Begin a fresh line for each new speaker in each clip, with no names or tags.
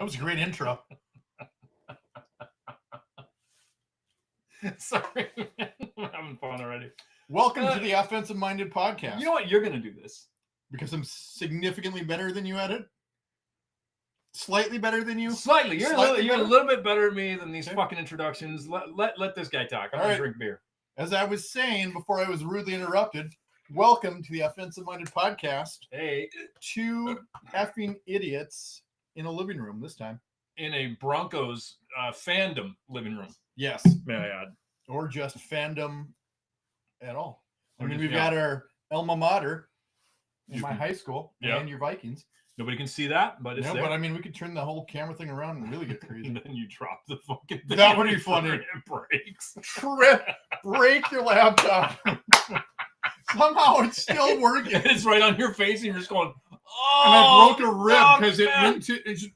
That was a great intro.
Sorry, I'm having fun already.
Welcome to the Offensive Minded Podcast.
You know what? You're going to do this.
Because I'm significantly better than you at it? Slightly better than you?
Slightly. You're a little bit better at me than these
Okay.
fucking introductions. Let this guy talk. I'm going to drink beer.
As I was saying before I was rudely interrupted, welcome to the Offensive Minded Podcast.
Hey.
Two effing idiots in a living room this time.
In a Broncos fandom living room.
Yes.
May I add?
Or just fandom at all. I mean,
just-
we've
yeah.
got our alma mater in my high school and your Vikings.
Nobody can see that, but it's
No,
there.
but I mean, we could turn the whole camera thing around and really get crazy.
And then you drop the fucking thing.
That would be funny.
It breaks.
Break your laptop. Somehow it's still working.
It's right on your face, and you're just going, oh!
And I broke a rib because it
man.
went to. It's just,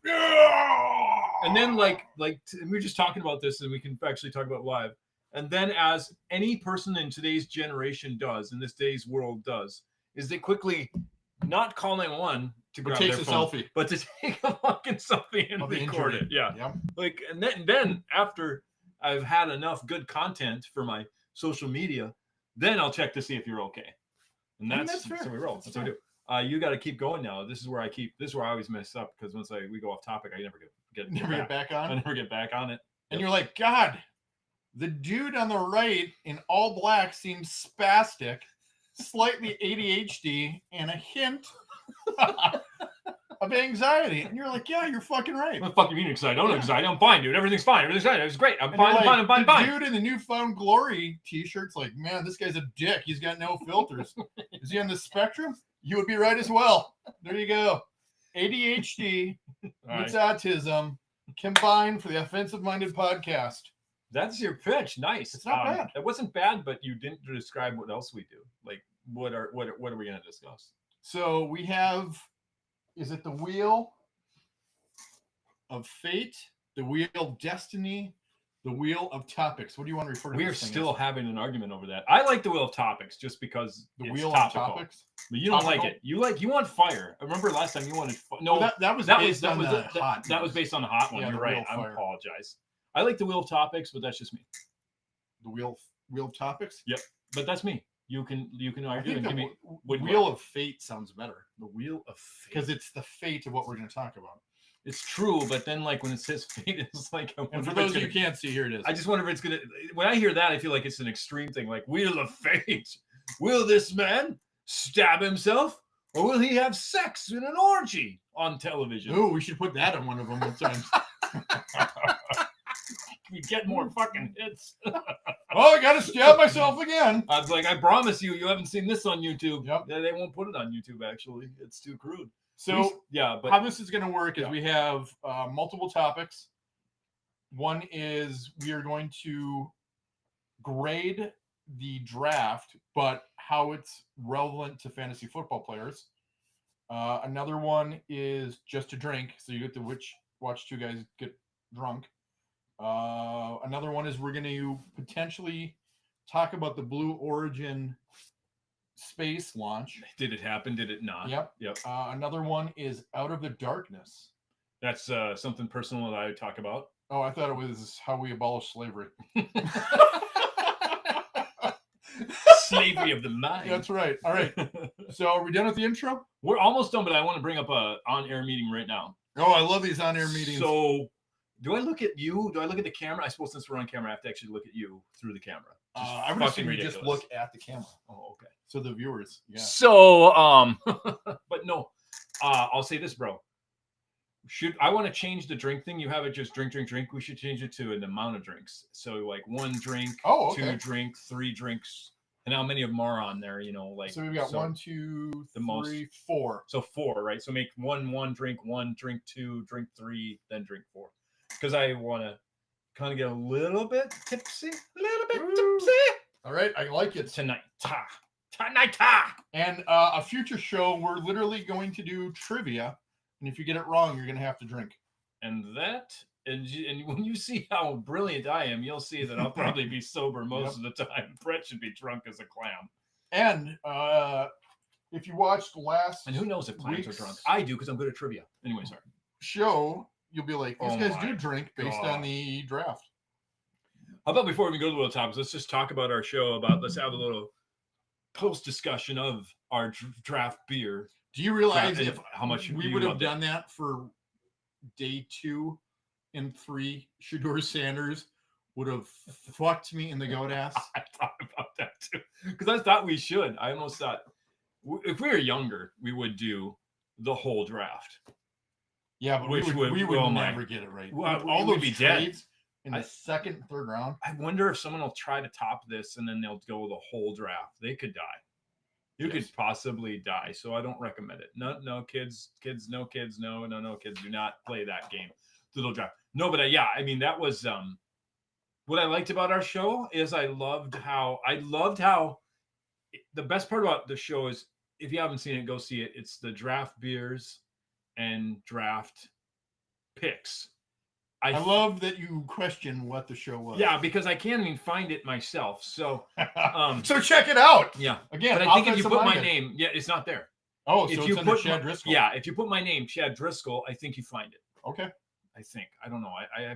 And then, like we were just talking about this, and we can actually talk about live. And then, as any person in today's generation does, in this day's world does, is they quickly not call 911 to grab
takes
their
a
phone,
selfie.
but to take a fucking selfie and
Of the
record
injury.
it. Yeah.
Yep.
Like, and then after I've had enough good content for my social media, then I'll check to see if you're okay. And
I mean,
that's
that's fair.
so we roll. That's what we do. You got to keep going now. This is where I always mess up because once we go off topic, I never get
back
I
on.
never get back on it.
And you're like, God, the dude on the right in all black seems spastic, slightly ADHD, and a hint of anxiety. And you're like, yeah, you're fucking right.
What the fuck you mean excited? I'm not excited. I'm fine, dude. Everything's fine. Everything's fine. It's great. I'm
And
fine.
you're
I'm
like,
fine.
the dude in the Newfound Glory t-shirt's like, man, this guy's a dick. He's got no filters. Is he on the spectrum? You would be right as well. There you go. ADHD
All
meets
right.
autism combined for the Offensive Minded Podcast.
That's your pitch. Nice.
It's not bad.
It wasn't bad, but you didn't describe what else we do. Like, what are we going to discuss?
So we have, is it the Wheel of Fate, the Wheel of Destiny, the Wheel of Topics? What do you want to refer to?
We are
this thing
still
as?
having an argument over that. I like the Wheel of Topics just because
The
it's
Wheel
topical.
of Topics.
But you don't
Topical?
like it. You want fire. I remember last time you wanted no.
Well, that was based on the hot.
That was based on the hot one.
Yeah,
You're
the
right.
Wheel of
I
Fire.
apologize. I like the Wheel of Topics, but that's just me.
The Wheel of Topics.
But that's me. You can
I
argue
think
and
the
give me
Wheel of Fate sounds better
the Wheel of Fate.
because it's the fate of what we're going to talk about.
It's true, but then like when it says fate, it's like.
And for those of you who can't see, here it is.
I just wonder if it's gonna. When I hear that, I feel like it's an extreme thing, like Wheel of Fate. Will this man stab himself, or will he have sex in an orgy on television?
Ooh, we should put that on one of them one time.
We get more fucking hits.
Oh, I got to stab myself again.
I was like, I promise you haven't seen this on YouTube.
Yep.
They won't put it on YouTube. Actually, it's too crude.
So
yeah, but
how this is going to work is
Yeah.
we have multiple topics. One is we are going to grade the draft, but how it's relevant to fantasy football players. Another one is just to drink, so you get to watch two guys get drunk. Another one is we're going to potentially talk about the Blue Origin space launch.
did it happen? Did it not?
Yep.
Yep.
Another one is Out of the Darkness.
That's something personal that I talk about.
Oh, I thought it was how we abolish slavery.
Slavery of the mind.
That's right. All right. So are we done with the intro?
We're almost done, but I want to bring up a on-air meeting right now.
Oh, I love these on-air meetings.
So, do I look at you? Do I look at the camera? I suppose since we're on camera, I have to actually look at you through the camera.
I would
fucking
assume you just
ridiculous.
look at the camera.
Oh, okay.
So the viewers. Yeah.
So, but no, I'll say this, bro. I want to change the drink thing? You have it just drink. We should change it to an amount of drinks. So like 1 drink,
Oh, okay.
2 drink, 3 drinks, and how many of them are on there? You know, like
So we've got 1, 2,
the most.
3, 4.
So 4, right? So make 1 drink, 1 drink, 2 drink, 3, then drink 4. Because I want to kind of get a little bit tipsy,
All right. I like it.
tonight.
And a future show, we're literally going to do trivia. And if you get it wrong, you're going to have to drink.
And when you see how brilliant I am, you'll see that I'll probably be sober most of the time. Brett should be drunk as a clam.
And if you watched last
And who knows if clams are
week's
drunk? I do because I'm good at trivia. Anyway, sorry.
show, you'll be like, these
Oh
guys
my
do drink based
God.
on the draft.
How about before we go to the little topics, let's just talk about our show. Let's have a little post discussion of our draft beer.
Do you realize
And
if
how much
we
you
would have
loved it?
done that for day 2 and 3, Shedeur Sanders would have fucked me in the goat ass.
I thought about that too, because I thought we should. I almost thought if we were younger, we would do the whole draft.
Yeah, but we would
oh
never
my-
get it right.
Well,
With all
we would
those
be dead.
trades in the second and third round.
I wonder if someone will try to top this and then they'll go the whole draft. They could die. You
Yes.
could possibly die. So I don't recommend it. No kids, no kids, no kids. Do not play that game. The little draft. No, but yeah, I mean that was what I liked about our show is I loved how the best part about the show is if you haven't seen it, go see it. It's the draft beers and draft picks.
I love that you question what the show was.
Yeah, because I can't even find it myself. So,
so check it out.
Yeah,
Again,
but I think if you put my
offensive-minded.
name, yeah, it's not there.
Oh,
If
so
you
it's under
put
Chad
my-
Driscoll.
Yeah, if you put my name, Chad Driscoll, I think you find it.
Okay.
I think. I don't know.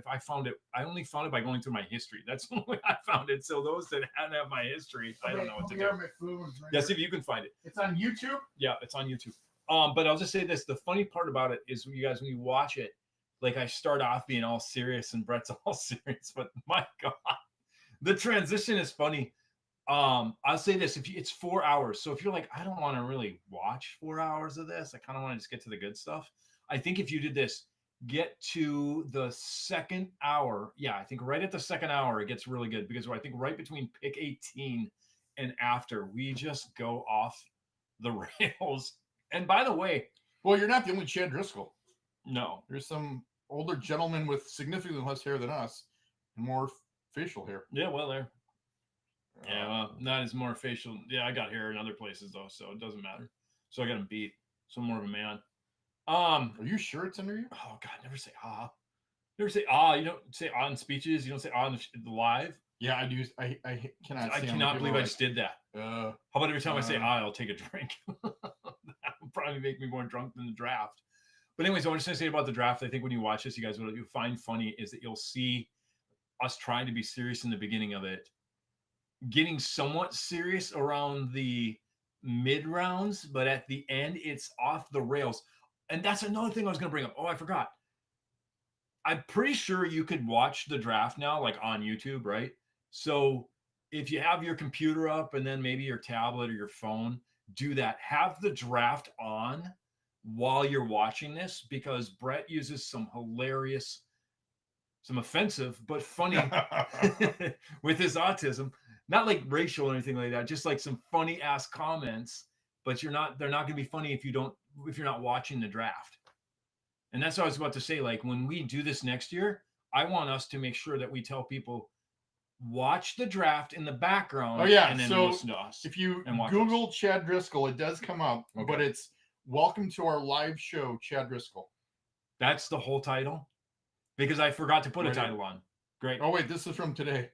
I found it. I only found it by going through my history. That's the only way I found it. So those that don't have my history, I don't know what to do. Yeah, see if you can find it.
It's on YouTube.
Yeah, it's on YouTube. But I'll just say this: the funny part about it is, you guys, when you watch it, like I start off being all serious and Brett's all serious, but my God, the transition is funny. I'll say this: it's 4 hours, so if you're like, I don't want to really watch 4 hours of this, I kind of want to just get to the good stuff. I think if you did this, get to the second hour. Yeah, I think right at the second hour, it gets really good because I think right between pick 18 and after, we just go off the rails. And by the way,
Well, you're not the only Chad Driscoll.
no,
There's some older gentlemen with significantly less hair than us and more facial hair.
yeah, well, there. Yeah, well, not as more facial. Yeah, I got hair in other places though, so it doesn't matter. So I got him beat. So I'm more of a man.
Are you sure it's under you?
Oh God, never say ah. Never say ah. You don't say ah in speeches. You don't say ah in the live.
Yeah, I do. I cannot.
I
stand
cannot
when
believe
people
I
are
just did that.
like,
How about every time I say ah, I'll take a drink? That would probably make me more drunk than the draft. But anyways, I want to say about the draft. I think when you watch this, you guys, what you find funny is that you'll see us trying to be serious in the beginning of it, getting somewhat serious around the mid rounds, but at the end, it's off the rails. And that's another thing I was going to bring up. Oh, I forgot. I'm pretty sure you could watch the draft now, like on YouTube, right? So if you have your computer up and then maybe your tablet or your phone, do that. Have the draft on while you're watching this, because Brett uses some hilarious, some offensive, but funny with his autism. Not like racial or anything like that, just like some funny ass comments, but they're not going to be funny if you're not watching the draft. And that's what I was about to say. Like when we do this next year, I want us to make sure that we tell people, watch the draft in the background.
Oh, yeah.
And then
So
listen to us.
if you
and watch
Google Chad Driscoll, it does come up,
Okay.
but it's "Welcome to our live show, Chad Driscoll."
That's the whole title, because I forgot to put a
Right.
title on. Great.
Oh wait, this is from today.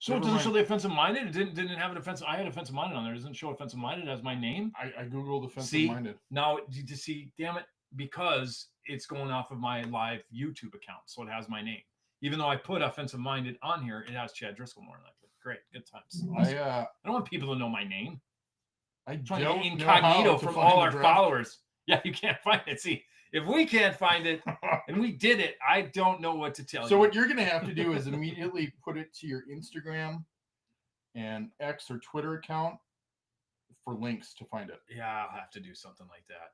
So it
Never
doesn't
mind.
show the offensive minded. It didn't have an offensive. I had offensive minded on there. It doesn't show offensive minded as my name.
I Googled offensive
See?
minded.
Now, you see, damn it, because it's going off of my live YouTube account, so it has my name. Even though I put offensive minded on here, it has Chad Driscoll more than likely. Great, good times. I don't want people to know my name.
I
I'm trying to
don't
get
know how
incognito
to
from
find
all
the
our
draft.
followers. Yeah, you can't find it. See, if we can't find it and we did it, I don't know what to tell you.
So what you're going to have to do is immediately put it to your Instagram and X or Twitter account for links to find it.
Yeah, I'll have to do something like that.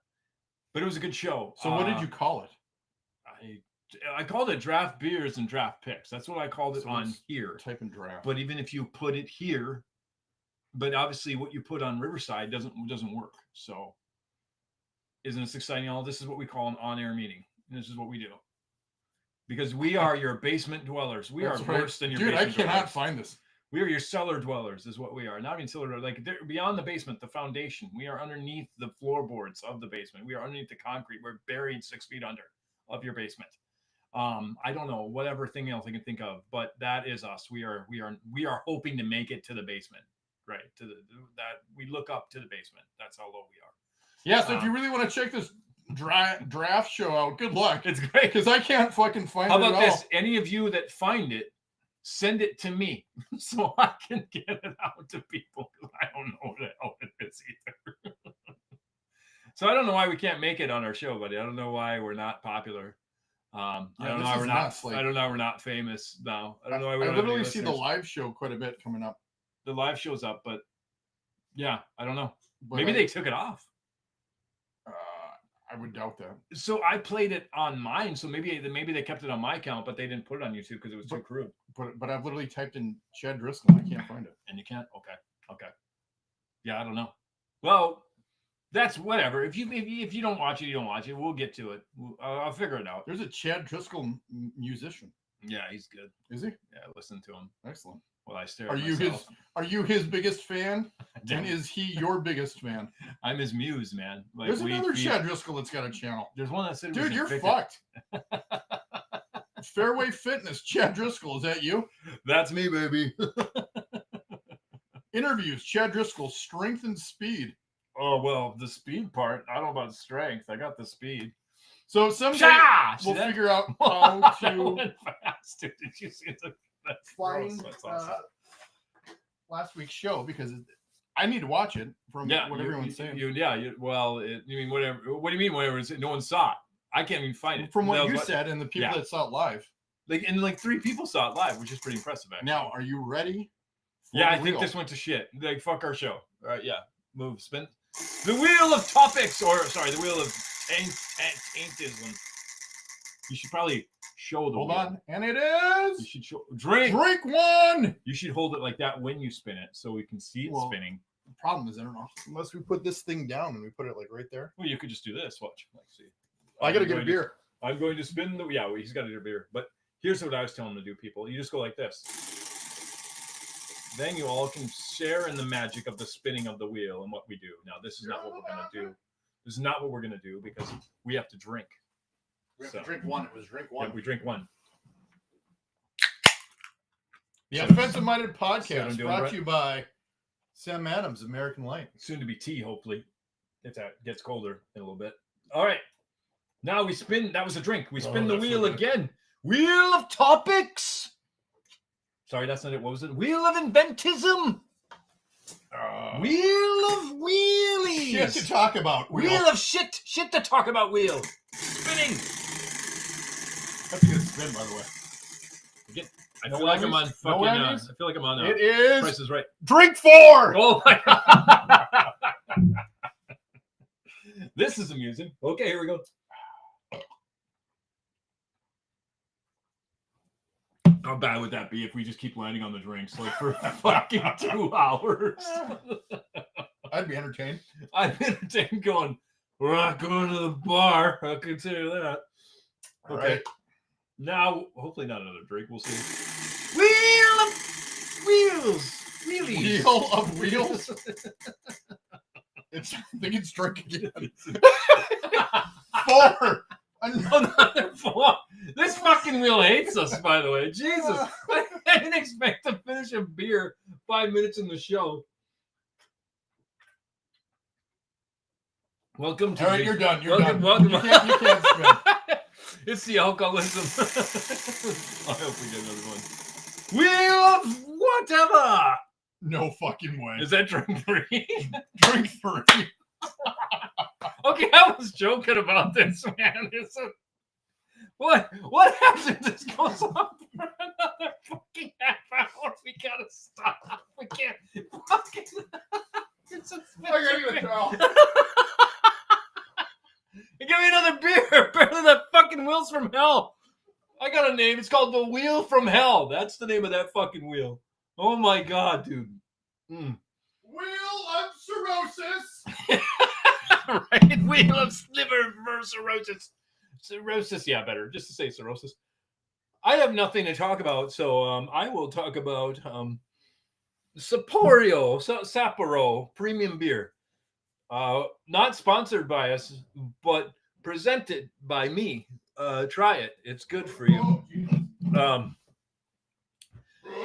But it was a good show.
So what did you call it?
I called it draft beers and draft picks. That's what I called it
So
on
let's
here.
Type in draft.
But even if you put it here, but obviously what you put on Riverside doesn't work. So isn't this exciting? All this is what we call an on-air meeting. And this is what we do. Because we are your basement dwellers. We
That's
are
right.
worse than your
Dude, I
basement
cannot
dwellers.
find this.
We are your cellar dwellers, is what we are. Not even cellar, like they're beyond the basement, the foundation. We are underneath the floorboards of the basement. We are underneath the concrete. We're buried 6 feet under of your basement. I don't know, whatever thing else I can think of, but that is us. We are hoping to make it to the basement, right? To that we look up to the basement. That's how low we are.
Yeah, so if you really want to check this draft show out. Good luck,
It's great.
because I can't fucking find
How
it
about
at
this? Any of you that find it, send it to me so I can get it out to people. I don't know what the hell it is either. So I don't know why we can't make it on our show, buddy. I don't know why we're not popular. I don't know why we're not. I don't know why we're not famous now. I don't know why we.
I
don't have any
literally see the
listeners.
live show quite a bit coming up.
The live show's up, but yeah, I don't know.
But
Maybe they took it off.
I would doubt that.
So I played it on mine. So maybe they kept it on my account, but they didn't put it on YouTube because it was too crude.
But I've literally typed in Chad Driscoll. I can't find it.
And you can't. Okay. Yeah, I don't know. Well, that's whatever. If you don't watch it, you don't watch it. We'll get to it. I'll figure it out.
There's a Chad Driscoll musician.
Yeah, he's good.
Is he?
Yeah, listen to him.
Excellent.
Well, I stare.
Are
at
you
myself.
Are you his biggest fan? And is he your biggest fan?
I'm his muse, man. Like,
There's another Chad Driscoll that's got a channel.
There's one that said,
dude, you're fucked. Fairway Fitness, Chad Driscoll, is that you?
That's me, baby.
Interviews, Chad Driscoll, strength and speed.
Oh, well, the speed part, I don't know about strength. I got the speed.
So someday
Cha!
we'll
See that?
figure out how
That
to
went fast, dude. Did you see the that's
find
gross. That's awesome.
last week's show, because I need to watch it from what everyone's saying.
You mean whatever? What do you mean whatever? No one saw it. I can't even find it.
From what
That
you
was
said and the people that saw it live.
Like 3 people saw it live, which is pretty impressive. Actually.
Now, are you ready?
Yeah, I think this went to shit. Like, fuck our show. All right, yeah. Move, spin. The wheel of topics, the wheel of taintism. You should probably show the
Hold
wheel.
on. And it
You
is
should show drink.
one.
You should hold it like that when you spin it so we can see it spinning.
The problem is, I don't know. Unless we put this thing down and we put it like right there.
Well, you could just do this. Watch. Like, see.
I got to get a beer.
I'm going to spin the. Yeah, well, he's got to get a beer. But here's what I was telling him to do, people. You just go like this. Then you all can share in the magic of the spinning of the wheel and what we do. Now, this is not what we're going to do. This is not what we're going to do because we have to drink.
We have to drink one. It was drink one.
Yeah, we drink one.
The Offensive Minded
what I'm
Podcast
doing,
brought
Brett?
to you by Sam Adams, American Light.
Soon to be tea, hopefully, if that gets colder in a little bit. All right. Now we spin. That was a drink. We spin the wheel again. Wheel of topics. Sorry, that's not it. What was it? Wheel of inventism. Wheel of wheelies.
Shit to talk about.
Wheel of shit. Shit to talk about. Wheel. Spinning.
That's a good spin, by the way.
I feel like I'm on fucking.
No
I
Emmys?
feel like I'm on.
It is
Price is Right.
drink 4.
Oh my god. This is amusing. Okay, here we go. How bad would that be if we just keep landing on the drinks like for fucking 2 hours?
I'd be entertained.
I've been entertained going, we're not going to the bar. I'll consider that.
All
Okay.
right.
Now, hopefully not another drink. We'll see. Wheel of wheels. Wheelies.
Wheel of wheels. I think it's drink again. 4.
Another 4. This fucking wheel hates us, by the way. Jesus. I didn't expect to finish a beer 5 minutes in the show. Welcome to
All right, you're done. You're
welcome,
done.
welcome.
You can't spin.
It's the alcoholism. I hope we get another one. Wheel of whatever.
No fucking way.
Is that drink 3?
Drink 3.
Okay, I was joking about this, man. What happens if this goes on for another fucking half hour? We gotta stop. We can't fucking. It's a
I gotta get a towel.
Give me another beer. Better than that fucking Wheels from Hell. I got a name. It's called the Wheel from Hell. That's the name of that fucking wheel. Oh my god, dude.
Wheel of cirrhosis.
Right? Wheel of liver cirrhosis. Cirrhosis, yeah, better. Just to say cirrhosis. I have nothing to talk about, so I will talk about Sapporo premium beer. Not sponsored by us, but presented by me. Try it. It's good for you.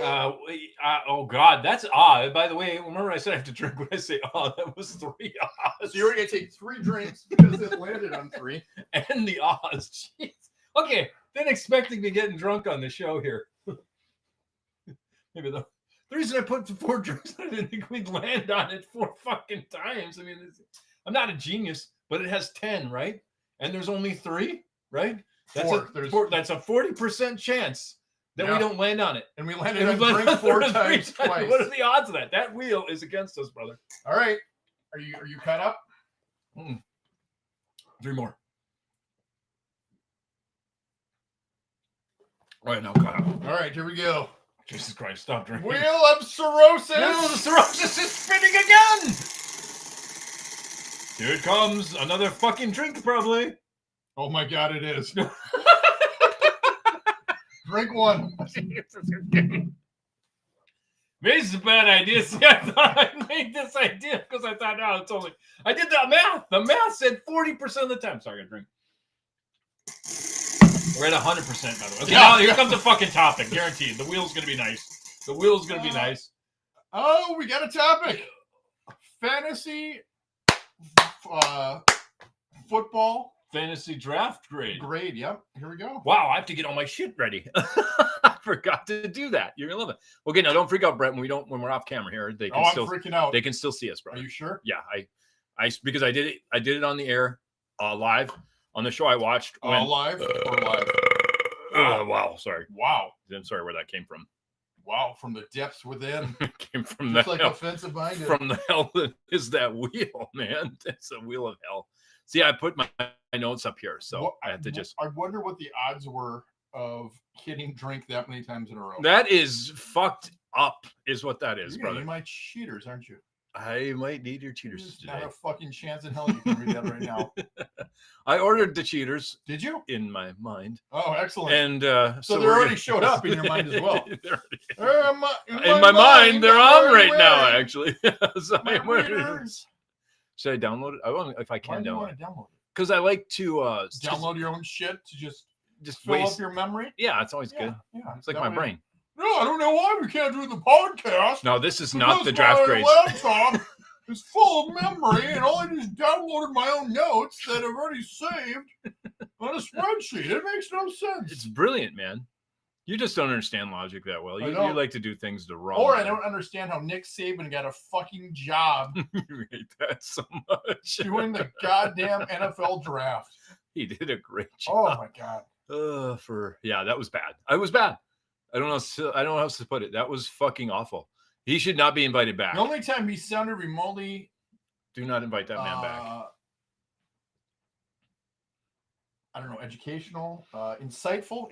Oh God, that's By the way, remember I said I have to drink when I say that was 3
So you're gonna take 3 drinks because it landed on 3.
and the Jeez. Okay, then expecting me getting drunk on the show here. Maybe the reason I put 4 drinks, I didn't think we'd land on it 4 fucking times. I mean, I'm not a genius, but it has 10, right? And there's only 3, right? That's that's a 40% chance that we don't land on it.
And we landed on drink 4 times twice.
What are the odds of that? That wheel is against us, brother.
All right. Are you caught up?
3 more. All right, now caught up.
All right, here we go.
Jesus Christ, stop drinking.
Wheel of cirrhosis.
No, the cirrhosis is spinning again. Here it comes. Another fucking drink, probably.
Oh my God, it is. Drink 1.
Maybe it's a bad idea. See, I thought I made this idea because I thought, no, it's only. I did the math. The math said 40% of the time. Sorry, I gotta drink. We're at 100%, by the way. Okay, now here comes the fucking topic. Guaranteed. The wheel's gonna be nice. The wheel's gonna be nice.
Oh, we got a topic. Fantasy football.
Fantasy draft grade.
Grade, yep. Here we go.
Wow, I have to get all my shit ready. I forgot to do that. You're gonna love it. Okay, now don't freak out, Brett. When we're off camera here, they can
I'm freaking out.
They can still see us, bro.
Are you sure?
Yeah, I because I did it on the air, live on the show I watched.
Live or live?
Wow, sorry.
Wow.
I'm sorry where that came from.
Wow, from the depths within.
It came from
just
the
like
hell,
offensive minded.
from the hell that is that wheel, man. It's a wheel of hell. See, I put my notes up here, so I have to just.
I wonder what the odds were of hitting drink that many times in a row.
That is fucked up, is what that is, brother.
You might cheaters, aren't you?
I might need your cheaters
There's
today.
not a fucking chance in hell you can read that right now.
I ordered the cheaters.
Did you?
In my mind.
Oh, excellent.
And
so they already showed up in your mind as well.
In
my
mind, they're on right now, actually. So should I download it? I want if I can download it. Because I like to
download your own shit to just fill
waste
up your memory.
Yeah, it's always good.
Yeah,
it's like my brain.
No, I don't know why we can't do the podcast.
No, this is not the draft grades.
My laptop is full of memory, and I just downloaded my own notes that I've already saved on a spreadsheet. It makes no sense.
It's brilliant, man. You just don't understand logic that well. You like to do things the wrong way.
Or I don't understand how Nick Saban got a fucking job.
You hate that so much.
Doing the goddamn NFL draft.
He did a great job.
Oh my God.
That was bad. It was bad. I don't know how else to put it. That was fucking awful. He should not be invited back.
The only time he sounded remotely.
Do not invite that man back.
I don't know, educational, insightful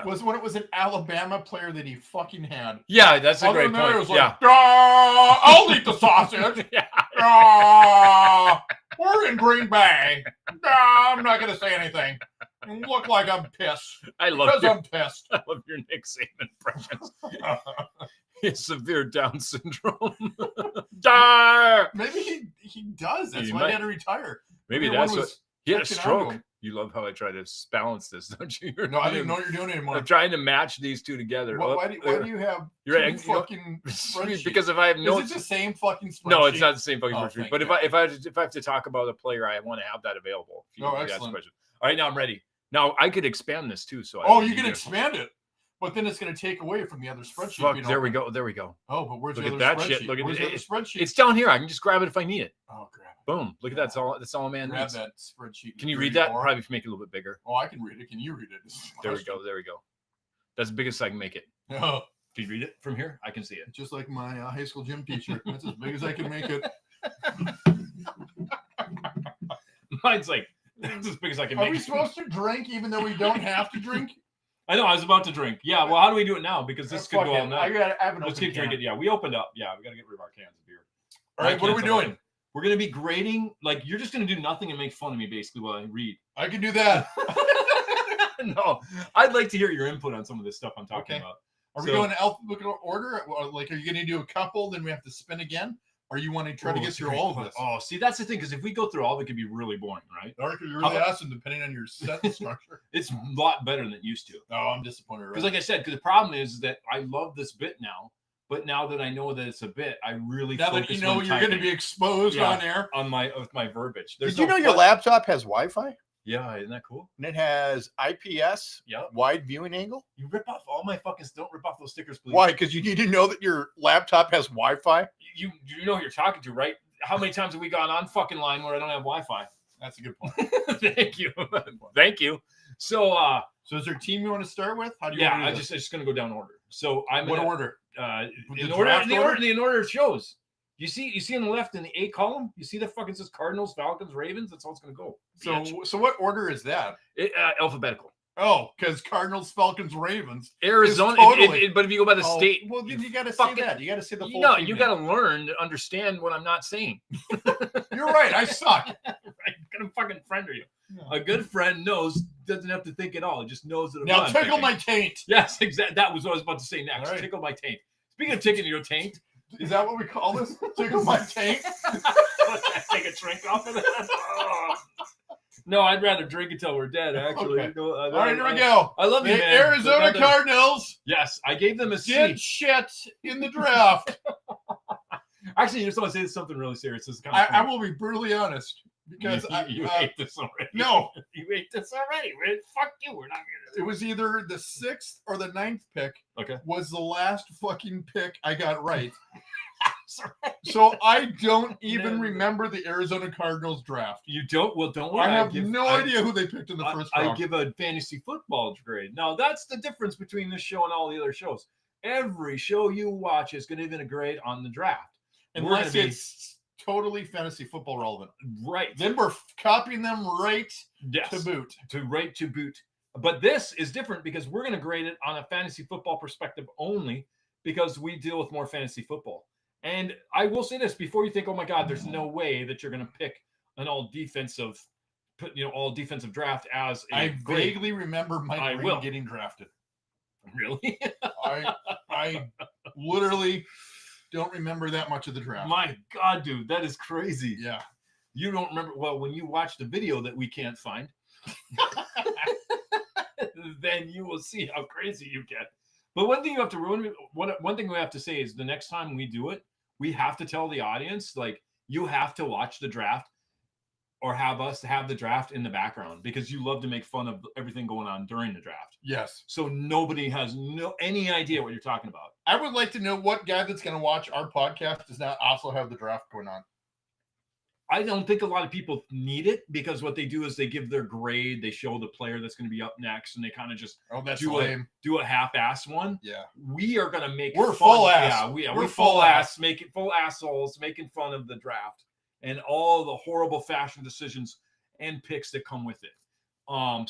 was
when it was an Alabama player that he fucking had.
Yeah, that's a great point.
It was like, I'll eat the sausage. We're in Green Bay. I'm not going to say anything. Look like I'm pissed.
I'm
pissed.
I love your Nick Saban impressions. He has severe Down syndrome.
Maybe he does. That's why he had to retire.
Maybe that's what. He had a stroke. You love how I try to balance this, don't you?
No, I didn't know what you're doing anymore.
I'm trying to match these two together.
Why do you have fucking spreadsheets?
Because if I have notes,
is it the same fucking spreadsheet?
No, it's not the same fucking spreadsheet. But if I have to talk about a player, I want to have that available.
Excellent.
All right, now I'm ready. Now I could expand this too. So
you can expand it, but then it's going to take away from the other spreadsheet.
Fuck, there we go.
Oh, but where's
Look
the
at
other
that
spreadsheet?
shit. Look at
the other spreadsheet.
It's down here. I can just grab it if I need it.
Oh, grab it.
Boom. Look at that. That's all a man
grab
needs.
That spreadsheet.
Can you read that? Probably make it a little bit bigger.
Oh, I can read it. Can you read it?
There we go. That's the biggest I can make it.
Oh.
Can you read it from here? I can see it.
Just like my high school gym teacher. That's as big as I can make it.
Mine's like, that's as big as I can make it.
Are we supposed to drink even though we don't have to drink?
I know. I was about to drink. Yeah. Well, how do we do it now? Because this could go all night.
Let's
keep drinking. Yeah, we opened up. Yeah, we got to get rid of our cans of beer.
All right, what are we doing?
We're going to be grading. Like, you're just going to do nothing and make fun of me, basically, while I read.
I can do that.
No, I'd like to hear your input on some of this stuff I'm talking about.
Are we going alphabetical order? Like, are you going to do a couple, then we have to spin again? or you want to try to get through all of this?
Oh, see, that's the thing, because if we go through all of it, could be really boring, right?
Or could you really awesome depending on your set structure?
It's a lot better than it used to.
Oh, I'm disappointed.
Because, like I said, because the problem is that I love this bit now, but now that I know that it's a bit, I really
now that you know you're going to be exposed on air
on with my verbiage.
Did you know your laptop has Wi-Fi?
Yeah, isn't that cool?
And it has IPS, wide viewing angle.
You rip off all my fucking. Don't rip off those stickers, please.
Why? Because you need to know that your laptop has Wi-Fi.
You know who you're talking to, right? How many times have we gone on fucking line where I don't have Wi-Fi?
That's a good point.
Thank you. Thank you. So
is there a team you want to start with? How do you?
Yeah, I'm just gonna go down order. So I'm
what order?
In order it shows. You see on the left in the A column, you see the fucking says Cardinals, Falcons, Ravens. That's how it's gonna go.
So what order is that?
Alphabetical.
Oh, because Cardinals, Falcons, Ravens,
Arizona.
Totally...
but if you go by the state,
well, then you got to say that. You got to say the whole.
No, you got to learn to understand what I'm not saying.
You're right. I suck.
Right, what kind of fucking friend are you? Yeah. A good friend doesn't have to think at all. It just knows that.
Now tickle my taint.
Yes, exactly. That was what I was about to say next. Right. Tickle my taint. Speaking of tickling your taint,
is that what we call this? Tickle my taint.
Take a drink off of that. Oh. No, I'd rather drink until we're dead. Actually,
okay. All right, here we go.
I love you, man.
Arizona Cardinals.
Yes, I gave them a C.
Did shit in the draft.
Actually, I just want to say something really serious. This is kind of
I will be brutally honest because
you hate this already.
No,
you hate this already. Fuck you. We're not gonna.
It was either the 6th or the 9th pick.
Okay.
Was the last fucking pick I got right. So I don't even remember the Arizona Cardinals draft.
You don't? Well, don't worry.
I have no idea who they picked in the first round.
I give a fantasy football grade. Now, that's the difference between this show and all the other shows. Every show you watch is going to give a grade on the draft.
Unless it's totally fantasy football relevant.
Right.
Then we're copying them right to boot.
To boot. But this is different because we're going to grade it on a fantasy football perspective only because we deal with more fantasy football. And I will say this before you think, oh my God, there's no way that you're going to pick an all defensive draft as a
I vaguely remember Mike Green getting drafted.
Really?
I literally don't remember that much of the draft.
My God, dude, that is crazy.
Yeah.
You don't remember. Well, when you watch the video that we can't find, then you will see how crazy you get. But one thing you have to one thing we have to say is the next time we do it, we have to tell the audience, like, you have to watch the draft or have us have the draft in the background because you love to make fun of everything going on during the draft.
Yes.
So nobody has any idea what you're talking about.
I would like to know what guy that's going to watch our podcast does not also have the draft going on.
I don't think a lot of people need it because what they do is they give their grade, they show the player that's going to be up next, and they kind of just do a half-ass one.
Yeah,
we are going to make
we're full ass.
Yeah, we're full ass, making full assholes, making fun of the draft and all the horrible fashion decisions and picks that come with it.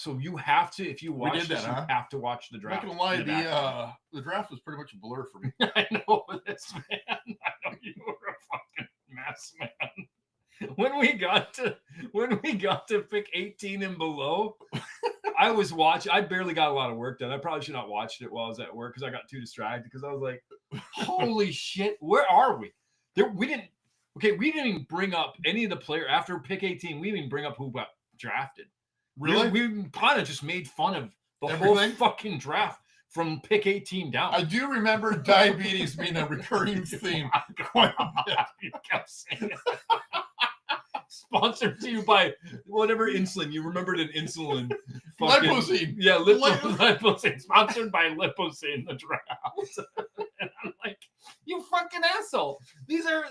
So you have to, if you watch this, you have to watch the draft.
I'm not gonna lie, the draft was pretty much a blur for me.
I know this, man. I know you were a fucking mess, man. When we got to pick 18 and below, I was watching. I barely got a lot of work done. I probably should not watched it while I was at work because I got too distracted because I was like, holy shit, where are we? We didn't even bring up any of the player after pick 18. We didn't even bring up who got drafted.
Really?
We kind of just made fun of the whole fucking draft from pick 18 down.
I do remember diabetes being a recurring theme.
You kept saying it. Sponsored to you by whatever insulin. You remembered an insulin.
Lipocine.
Yeah, Lipocine. Sponsored by Lipocine, the draft. And I'm like, you fucking asshole. These are,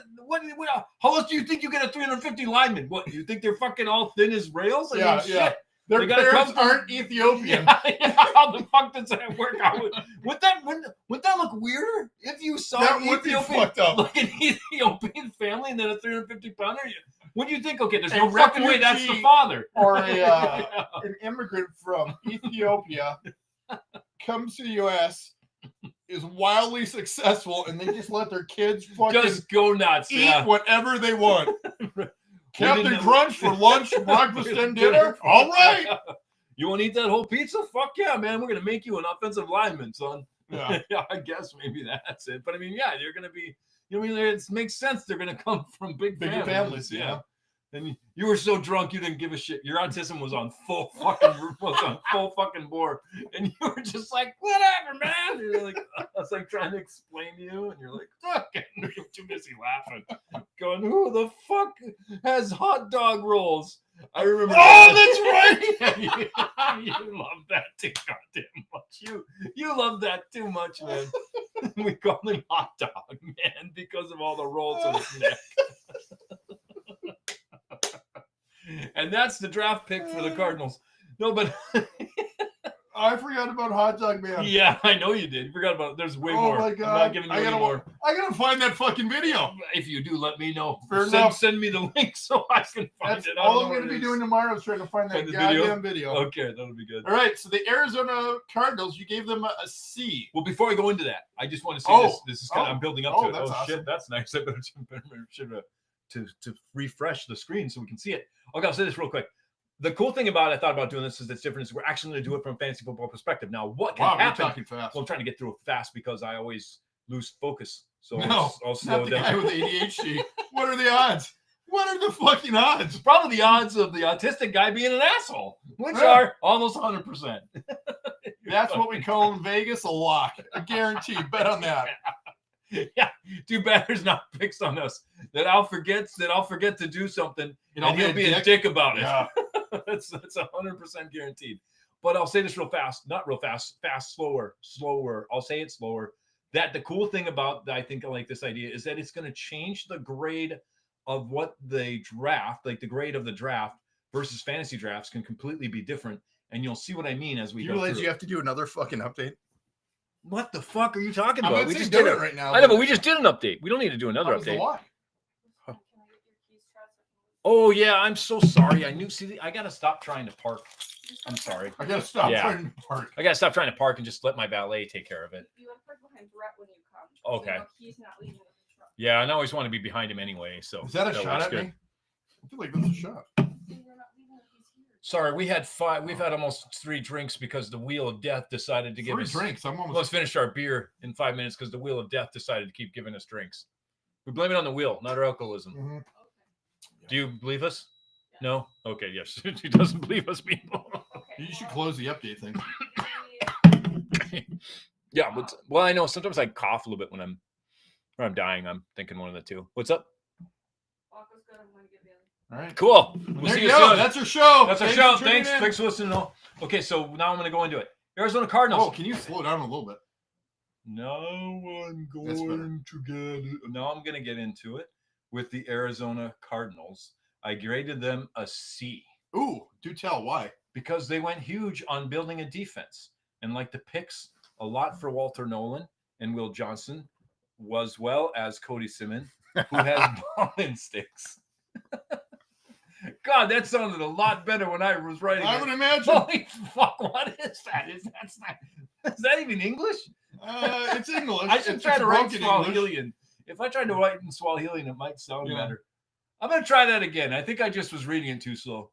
how else do you think you get a 350 lineman? What, you think they're fucking all thin as rails?
Yeah.
Shit.
Their parents aren't Ethiopian.
Yeah, how the fuck does that work out? Would that look weirder if you saw
that would be fucked up.
Like an Ethiopian family and then a 350 pounder? What do you think? Okay, there's no fucking way that's the father.
Or an immigrant from Ethiopia comes to the U.S., is wildly successful, and they just let their kids fucking
just go nuts,
eat whatever they want. Captain Crunch for lunch, breakfast, and dinner. All right.
You want to eat that whole pizza? Fuck yeah, man. We're going to make you an offensive lineman, son.
Yeah.
I guess maybe that's it. But I mean, yeah, you're going to be, You know, what I mean, it makes sense. They're going to come from
Bigger families, yeah.
And you were so drunk you didn't give a shit. Your autism was on full fucking bore, and you were just like, "Whatever, man." And you're like, I was like trying to explain to you, and you're like, "Fucking," you're too busy laughing, going, "Who the fuck has hot dog rolls?" I remember.
Oh, that's right.
You love that too goddamn much. You love that too much, man. We call him hot dog, man, because of all the rolls on his neck. And that's the draft pick for the Cardinals. No, but
I forgot about Hot Dog Man.
yeah, I know you did. You forgot about. There's way more.
Oh my God!
I'm not giving you any more.
I gotta find that fucking video.
If you do, let me know.
Fair enough.
Send me the link so I can find
That's
it.
all I'm gonna be doing tomorrow is trying to find that
the
goddamn video.
Okay, that'll be good.
All right, so the Arizona Cardinals, you gave them a C.
Well, before I go into that, I just want to say this. This is kind of I'm building up to it.
That's awesome.
Shit, that's nice. I better should to refresh the screen so we can see it. Okay, I'll say this real quick. The cool thing about I thought about doing this is that's different is we're actually going to do it from a fantasy football perspective. Now, what can happen?
You're talking fast.
Well, I'm trying to get through it fast because I always lose focus. So
no,
I'll slow
not the
down.
guy with ADHD. What are the odds? What are the fucking odds?
Probably the odds of the autistic guy being an asshole, which are almost 100%.
That's what we call in Vegas a lock. A guarantee. Bet on that.
Yeah, too bad there's not picks on us that I'll forget to do something and he'll be a dick about it.
Yeah.
that's 100% guaranteed. But I'll say this real fast, not real fast, slower. I'll say it slower. That the cool thing about I think I like this idea is that it's going to change the grade of what they draft, like the grade of the draft versus fantasy drafts can completely be different. And you'll see what I mean as we go
realize
through.
You have to do another fucking update.
What the fuck are you talking about?
We just did it right now.
I know, but we just did an update. We don't need to do another update.
Huh.
Oh yeah, I'm so sorry. I gotta stop trying to park. I'm sorry.
I gotta stop trying to park.
I gotta stop trying to park and just let my valet take care of it.
You want to park behind Brett when you come.
Okay.
So he's not leaving with the truck.
Yeah, I always want to be behind him anyway. So
Is that a shot
works
at
good.
me? I feel like that's a shot.
You're not leaving if he's here.
Sorry, we had 5. We've had almost 3 drinks because the Wheel of Death decided to give
3
us
drinks. I'm almost.
Let's finish our beer in 5 minutes because the Wheel of Death decided to keep giving us drinks. We blame it on the wheel, not our alcoholism.
Mhm.
Okay.
Do you believe us?
Yeah.
No? Okay, yes. She doesn't believe us, people.
Okay.
You should close the update thing.
Yeah, but well, I know sometimes I cough a little bit when I'm dying. I'm thinking one of the two. What's up?
Walker's good. I'm going to get Bailey.
All right.
Cool. We'll
There
see
you
you
go.
soon.
That's our show.
That's our
Thanks
show.
for tuning
Thanks.
in.
Thanks for listening. Okay, so now I'm going to go into it. Arizona Cardinals.
Oh, can you slow down a little bit?
Now I'm
That's better.
going to Now I'm going to get into it with the Arizona Cardinals. I graded them a C
Ooh, do tell why.
because they went huge on building a defense and like the picks a lot for Walter Nolan and Will Johnson, as well as Cody Simmons, who has ball instincts. God, that sounded a lot better when I was writing
I
it.
would imagine.
Holy fuck! What is that? Is that even English?
It's English.
I should
It's
try to write
broken English.
Swahilian. If I tried to write in Swahilian, it might sound
Yeah.
better. I'm gonna try that again. I think I just was reading it too slow.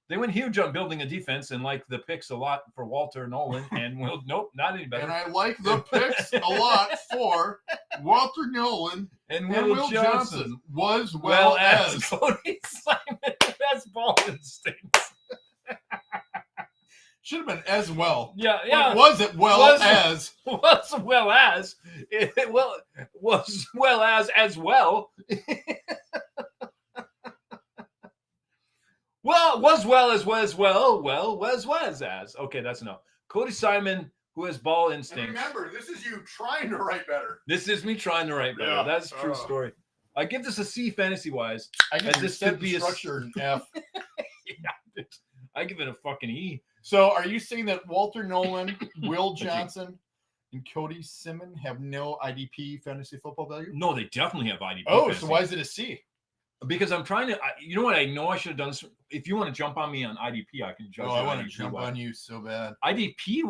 They went huge on building a defense and like the picks a lot for Walter Nolan and Will. Nope, not any better.
And I like the picks a lot for Walter Nolan
And
and Will Johnson was well as.
Cody Simon has ball instincts.
Should have been as well.
Yeah,
But
yeah.
was it well
Was-
as?
Was well as it was well as well. Well, was as. Okay, that's enough. Cody Simon, who has ball
And
instincts.
remember, this is you trying to write better.
This is me trying to write better.
Yeah.
That's a true story. I give this a C fantasy wise.
I
give this could be a-
structure an F.
Yeah, I give it a fucking E.
So, are you saying that Walter Nolan, Will Johnson, and Cody Simmons have no IDP fantasy football value?
No, they definitely have IDP.
Oh,
fantasy.
so why is it a C?
Because I'm trying to, you know what? I know I should have done. If you want to jump on me on IDP, I can judge.
Oh, I
you
want to
IDP
jump
wise.
on you so bad.
IDP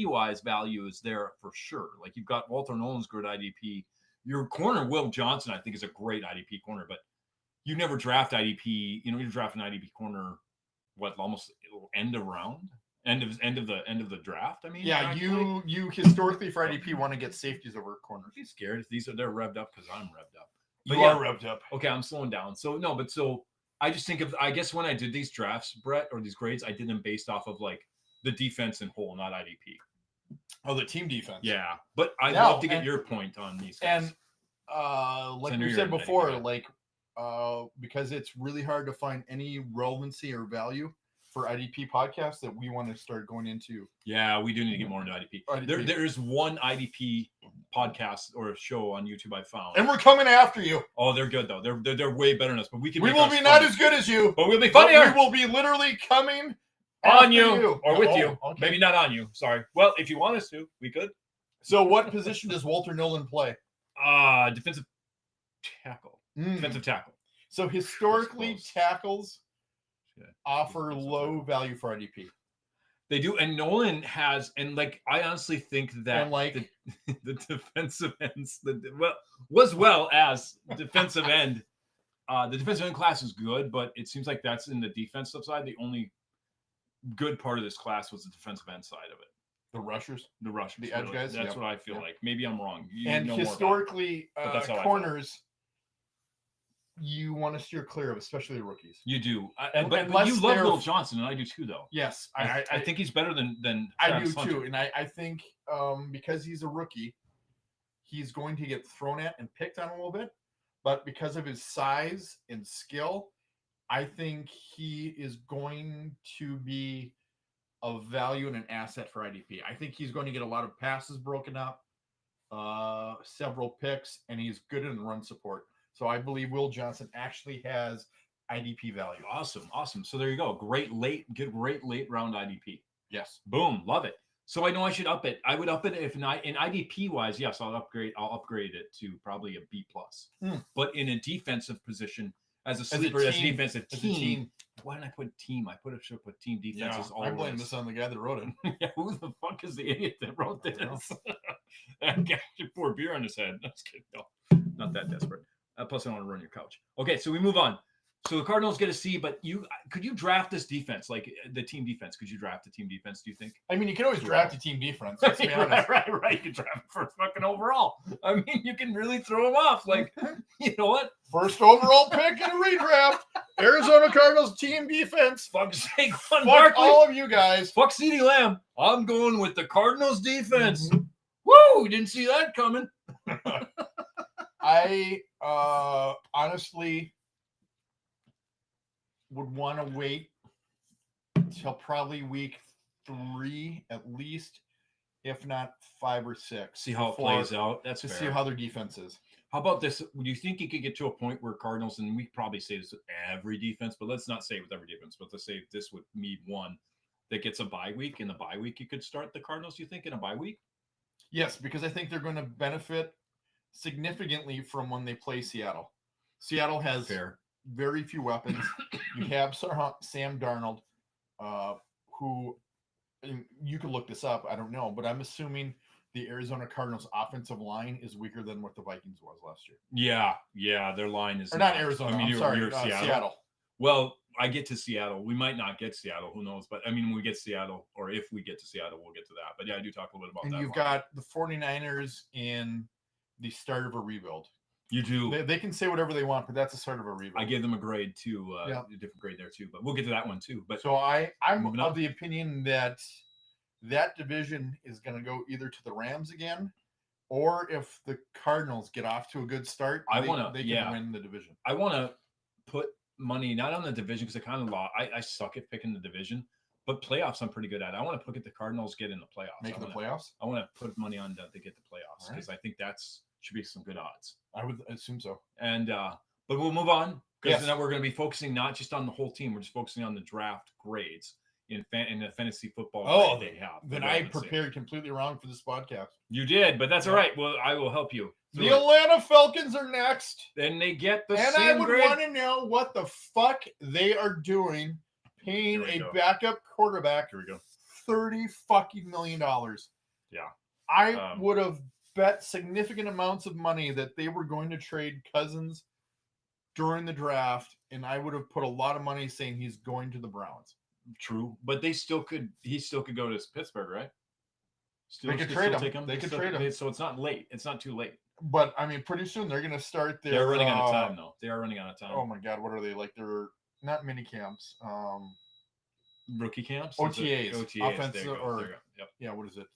wise value is there for sure. Like you've got Walter Nolan's good IDP. Your corner, Will Johnson, I think is a great IDP corner, but you never draft IDP. You know, you draft an IDP corner, almost end of round. End of the draft. I mean,
Yeah,
practically.
you historically for IDP want to get safeties over corners.
Be scared. They're revved up because I'm revved up.
You
But yeah.
are revved up.
Okay, I'm slowing down. So I just think of, I guess when I did these drafts, Brett, or these grades, I did them based off of like the defense in whole, not IDP.
Oh, the team defense.
Yeah, but I'd
No,
love to get
and-
your point on these guys.
And like
I know
we
you're
said
an
before,
IDP guy.
like because it's really hard to find any relevancy or value for IDP podcasts that we want to start going into.
Yeah, we do need to get more into IDP.
IDP.
There is one IDP podcast or a show on YouTube I found.
And we're coming after you.
Oh, they're good though. They're way better than us. But we can.
We
make
will
ours
be not
funny.
as good as you,
But we'll be
but
funnier
we will be literally coming
on
after
you or with
Oh,
you.
okay.
Maybe not on you. Sorry. Well, if you want us to, we could.
So, what position does Walter Nolan play?
Defensive tackle.
Mm.
Defensive tackle.
So historically,
Close.
tackles
Yeah.
offer
Defensive
low
tackle.
value for IDP.
They do, and Nolan has, and like I honestly think that
And like
the defensive ends, well as defensive end, the defensive end class is good, but it seems like that's in the defensive side. The only good part of this class was the defensive end side of it,
the rushers,
the rush,
The edge guys?
That's
Yep.
what I feel
Yep.
like. Maybe I'm wrong. You
and
know more about it.
historically,
but that's how I feel.
corners you want to steer clear of, especially the rookies.
You do,
And-
but
unless
you love
they're-
Will Johnson, and I do too, though.
Yes,
I think he's better than
I
Travis
do
Hunter.
too, and I think because he's a rookie, he's going to get thrown at and picked on a little bit, but because of his size and skill, I think he is going to be of value and an asset for IDP. I think he's going to get a lot of passes broken up, several picks, and he's good in run support. So I believe Will Johnson actually has IDP value.
Awesome. So there you go. Great late round IDP.
Yes.
Boom, love it. So I know I should up it. I would up it if not in IDP wise. Yes, I'll upgrade it to probably a B plus.
Hmm.
But in a defensive position, as a
a
sleeper, as a
team,
defensive
as a
team,
team.
why didn't I put team? I should put team defenses
I blame
always.
this on the guy that wrote it.
Yeah, who the fuck is the idiot that wrote
I don't know.
this? That guy should pour beer on his head. That's good. No, not that desperate. Plus, I don't want to ruin your couch. Okay, so we move on. So the Cardinals get a C, but could you draft this defense, like the team defense? Could you draft the team defense? Do you think?
I mean, you can always draft a team defense. Let's be honest.
right. You can draft it for fucking overall. I mean, you can really throw them off. Like, you know what?
First overall pick in a redraft. Arizona Cardinals team defense.
Fuck Saquon
Fuck
Barkley.
all of you guys.
Fuck CeeDee Lamb. I'm going with the Cardinals defense.
Mhm.
Woo! Didn't see that coming.
I honestly would want to wait till probably week 3 at least, if not 5 or 6.
See how it
before-
plays out. That's
to
fair.
see how their defense is.
How about this? Do you think you could get to a point where Cardinals, and we probably say this with every defense, but let's not say with every defense, but let's say this would be one that gets a bye week. In the bye week, you could start the Cardinals, you think, in a bye week?
Yes, because I think they're going to benefit significantly from when they play Seattle. Seattle has
Fair.
very few weapons. You have Sam Darnold, who, and you could look this up. I don't know, but I'm assuming the Arizona Cardinals offensive line is weaker than what the Vikings was last year.
Yeah, their line is
Or not Arizona.
I mean,
I'm sorry,
you're
Seattle.
Well, I get to Seattle. We might not get Seattle. Who knows? But I mean, when we get Seattle, or if we get to Seattle, we'll get to that. But yeah, I do talk a little bit about
And
that.
you've
line.
got the 49ers in the start of a rebuild.
You do.
They can say whatever they want, but that's the start of a rebuild.
I give them a grade too,
Yeah.
a different grade there too. But we'll get to that one too. But
So I'm
Moving
of
on.
the opinion that that division is going to go either to the Rams again, or if the Cardinals get off to a good start, they can win the division.
I want to put money not on the division because I kind of I suck at picking the division, but playoffs I'm pretty good at. I want to put the Cardinals get in the playoffs.
Making the
I
playoffs,
want to put money on that they get the playoffs
All right.
because I think that's should be some good odds.
I would assume so.
And but we'll move on because
Yes.
now we're going to be focusing not just on the whole team. We're just focusing on the draft grades in the fantasy football.
Oh,
grade they have.
Then
the
I
relevancy.
prepared completely wrong for this podcast.
You did, but that's all
Yeah.
right. Well, I will help you.
The
through it.
Atlanta Falcons are next,
Then they get the
and
same
I would
grade.
want to know what the fuck they are doing, paying
Here we
a
go.
backup quarterback
Here we go.
$30 fucking million.
Yeah.
I would have bet significant amounts of money that they were going to trade Cousins during the draft, and I would have put a lot of money saying he's going to the Browns.
True, but they still could. He still could go to Pittsburgh, right? Still,
They could
still
trade him.
take him.
They could
still
trade him.
So it's not late. It's not too late.
But I mean, pretty soon they're going to start their.
They're running out of time, though. They are running out of time.
Oh my God, what are they like? They're not mini camps.
Rookie camps,
OTAs,
OTAs.
offensive
There you go.
or-
There you go. Yep.
Yeah, what is it?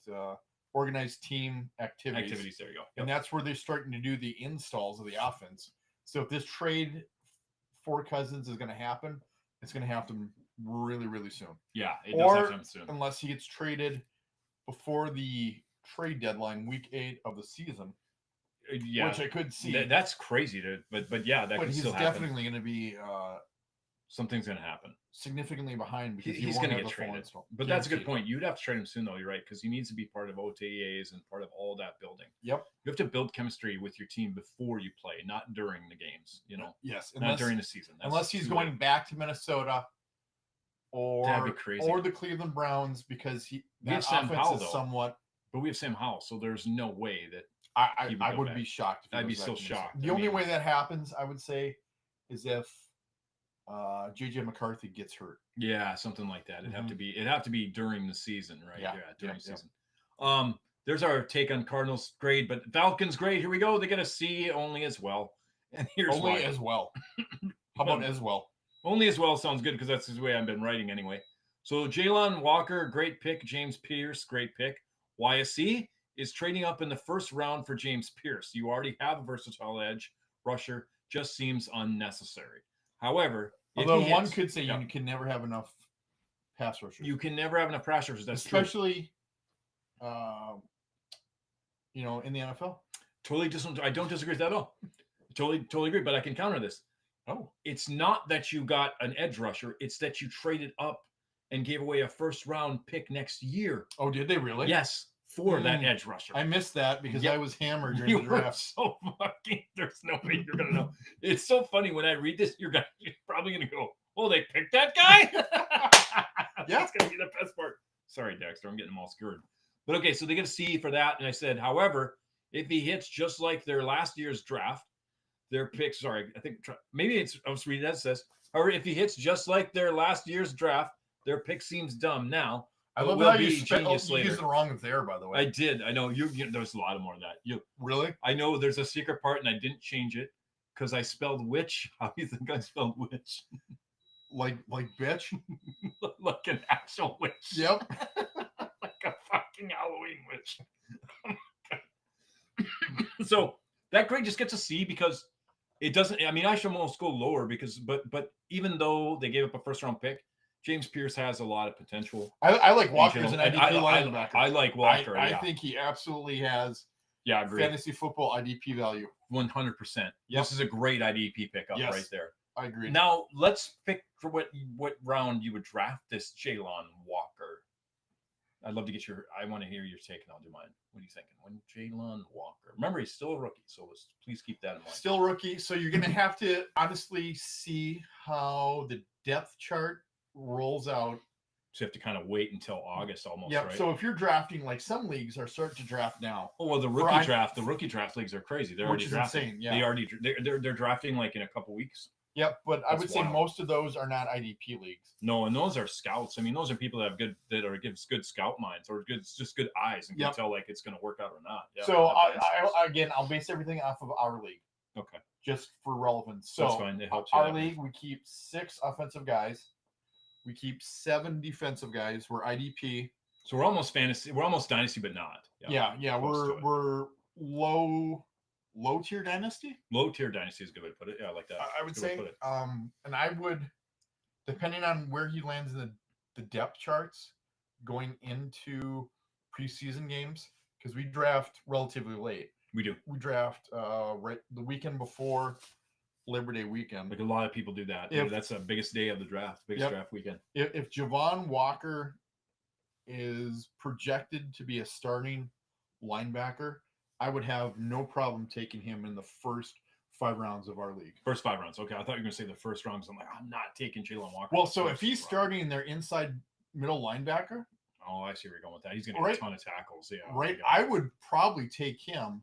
Organized team activities.
Activities. There you go.
And
Yep.
that's where they're starting to do the installs of the offense. So if this trade for Cousins is going to happen, it's going to happen really, really soon.
Yeah, it does
Or
have time soon.
unless he gets traded before the trade deadline, week 8 of the season,
Yeah,
which I could see.
that's crazy, but yeah, that
but
could
he's
still happen.
definitely going to be
Something's going to happen.
significantly behind because
He's
going
going
to
to get traded. But that's a good point. You'd have to trade him soon, though. You're right, because he needs to be part of OTAs and part of all that building.
Yep.
You have to build chemistry with your team before you play, not during the games. You know,
Yes,
not during the season. That's
unless he's
too
going
late.
back to Minnesota
That'd
or
be crazy.
or the Cleveland Browns because
We have
that
Sam
offense
Howell,
is
though.
somewhat.
But we have Sam Howell, so there's no way that he would
I
go
would
back.
be shocked. If he
I'd be
goes
so
back to Minnesota.
shocked.
The
I
only
mean-
way that happens, I would say, is if JJ McCarthy gets hurt.
Yeah, something like that. It'd have to be during the season, right?
Yeah,
during
yeah,
the season. There's our take on Cardinals grade, but Falcons grade. Here we go. They get a C only as well. And here's
Only
why.
as well. How about as well?
Only as well sounds good because that's the way I've been writing anyway. So Jalen Walker, great pick. James Pierce, great pick. Why a C? Is trading up in the first round for James Pierce. You already have a versatile edge rusher. Just seems unnecessary. However, if
Although
he
one
hits-
could say
yeah,
you can never have enough pass rushers.
you can never have enough pass rushers. That's true.
especially in the NFL.
I don't disagree with that at all. Totally agree. But I can counter this.
Oh,
It's not that you got an edge rusher. It's that you traded up and gave away a first round pick next year.
oh, did they really?
Yes, for that
Mm.
edge rusher.
I missed that because
Yep.
I was hammered during
You
the
were
draft.
so fucking. There's no way you're gonna know. It's so funny when I read this. You're probably gonna go, "Oh, they picked that guy."
Yeah.
That's gonna be the best part. Sorry, Dexter, I'm getting them all skewered. But okay, so they get a C for that, and I said, however, if he hits just like their last year's draft, their pick. Sorry, I think maybe it's. I was reading that. It says, however, if he hits just like their last year's draft, their pick seems dumb now.
I
but
love
will
how you
be
spent.
genius
You
later.
used the wrong there, by the way.
I did. I know you. There's a lot more than that.
Really?
I know there's a secret part, and I didn't change it because I spelled witch. How do you think I spelled witch?
Like bitch?
Like an actual witch.
Yep.
Like a fucking Halloween witch. So that grade just gets a C because it doesn't. I mean, I should almost go lower because, but even though they gave up a first round pick, James Pierce has a lot of potential.
I like Walker as an
And
IDP linebacker.
I like Walker.
I
yeah.
think he absolutely has
Yeah, I agree.
fantasy football IDP value.
100%.
Yep.
This is a great IDP pickup
Yes.
right there.
I agree.
Now let's pick for what round you would draft this Jalen Walker. I'd love to get I want to hear your take, and I'll do mine. What are you thinking? When Jalen Walker? Remember, he's still a rookie, so please keep that in mind.
Still rookie, so you're going to have to honestly see how the depth chart rolls out.
So you have to kind of wait until August almost,
Yep.
right?
So if you're drafting, like some leagues are starting to draft now,
oh well, the rookie draft leagues are crazy. They're already
which is
drafting.
insane. Yeah.
They already they're drafting like in a couple weeks.
Yep. But I
That's
would say
wild.
most of those are not IDP leagues.
No, and those are scouts. I mean, those are people that gives good scout minds or just good eyes and
Yep.
can tell like it's going to work out or not. Yeah,
So
that's
I'll base everything off of our league
okay.
just for relevance. So
That's fine. It helps. you
our
that way.
league, we keep 6 offensive guys. We keep 7 defensive guys. We're IDP.
So we're almost fantasy. We're almost dynasty, but not.
Yeah.
close to it.
We're low tier dynasty.
Low tier dynasty is a good way to put it. Yeah, I like that.
I would
That's a good way
say.
to put it.
And I would, depending on where he lands in the depth charts, going into preseason games, because we draft relatively late.
We do.
We draft right the weekend before Labor Day weekend.
Like a lot of people do that. That's the biggest day of the draft. Biggest
Yep.
draft weekend.
If Javon Walker is projected to be a starting linebacker, I would have no problem taking him in the first 5 rounds of our league.
First 5 rounds. Okay, I thought you were gonna say the first rounds. I'm like, I'm not taking Jalen Walker.
Well,
in the
so if
first
he's
round.
starting their inside middle linebacker,
Oh, I see where you're going with that. He's gonna
Right.
get a ton of tackles. Yeah.
right,
yeah.
I would probably take him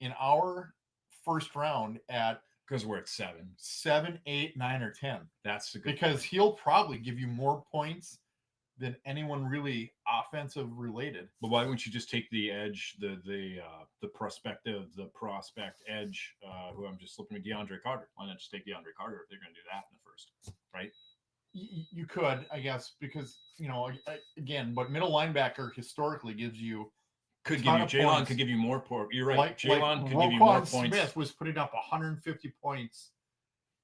in our first round at
Because we're at 7.
7, 8, 9, or 10.
That's a good
Because he'll probably give you more points than anyone really offensive related.
But why wouldn't you just take the edge, the prospect edge, who I'm just slipping to DeAndre Carter? Why not just take DeAndre Carter if they're going to do that in the first, right?
You could, I guess, because, again, but middle linebacker historically gives you
Could give
ton
you
of
Jalen
points.
could give you more points. You're right.
like
Jalen could give you
Roquan
more points.
Smith was putting up 150 points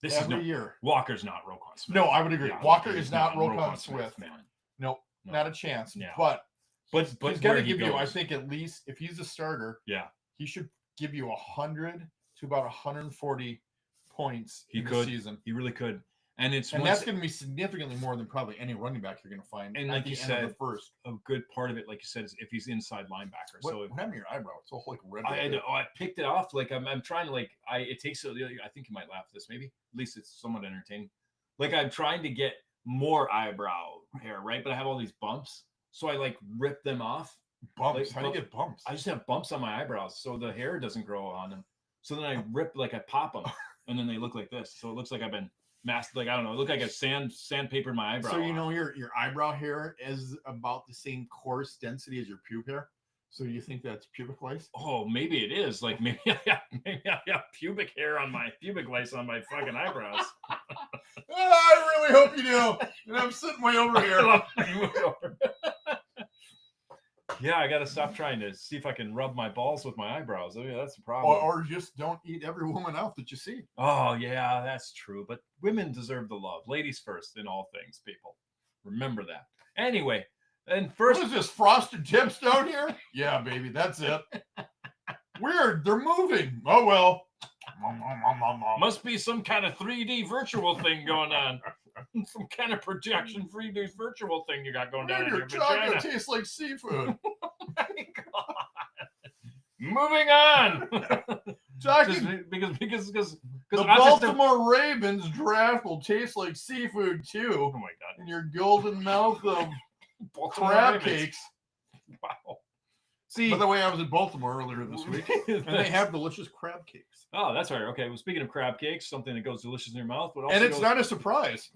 This is
every
not
year.
Walker's not Roquan Smith.
No, I would agree.
Yeah,
Walker
he's
is not Roquan Smith.
man.
Nope,
No.
not a chance.
Yeah.
But
But
he's
where
going to
he
give you, I
goes.
think, at least if he's a starter,
Yeah,
he should give you 100 to about 140 points
He
in
could.
the season.
he really could. And it's
And
once-
that's going to be significantly more than probably any running back you're going to find.
And
at
like
the
you
end
said,
of the first.
a good part of it, like you said, is if he's inside linebacker.
What,
So
what happened to your eyebrow? It's all like red.
I
right there.
I picked it off. Like I'm trying to it takes I think you might laugh at this maybe. At least it's somewhat entertaining. Like I'm trying to get more eyebrow hair, right? But I have all these bumps. So I rip them off.
Bumps.
like,
How do you get bumps?
I just have bumps on my eyebrows. So the hair doesn't grow on them. So then I rip I pop them and then they look like this. So it looks like I've been masked. I don't know. It look like I sandpapered my eyebrow.
So
off.
your eyebrow hair is about the same coarse density as your pube hair. So you think that's pubic lice?
Oh, maybe it is. Like maybe I have pubic hair on my pubic lice on my fucking eyebrows.
I really hope you do. And I'm sitting way over here.
Yeah, I gotta stop trying to see if I can rub my balls with my eyebrows. I mean, that's the problem.
Or just don't eat every woman out that you see.
Oh yeah, that's true. But women deserve the love. Ladies first in all things, people. Remember that. Anyway, and first
What is this, Frosted Tips down here? Yeah, baby, that's it. Weird, they're moving. Oh, well.
must be some kind of 3D virtual thing going on. Some kind of projection 3D virtual thing you got going down in
Your
your
chocolate
vagina.
tastes like seafood.
Moving on.
Talking,
because
the
I just
Baltimore Ravens draft will taste like seafood, too.
oh my god.
In your golden mouth of
Baltimore
crab
Ravens.
cakes.
Wow. See,
By the way, I was in Baltimore earlier this week, and they have delicious crab cakes.
Oh, that's right. Okay. Well, speaking of crab cakes, something that goes delicious in your mouth, but also
And it's
goes-
not a surprise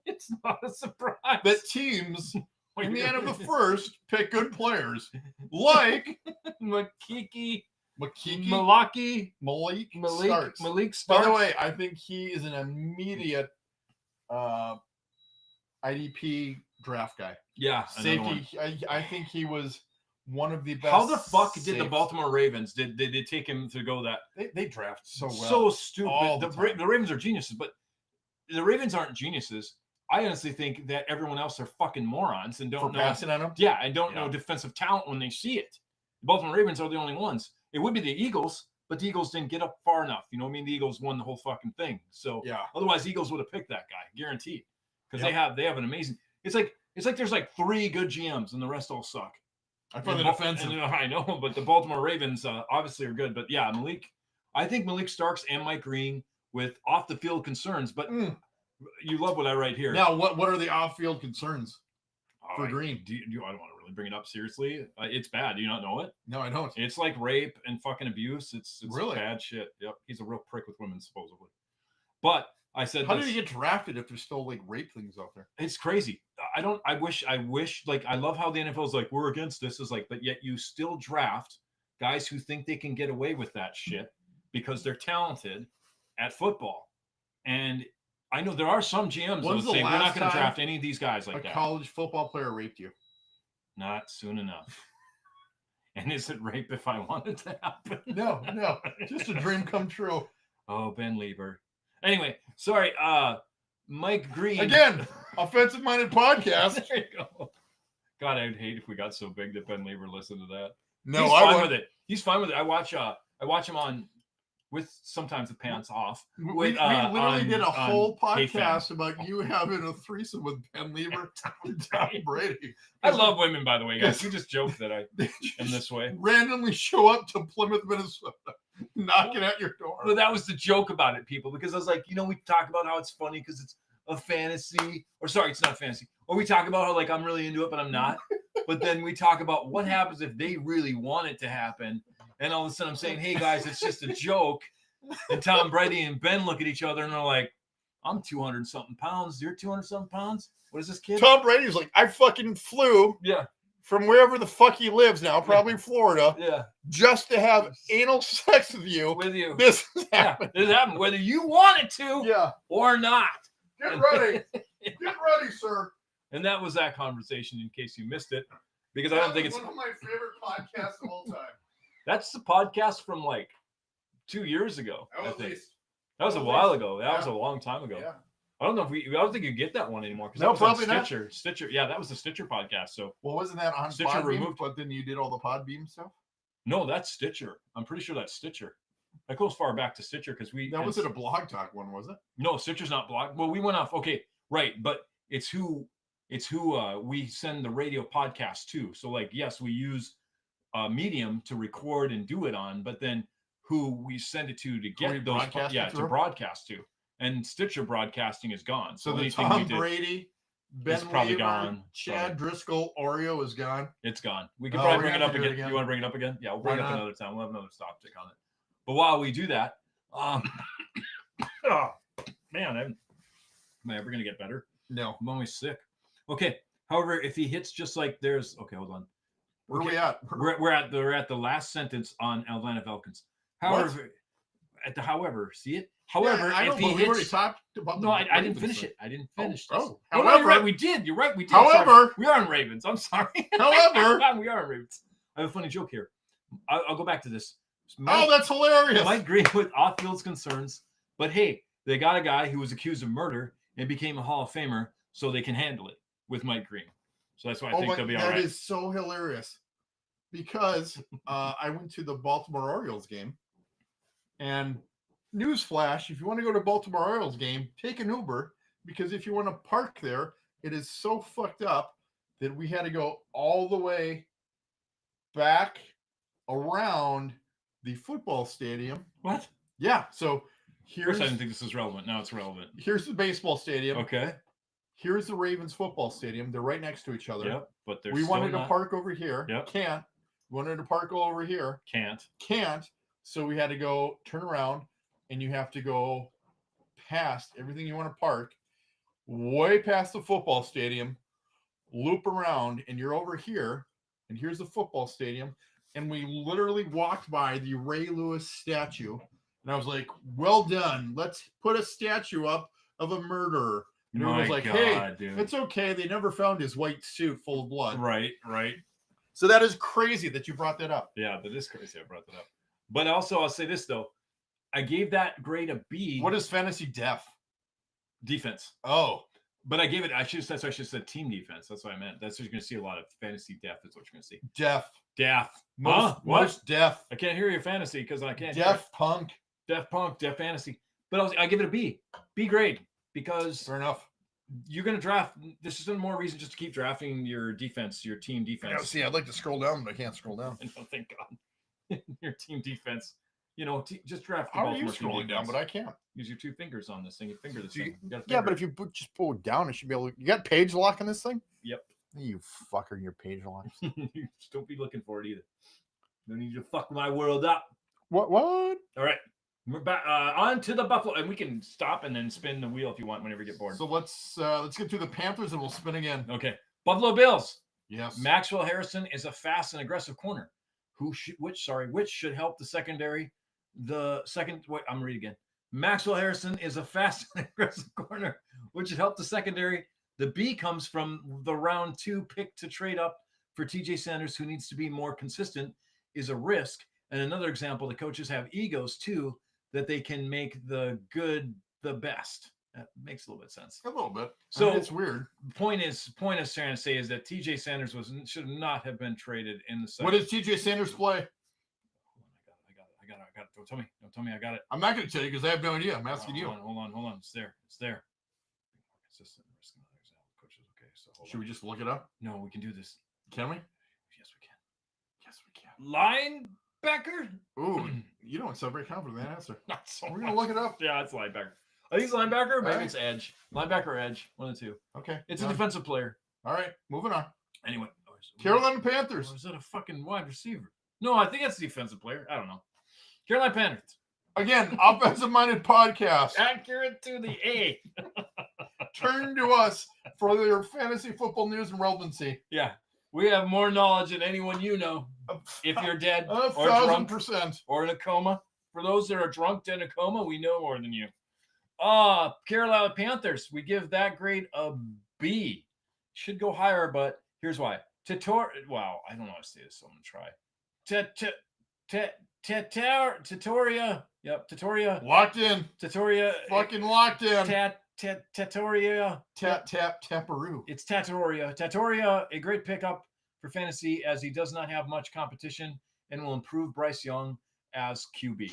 it's not a surprise.
that teams in the end of the first pick good players like
Makiki,
Makiki
Malik
Starks.
Malik
By
Starks.
the way, I think he is an immediate IDP draft guy.
yeah, another one.
Safety. I think he was one of the best.
How the fuck did the
safes.
Baltimore Ravens did they take him to go that
They draft so well.
so stupid?
all
The,
the time.
the Ravens are geniuses, but the Ravens aren't geniuses. I honestly think that everyone else are fucking morons and
for
don't know.
passing on him.
Yeah, and don't know
Yeah.
defensive talent when they see it. The Baltimore Ravens are the only ones. It would be the Eagles, but the Eagles didn't get up far enough. You know what I mean? The Eagles won the whole fucking thing. So
Yeah.
otherwise, the Eagles would have picked that guy, guaranteed, because
Yep.
they have an amazing. It's like there's 3 good GMs and the rest all suck.
I find it
And-
offensive.
and, I know, but the Baltimore Ravens obviously are good. But yeah, I think Malik Starks and Mike Green with off the field concerns. But
Mm.
you love what I write here.
Now, what are the off-field concerns
Oh,
for
I-
Green?
I don't want to really bring it up seriously. It's bad. Do you not know it?
No, I don't.
It's like rape and fucking abuse. It's
Really?
bad shit. Yep. He's a real prick with women, supposedly. But I said,
How
this,
did he get drafted if there's still like rape things out there?
it's crazy. I wish, like, I love how the NFL is like, we're against this. Is like, but yet you still draft guys who think they can get away with that shit because they're talented at football. And I know there are some GMs that
When's
would
the
say, we're not
last
going to
time
draft any of these guys
A
like that.
college football player raped you.
Not soon enough. And is it rape if I want it to happen?
No, just a dream come true.
Oh, Ben Lieber. Anyway, sorry. Mike Green.
Again, offensive-minded podcast.
There you go. God, I'd hate if we got so big that Ben Lieber listened to that.
No,
He's
I
fine
wouldn't.
with it. He's fine with it. I watch him on with sometimes the pants off.
We
with,
literally
on-
did a
on
whole
KFAN.
podcast about you having a threesome with Ben Lieber and Tom Brady.
I love women, by the way, guys. We just joke that I
They
am this way.
randomly show up to Plymouth, Minnesota, knocking at your door.
Well, that was the joke about it, people, because I was like, we talk about how it's funny because it's a fantasy, or sorry, it's not fantasy. Or we talk about how like I'm really into it, but I'm not. But then we talk about what happens if they really want it to happen. And all of a sudden I'm saying, hey guys, it's just a joke. And Tom Brady and Ben look at each other and they're like, I'm 200 something pounds. You're 200 something pounds. What is this kid?
Tom Brady's like, I fucking flew
Yeah,
from wherever the fuck he lives now, probably Florida,
yeah.
just to have anal sex with you.
With you.
This is
Yeah,
happening.
this happened whether you wanted to
Yeah.
or not.
Get ready. Get ready, sir.
And that was that conversation in case you missed it. Because I don't think it's
one of my favorite podcasts of all time.
that's the podcast from like 2 years ago. I think. That was a while ago. That was a long time ago.
Yeah.
I don't know if I don't think you get that one anymore because
No,
that was on
probably not.
Stitcher. Stitcher, yeah, that was the Stitcher podcast. So
Well, wasn't that on
Stitcher
Podbeam?
removed-
But then you did all the Podbeam stuff?
no, that's Stitcher. I'm pretty sure that's Stitcher. That goes far back to Stitcher because we.
That wasn't a Blog Talk one, was it?
No, Stitcher's not blocked. Well, we went off. Okay, right, but it's who we send the radio podcast to. So like, yes, we use Medium to record and do it on, but then who we send it to
we
get those
broadcast it
to
through?
broadcast to. And Stitcher broadcasting is gone.
So the
anything we
Tom
did,
Brady, Ben
is probably
Weaver,
gone.
Chad Driscoll, Oreo is gone.
it's gone. We could
Oh,
probably
we're
bring it
gonna
up
have to do it
again.
again.
You want to bring it up again? Yeah, we'll
Why
bring it up
not?
another time. We'll have another stop tick on it. But while we do that, oh, man, am I ever gonna get better?
No.
I'm always sick. Okay. However, if he hits just like there's okay, hold on.
Where are
Okay.
we at?
We're at the last sentence on Atlanta Falcons. However, see it. However,
Yeah, I know,
if
but
he
we already
hits,
talked about the
no, I didn't
Ravens
finish
thing.
it. I didn't
Oh,
finish.
oh.
this. No, you're
However-
right. We did. You're right. We did.
However-
Sorry. We are on Ravens. I'm sorry.
However-
we are on Ravens. I have a funny joke here. I'll go back to this.
Oh, that's hilarious.
Might agree with off-field concerns, but hey, they got a guy who was accused of murder and became a Hall of Famer, so they can handle it with Mike Green. So that's why I think they'll be all
that
right.
is so hilarious because I went to the Baltimore Orioles game, and newsflash: if you want to go to Baltimore Orioles game, take an Uber, because if you want to park there, it is so fucked up that we had to go all the way back around the football stadium.
What?
Yeah, so
First,
here's
I didn't think this was relevant. Now it's relevant.
here's the baseball stadium.
Okay.
Here's the Ravens football stadium. They're right next to each other.
Yep. But there's
We wanted to park over here.
Yep.
Can't. Wanted to park over here.
Can't.
Can't. So we had to go turn around, and you have to go past everything you want to park, way past the football stadium, loop around, and you're over here. And here's the football stadium. And we literally walked by the Ray Lewis statue. And I was like, well done. Let's put a statue up of a murderer. And everyone was like, hey,
dude.
it's okay. They never found his white suit full of blood.
Right.
So that is crazy that you brought that up.
Yeah, that is crazy. I brought that up. But also, I'll say this though, I gave that grade a B.
What is fantasy def?
defense?
Oh,
But I gave it. I should have said team defense. That's what I meant. That's what you're going to see a lot of fantasy depth. Is what you're going to see.
def.
Def.
Most,
What?
most def.
I can't hear your fantasy because I can't. hear
Def punk.
it. Def punk. Def fantasy. But I give it a B. B grade because
Fair enough.
you're going to draft. This is more reason just to keep drafting your defense, your team defense.
see, I'd like to scroll down, but I can't scroll down.
Oh, thank God. Your team defense. You know, just draft. the
How are you
Baltimore team
scrolling down?
defense.
But I can't.
Use your 2 fingers on this thing. You finger this
You-
thing. You gotta
Yeah,
finger
but
it.
if you just pull it down, it should be able to. You got page lock on this thing?
Yep.
You fucker, your page lock.
You just don't be looking for it either. No need to fuck my world up.
What?
All right. We're back on to the Buffalo, and we can stop and then spin the wheel if you want whenever you get bored.
So let's get through the Panthers and we'll spin again.
Okay. Buffalo Bills.
Yes.
Maxwell Harrison is a fast and aggressive corner. Which should help the secondary. I'm reading again. Maxwell Harrison is a fast and aggressive corner, which should help the secondary. The B comes from the round 2 pick to trade up for TJ Sanders, who needs to be more consistent, is a risk. And another example, the coaches have egos too, that they can make the good the best. That makes a little bit of sense.
A little bit.
So-
it's weird.
Point is trying to say is that TJ Sanders should not have been traded in the second.
What does TJ Sanders play?
I got it. Don't tell me I got it.
I'm not going to tell you because I have no idea. I'm asking you.
Hold on. It's there. Consistent risk and other example. Coaches. Okay, so hold
Should
on.
we just look it up?
No, we can do this.
Can we?
Yes, we can.
Yes, we can.
Linebacker?
Ooh, you don't sound very confident in that answer.
Not so
We're going
much.
to look it up.
Yeah, it's linebacker. I think it's linebacker. Maybe
Alright.
it's edge. Linebacker or edge. One of the two.
Okay.
It's a
done.
defensive player.
All right. Moving on.
Anyway.
Carolina
Or
Panthers.
is that a fucking wide receiver? No, I think that's a defensive player. I don't know. Carolina Panthers.
Again, offensive minded podcast.
Accurate to the A.
Turn to us for your fantasy football news and relevancy.
Yeah. We have more knowledge than anyone you know. If you're dead or drunk
1,000%.
or in a coma. For those that are drunk and in a coma, we know more than you. Carolina Panthers, we give that grade a B. Should go higher, but here's why. Wow, I don't know how to say this, so I'm going to try. Tatoria. Yep, Tatoria.
Locked in.
Tatoria.
Fucking locked in.
Tatoria.
Taparoo.
It's Tatoria. Tatoria, a great pickup for fantasy as he does not have much competition and will improve Bryce Young as QB.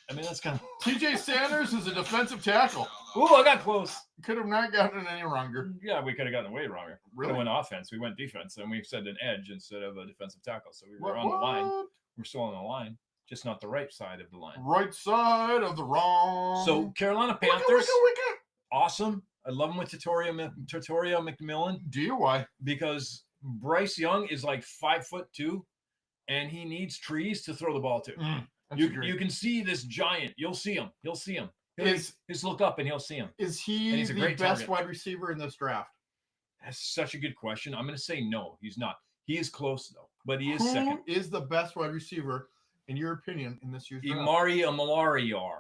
I mean, that's kind of.
TJ Sanders is a defensive tackle.
Ooh, I got close.
Could have not gotten it any wrong.
Yeah, we could have gotten way wrong.
Really?
We went offense. We went defense, and we said an edge instead of a defensive tackle. So we were on the line. We're still on the line, just not the right side of the line.
Right side of the wrong.
So Carolina Panthers, awesome. I love them with Tatoria McMillan.
Do you? Why?
Because Bryce Young is like 5'2", and he needs trees to throw the ball to. You can see this giant. You'll see him. He'll see him. Just look up and he'll see him.
Is he the
great
best
target.
wide receiver in this draft?
That's such a good question. I'm going to say no. He's not. He is close though, but he is
Who
second.
is the best wide receiver in your opinion in this year's draft?
Imari Amalariar.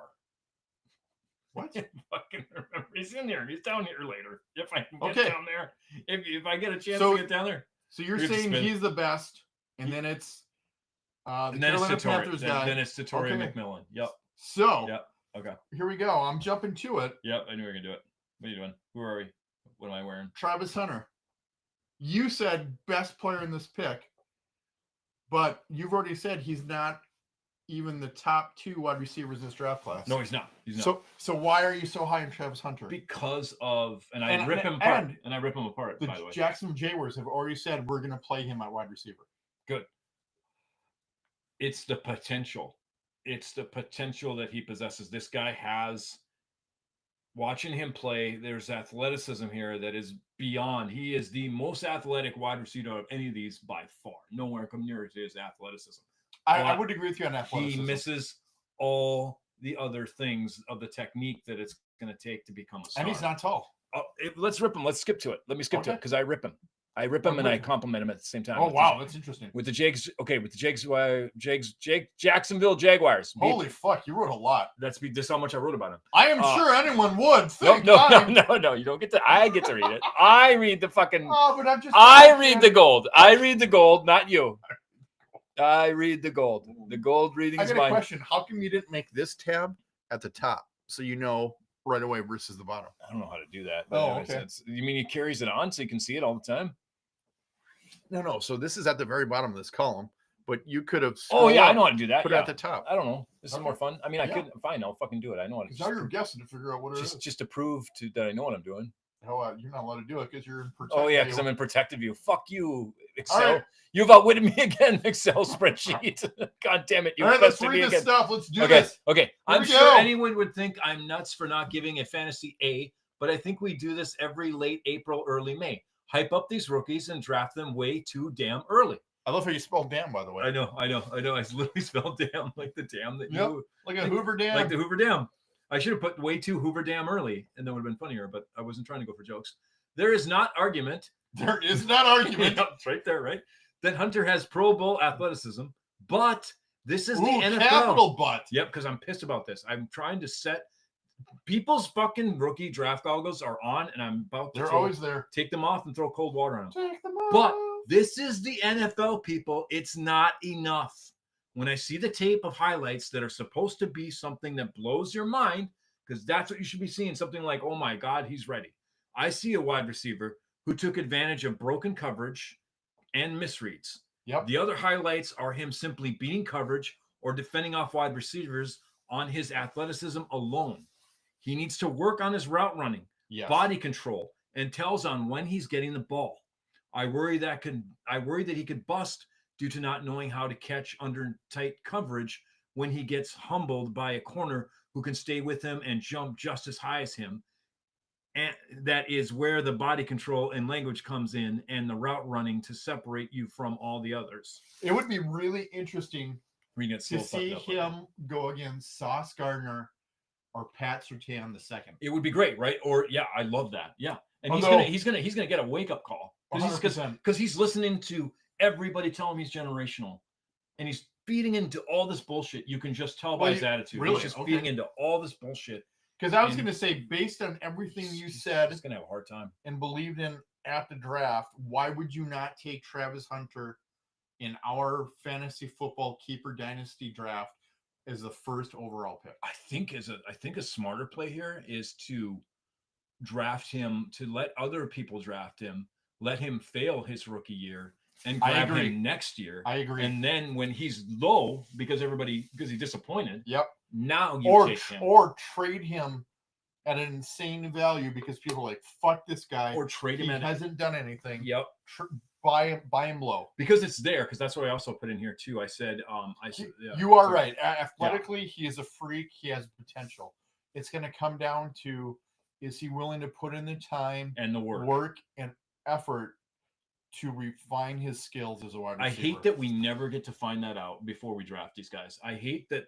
What?
Fucking remember. He's in here. He's down here later. If I can get
Okay.
down there. If I get a chance
So-
to get down there.
So you're
We have to
saying
spin.
he's the best, and then it's the
And then it's
Carolina
Tatoria.
Panthers guy.
Then it's Tatoria
Okay.
McMillan. Yep.
So
Yep. Okay.
here we go. I'm jumping to it.
Yep. I knew we were going to do it. What are you doing? Who are we? What am I wearing?
Travis Hunter. You said best player in this pick, but you've already said he's not even the top 2 wide receivers in this draft class.
No, he's not. He's not.
So why are you so high on Travis Hunter?
Because of, and I
And-
rip him apart.
and
And I rip him apart,
The
by the way.
Jacksonville Jaguars have already said we're going to play him at wide receiver.
Good. It's the potential. It's the potential that he possesses. This guy has, watching him play, there's athleticism here that is beyond. He is the most athletic wide receiver of any of these by far. Nowhere come near to his athleticism.
I
But
would agree with you on athleticism.
He misses all the other things of the technique that it's going to take to become a star.
And he's not tall.
Let's rip him. Let's skip to it. Let me skip to it
Okay.
because I rip him. I rip him and I compliment him at the same time.
Oh,
With
wow.
the-
That's interesting.
With the Jacksonville Jaguars.
Holy fuck. You wrote a lot.
That's how much I wrote about him.
I am sure anyone would.
No,
Thank
no,
God.
no. You don't get to. I get to read it. I read the fucking.
Oh, but I'm just.
I read the gold. I read the gold, not you. I read the gold. The gold reading
I
is
got a
mine.
question. How come you didn't make this tab at the top so you know right away versus the bottom?
I don't know how to do that.
Oh,
anyways,
okay.
You mean he carries it on so you can see it all the time?
No. So this is at the very bottom of this column, but you could have.
Oh yeah, I
scrolled
know
up,
how to do that.
Put it
Yeah.
at the top.
I don't know. This is
Okay.
more fun. I mean, I
Yeah.
could. Fine, I'll fucking do it. I know how to.
Because now you're guessing to figure out what it is.
just to prove that I know what I'm doing.
Oh, you're not allowed to do it because you're in
Oh yeah, because
protective
I'm in protective view. Fuck you, Excel.
right.
You've outwitted me again, Excel spreadsheet. God damn it, you
All right, let's
bested me
read this
again.
stuff. Let's do
Okay,
this.
okay. I'm
we
sure
go.
anyone would think I'm nuts for not giving a fantasy A, but I think we do this every late April, early May. Hype up these rookies and draft them way too damn early.
I love how you spelled damn, by the way.
I know. I literally spelled damn like the dam that
Yep.
you
Like a Hoover Dam.
like the Hoover Dam. I should have put way too Hoover Dam early, and that would have been funnier. But I wasn't trying to go for jokes. There is not argument.
There is not argument.
Yep, it's right there, right? That Hunter has Pro Bowl athleticism, but this is the
Ooh,
NFL.
capital butt.
Yep, because I'm pissed about this. I'm trying to set people's fucking rookie draft goggles are on, and I'm about to
They're always there.
take them off and throw cold water on them.
Take them off.
But this is the NFL, people. It's not enough. When I see the tape of highlights that are supposed to be something that blows your mind, because that's what you should be seeing, something like, oh my God, he's ready. I see a wide receiver who took advantage of broken coverage and misreads.
Yep.
The other highlights are him simply beating coverage or defending off wide receivers on his athleticism alone. He needs to work on his route running,
Yes.
body control, and tells on when he's getting the ball. I worry that he could bust due to not knowing how to catch under tight coverage when he gets humbled by a corner who can stay with him and jump just as high as him. And that is where the body control and language comes in, and the route running to separate you from all the others.
It would be really interesting
Where you get
to
so fucked
see
up with it.
him go against Sauce Gardner or Pat Surtain II.
It would be great, right? Or yeah, I love that. Yeah, and
Although-
he's gonna get a wake up call because
100%.
he's listening to everybody tell him he's generational, and he's feeding into all this bullshit. You can just tell by
Well,
his attitude.
really?
He's just
Okay.
feeding into all this bullshit.
Because I was
And-
going to say, based on everything you
He's
said
just gonna have a hard time.
and believed in at the draft, why would you not take Travis Hunter in our fantasy football keeper dynasty draft as the first overall pick?
I think a smarter play here is to draft him, to let other people draft him, let him fail his rookie year, and
I
grab
agree.
him next year.
I agree.
And then when he's low because he's disappointed,
Yep.
now you
Or
take him.
or trade him at an insane value because people are like, fuck this guy.
Or trade
He
him at
hasn't done anything.
Yep.
Buy him low.
Because it's there, because that's what I also put in here too. I said yeah.
You are
So-
right. Athletically, he is a freak. He has potential. It's going to come down to, is he willing to put in the time,
And the
work and effort to refine his skills as a wide receiver?
I hate that we never get to find that out before we draft these guys. I hate that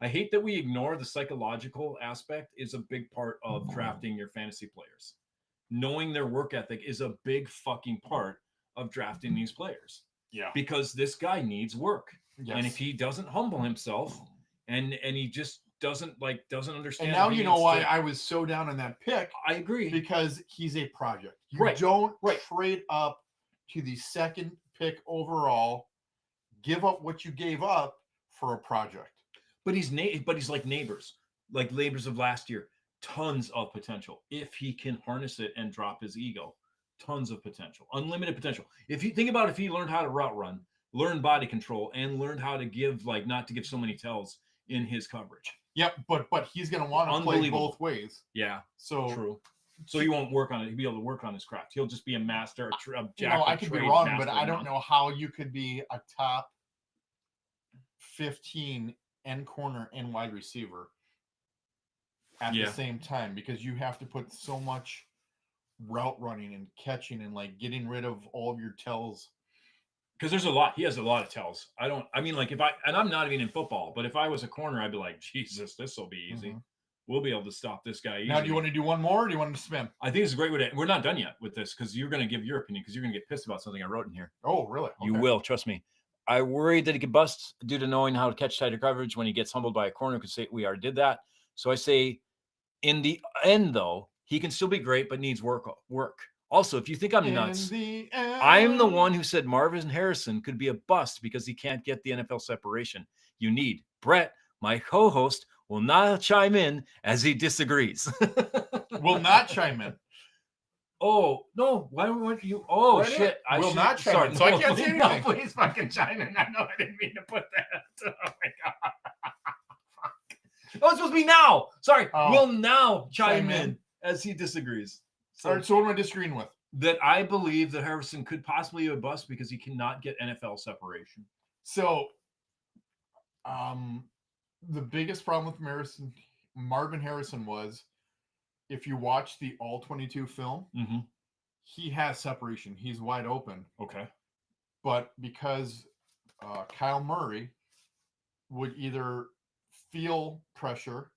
I hate that we ignore the psychological aspect is a big part of drafting your fantasy players. Knowing their work ethic is a big fucking part of drafting these players
Yeah.
because this guy needs work.
Yes.
And if he doesn't humble himself and he just doesn't understand.
And now
he
you know
needs
why
to-
I was so down on that pick,
I agree.
because he's a project. You
Right,
don't
right.
trade up to the second pick overall, give up what you gave up for a project.
But he's like neighbors of last year. Tons of potential if he can harness it and drop his ego. Tons of potential, unlimited potential. If you think about if he learned how to route run, learned body control, and learned how to give not to give so many tells in his coverage.
Yep, but he's going to want to play
Unbelievable.
both ways.
Yeah,
So
true. So he won't work on it. He'll be able to work on his craft. He'll just be a master, a jack
I
of
could be
trades
wrong,
master
but I
of
don't
none.
know how you could be a top 15 end corner and wide receiver at
Yeah.
the same time, because you have to put so much route running and catching and like getting rid of all of your tells.
Because he has a lot of tells. I'm not even in football, but if I was a corner, I'd be like, Jesus, this will be easy.
Mhm.
We'll be able to stop this guy easy.
Now, do you want to do one more or do you want to spin?
I think it's a great way to. We're not done yet with this because you're going to give your opinion because you're going to get pissed about something I wrote in here.
Oh, really?
You
Okay.
will, trust me. I worried that he could bust due to knowing how to catch tighter coverage when he gets humbled by a corner. Could say we already did that. So I say, in the end, though, he can still be great, but needs work. Also, if you think I'm nuts, I'm the one who said Marvin Harrison could be a bust because he can't get the NFL separation you need. Brett, my co-host, will not chime in as he disagrees.
will not chime in.
Oh no! Why weren't you? Oh
Right in.
shit!
Will not chime in, so I can't say
no,
anything.
please fucking chime in. I know I didn't mean to put that. Oh my god! Fuck. Oh, it's supposed to be now. Sorry,
Oh.
will now chime
Chime
in
in.
as he disagrees.
All right, so what am I disagreeing with?
That I believe that Harrison could possibly be a bust because he cannot get NFL separation.
So, the biggest problem with Marvin Harrison was, if you watch the All 22 film,
Mm-hmm.
he has separation. He's wide open.
Okay.
But because Kyle Murray would either feel pressure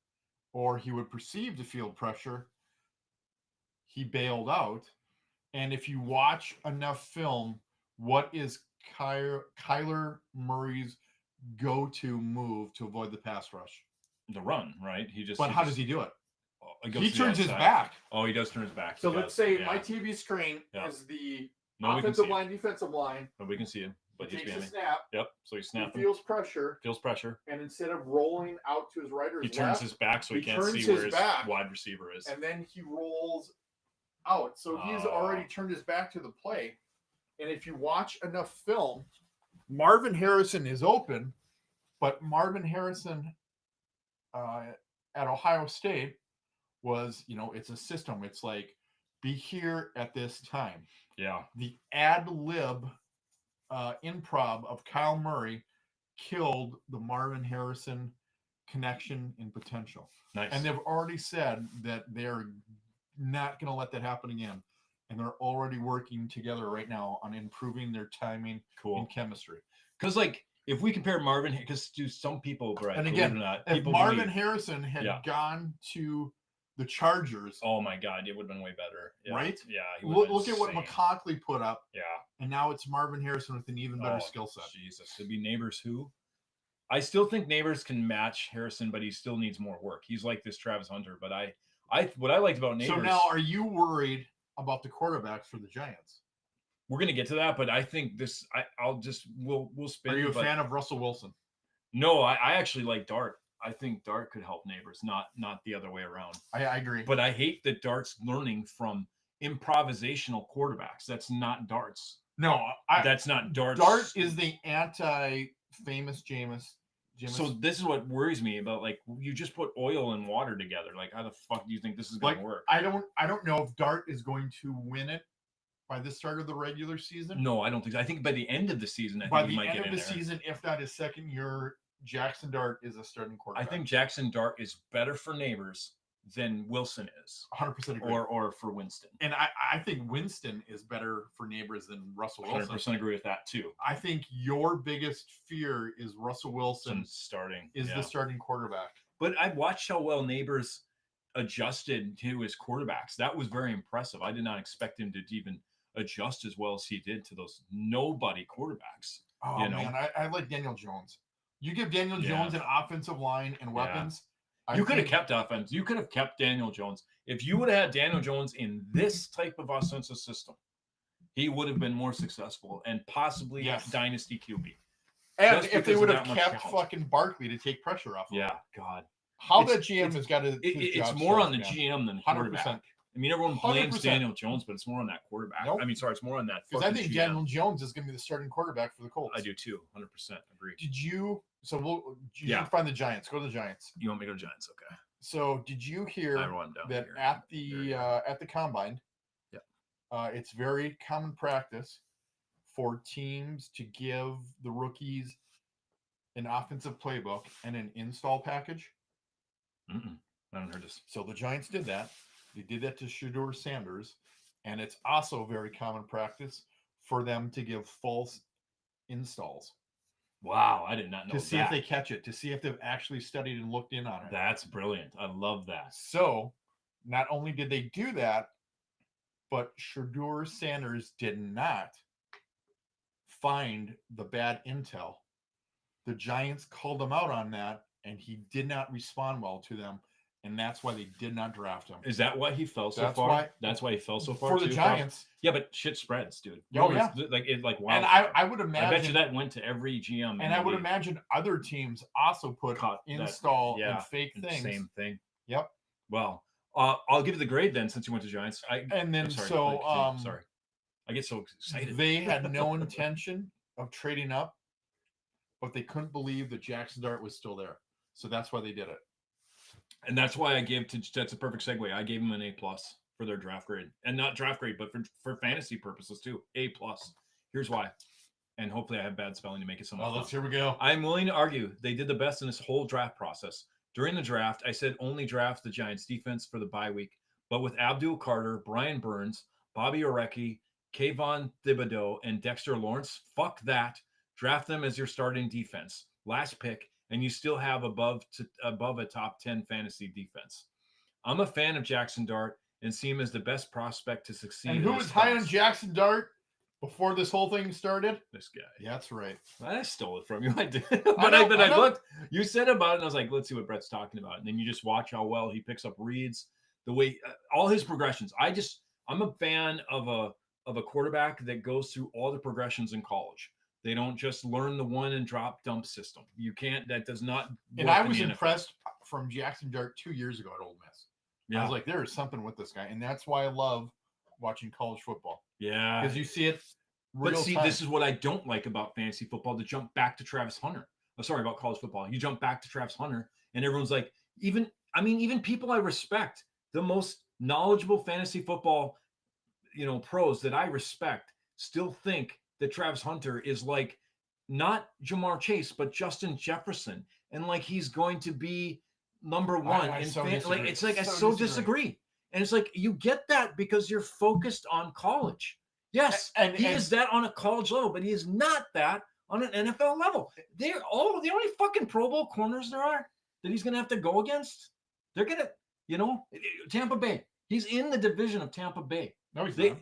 or he would perceive to feel pressure, he bailed out. And if you watch enough film, what is Kyler Murray's go-to move to avoid the pass rush?
The run, right?
But how does he do it?
Goes
He
to the
turns his
outside.
back.
Oh, he does turn his back.
So
He
let's
does,
say
yeah.
my TV screen
Yeah.
is the
No, we can see
offensive
it.
line, defensive line.
Nobody can see him, but he's
Takes
behind
a
me.
snap.
Yep. So he's
He
snapping.
feels pressure,
Feels pressure.
and instead of rolling out to his right or
He
his
turns
left,
his back so he
he
can't
turns
see where
his
his
back,
wide receiver is.
and then he rolls out. So he's already
Oh.
turned his back to the play. And if you watch enough film, Marvin Harrison is open, but Marvin Harrison at Ohio State was, it's a system. It's like, be here at this time.
Yeah.
The ad lib improv of Kyle Murray killed the Marvin Harrison connection and potential.
Nice.
And they've already said that they're not going to let that happen again. And they're already working together right now on improving their timing
cool.
and chemistry.
Because like if we compare Marvin, because to some people, Brett,
And
believe it
again,
or not,
if
people
Marvin
believe,
Harrison had
Yeah.
gone to the Chargers,
oh my God, it would have been way better. Yeah.
Right?
Yeah. he would've
look
been
at what
insane.
McCockley put up,
Yeah.
and now it's Marvin Harrison with an even better
Oh,
skill set.
Jesus. It'd be Neighbors who? I still think Neighbors can match Harrison, but he still needs more work. He's like this Travis Hunter, but what I liked about Neighbors.
So now, are you worried about the quarterbacks for the Giants?
We're gonna get to that, but I think this. We'll spin.
Are you a
but
fan of Russell Wilson?
No, I actually like Dart. I think Dart could help Neighbors, not the other way around.
I agree.
But I hate that Dart's learning from improvisational quarterbacks. That's not Dart's.
No,
That's not Dart's.
Dart is the anti-famous Jameis.
So this is what worries me about, like, you just put oil and water together. Like, how the fuck do you think this is going to work?
I don't know if Dart is going to win it by the start of the regular season.
No, I don't think so. I think by the end of the season, I
By
think he
the
might
end
get
of
in
the
there.
season, if not his second year, Jackson Dart is a starting
I
quarterback.
think Jackson Dart is better for Neighbors than Wilson is,
100% agree.
or for Winston.
And I think Winston is better for Neighbors than Russell Wilson.
100% agree with that too.
I think your biggest fear is Russell Wilson
Starting
is
yeah.
the starting quarterback.
But I watched how well Neighbors adjusted to his quarterbacks. That was very impressive. I did not expect him to even adjust as well as he did to those nobody quarterbacks.
Oh,
You know?
man, I like Daniel Jones. You give Daniel
Yeah.
Jones an offensive line and weapons.
You could have kept offense. You could have kept Daniel Jones. If you would have had Daniel Jones in this type of offensive system, he would have been more successful and possibly
Yes.
a dynasty QB.
And
just
if they
because
would
of
have
that much
kept
talent.
fucking Barkley to take pressure off. Of him.
Yeah, God.
How
It's-
that GM has got to.
It's more on the GM than the
100%.
quarterback. I mean, everyone blames
100%.
Daniel Jones, but it's more on that quarterback.
Nope.
I mean, sorry, it's more on that.
Because I
fucking
think
GM.
Daniel Jones is going to be the starting quarterback for the Colts.
I do too. 100% agree.
Did you? So you
Yeah.
should find the Giants. Go to the Giants.
You want me to go Giants? Okay.
So did you hear
I run down
that
here.
at
There
the
you go.
at the combine?
Yeah.
It's very common practice for teams to give the rookies an offensive playbook and an install package.
Mm-mm. I haven't heard this.
So the Giants did that. They did that to Shedeur Sanders, and it's also very common practice for them to give false installs
Wow, I did not know
to see
that.
if they catch it, to see if they've actually studied and looked in on it.
That's brilliant. I love that.
So not only did they do that, but Shedeur Sanders did not find the bad intel. The Giants called him out on that, and he did not respond well to them, and that's why they did not draft him.
Is that why he fell so
That's
far?
why-
That's why he fell so far
For the
too,
Giants.
Yeah, but shit spreads, dude.
Oh,
Rumors,
yeah.
Like it, like
And
wildfire.
I would imagine,
I bet you that went to every GM. in
and I
the
would
league.
imagine other teams also put
Caught that-
install
yeah,
and fake
And
things.
Same thing.
Yep.
Well, I'll give you the grade then, since you went to Giants.
And then
I'm sorry,
so
like, sorry, I get so excited.
they had no intention of trading up, but they couldn't believe that Jackson Dart was still there. So that's why they did it.
And that's why I gave to. That's a perfect segue. I gave them an A+ for their draft grade, and not draft grade, but for fantasy purposes too. A+. Here's why. And hopefully, I have bad spelling to make it somewhat.
Here we go.
I'm willing to argue they did the best in this whole draft process. During the draft, I said only draft the Giants defense for the bye week, but with Abdul Carter, Brian Burns, Bobby Orecki, Kayvon Thibodeau, and Dexter Lawrence, fuck that. Draft them as your starting defense. Last pick, and you still have above a top 10 fantasy defense. I'm a fan of Jackson Dart and see him as the best prospect to succeed.
And
in
who
this
was high on
class.
Jackson Dart before this whole thing started?
This guy.
Yeah, that's right.
I stole it from you. I did. But I
know.
looked, you said about it, and I was like, let's see what Brett's talking about. And then you just watch how well he picks up reads, the way all his progressions. I'm a fan of a quarterback that goes through all the progressions in college. They don't just learn the one and drop dump system. You can't, that does not.
And
work
I
in
was
the NFL.
impressed from Jackson Dart 2 years ago at Ole Miss. I
Yeah.
was like, there is something with this guy. And that's why I love watching college football.
Yeah.
Because you see it real
But see,
time.
this is what I don't like about fantasy football, to jump back to Travis Hunter. Oh, sorry, about college football. You jump back to Travis Hunter, and everyone's like, even people I respect, the most knowledgeable fantasy football, pros that I respect, still think that Travis Hunter is like not Jamar Chase, but Justin Jefferson. And like he's going to be number one.
I
in
so
like
disagree.
it's like I
So
so disagree. And it's like you get that because you're focused on college. Yes,
And
he is that on a college level, but he is not that on an NFL level. They're all the only fucking Pro Bowl corners there are that he's going to have to go against. They're going to, you know, Tampa Bay. He's in the division of Tampa Bay.
No, he's
They-
not.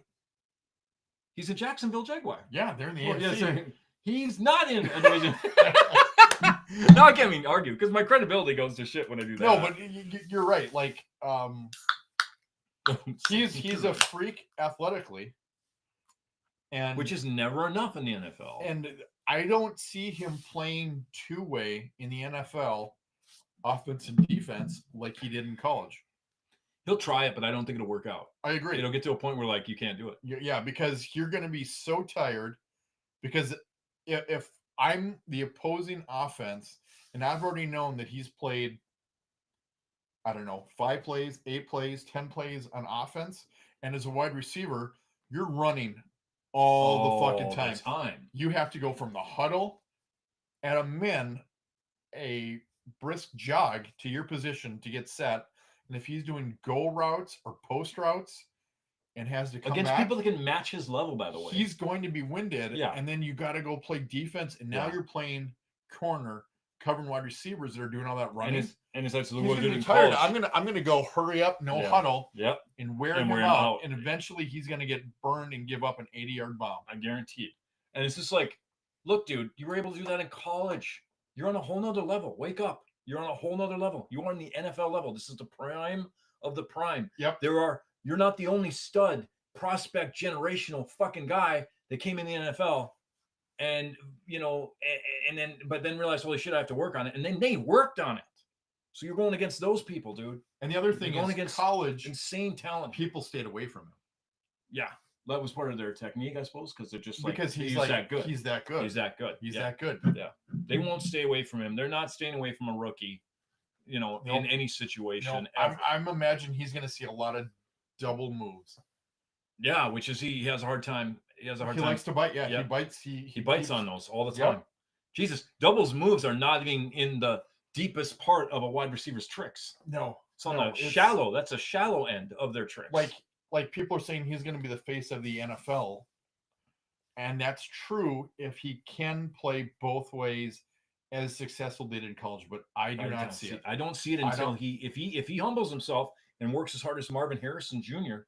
He's a Jacksonville Jaguar.
Yeah, they're in the
Well, yeah,
AFC.
sorry. He's not in a division. Now I can't even argue because my credibility goes to shit when I do that.
No, but you're right. Like, he's a freak athletically, and
which is never enough in the NFL.
and I don't see him playing two-way in the NFL, offense and defense, like he did in college.
He'll try it, but I don't think it'll work out.
I agree.
It'll get to a point where like you can't do it.
Yeah, because you're going to be so tired. Because if I'm the opposing offense, and I've already known that he's played, I don't know, 5 plays, 8 plays, 10 plays on offense, and as a wide receiver, you're running all the fucking time. You have to go from the huddle at a brisk jog to your position to get set. And if he's doing go routes or post routes and has to come
Against
back,
people that can match his level, by the way.
he's going to be winded.
Yeah.
And then you got to go play defense. And now
Yeah.
you're playing corner, covering wide receivers that are doing all that running.
and it's actually
He's
what
gonna
good
be
in
tired.
college.
I'm gonna go hurry up, no
Yeah.
huddle,
Yep,
and wear
And
him
wear him
out.
out.
And eventually he's gonna get burned and give up an 80-yard bomb.
I guarantee it. And it's just like, look, dude, you were able to do that in college. You're on a whole nother level. Wake up. You're on a whole nother level. You're on the NFL level. This is the prime of the prime.
Yep.
You're not the only stud, prospect, generational fucking guy that came in the NFL and, you know, but then realized, holy shit, I have to work on it. And then they worked on it. So you're going against those people, dude.
And the other thing
You're going
is,
against
college
Insane talent.
people stayed away from him
Yeah. That was part of their technique, I suppose, because they're just like,
because he's
that good.
He's that good.
He's that good.
He's
Yeah.
that good.
They won't stay away from him. They're not staying away from a rookie, you know,
Nope.
in any situation.
No,
ever.
I'm imagining he's going to see a lot of double moves.
Yeah, which is he has a hard time. He has a hard
He
time.
likes to bite. Yeah,
Yep.
he bites.
He bites
keeps-
on those all the
Yep.
time. Jesus, doubles moves are not even in the deepest part of a wide receiver's tricks.
No,
It's on
no,
the
it's
shallow. That's a shallow end of their tricks.
Like people are saying he's going to be the face of the NFL, and that's true if he can play both ways as successful did in college. But I do not see it.
I don't see it
I
until
don't-
if he humbles himself and works as hard as Marvin Harrison Jr.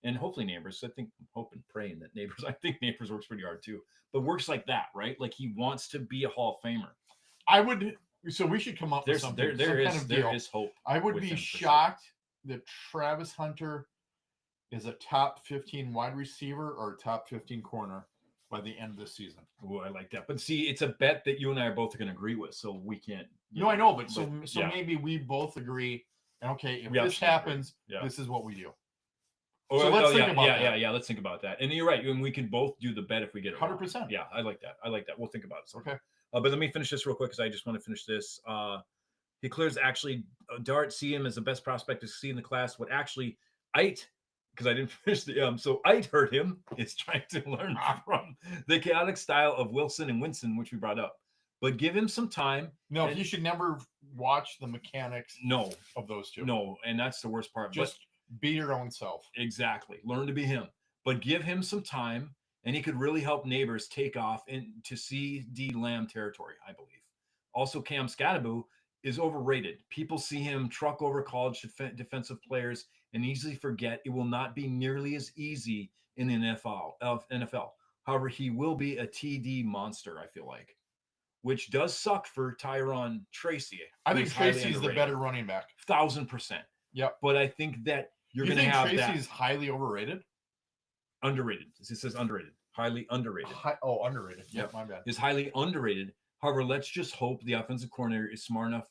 and hopefully Neighbors. I think, hoping, praying that Neighbors. I think Neighbors works pretty hard too, but works like that, right? Like he wants to be a Hall of Famer.
I would. So we should come up with
There's
something.
there
some
is
kind of
there
deal.
is hope.
I would
with
be
him for sure.
shocked that Travis Hunter is a top 15 wide receiver or a top 15 corner by the end of the season.
Oh, I like that. But see, it's a bet that you and I are both going to agree with, so we can't.
No, I know, but so
yeah.
maybe we both agree. And okay, if
We
this
absolutely agree.
happens,
Yeah.
this is what we do.
Oh,
So let's think
yeah,
about
yeah,
that.
yeah. Let's think about that. And you're right. And we can both do the bet if we get it. wrong.
100%.
Yeah, I like that. We'll think about it.
Okay.
But let me finish this real quick because I just want to finish this. He clears actually Dart see him as the best prospect to see in the class. What actually Eit, because I didn't finish the so Eit heard him is trying to learn from the chaotic style of Wilson and Winston, which we brought up. But give him some time.
No,
And-
you should never watch the mechanics
No,
of those two.
no, and that's the worst part.
Just be your own self.
Exactly. Learn to be him, but give him some time, and he could really help Neighbors take off into CD Lamb territory, I believe. Also, Cam Scatterbo is overrated. People see him truck over college defensive players and easily forget it will not be nearly as easy in the NFL. However, he will be a TD monster, I feel like, which does suck for Tyron Tracy.
I
who
think
is highly
Tracy's the
underrated.
better running back.
1,000%.
Yep.
But I think that you're
You
going to
think
have
Tracy's
that.
highly overrated?
Underrated. It says underrated. Highly underrated.
Underrated. Yep, my bad.
Is highly underrated. However, let's just hope the offensive coordinator is smart enough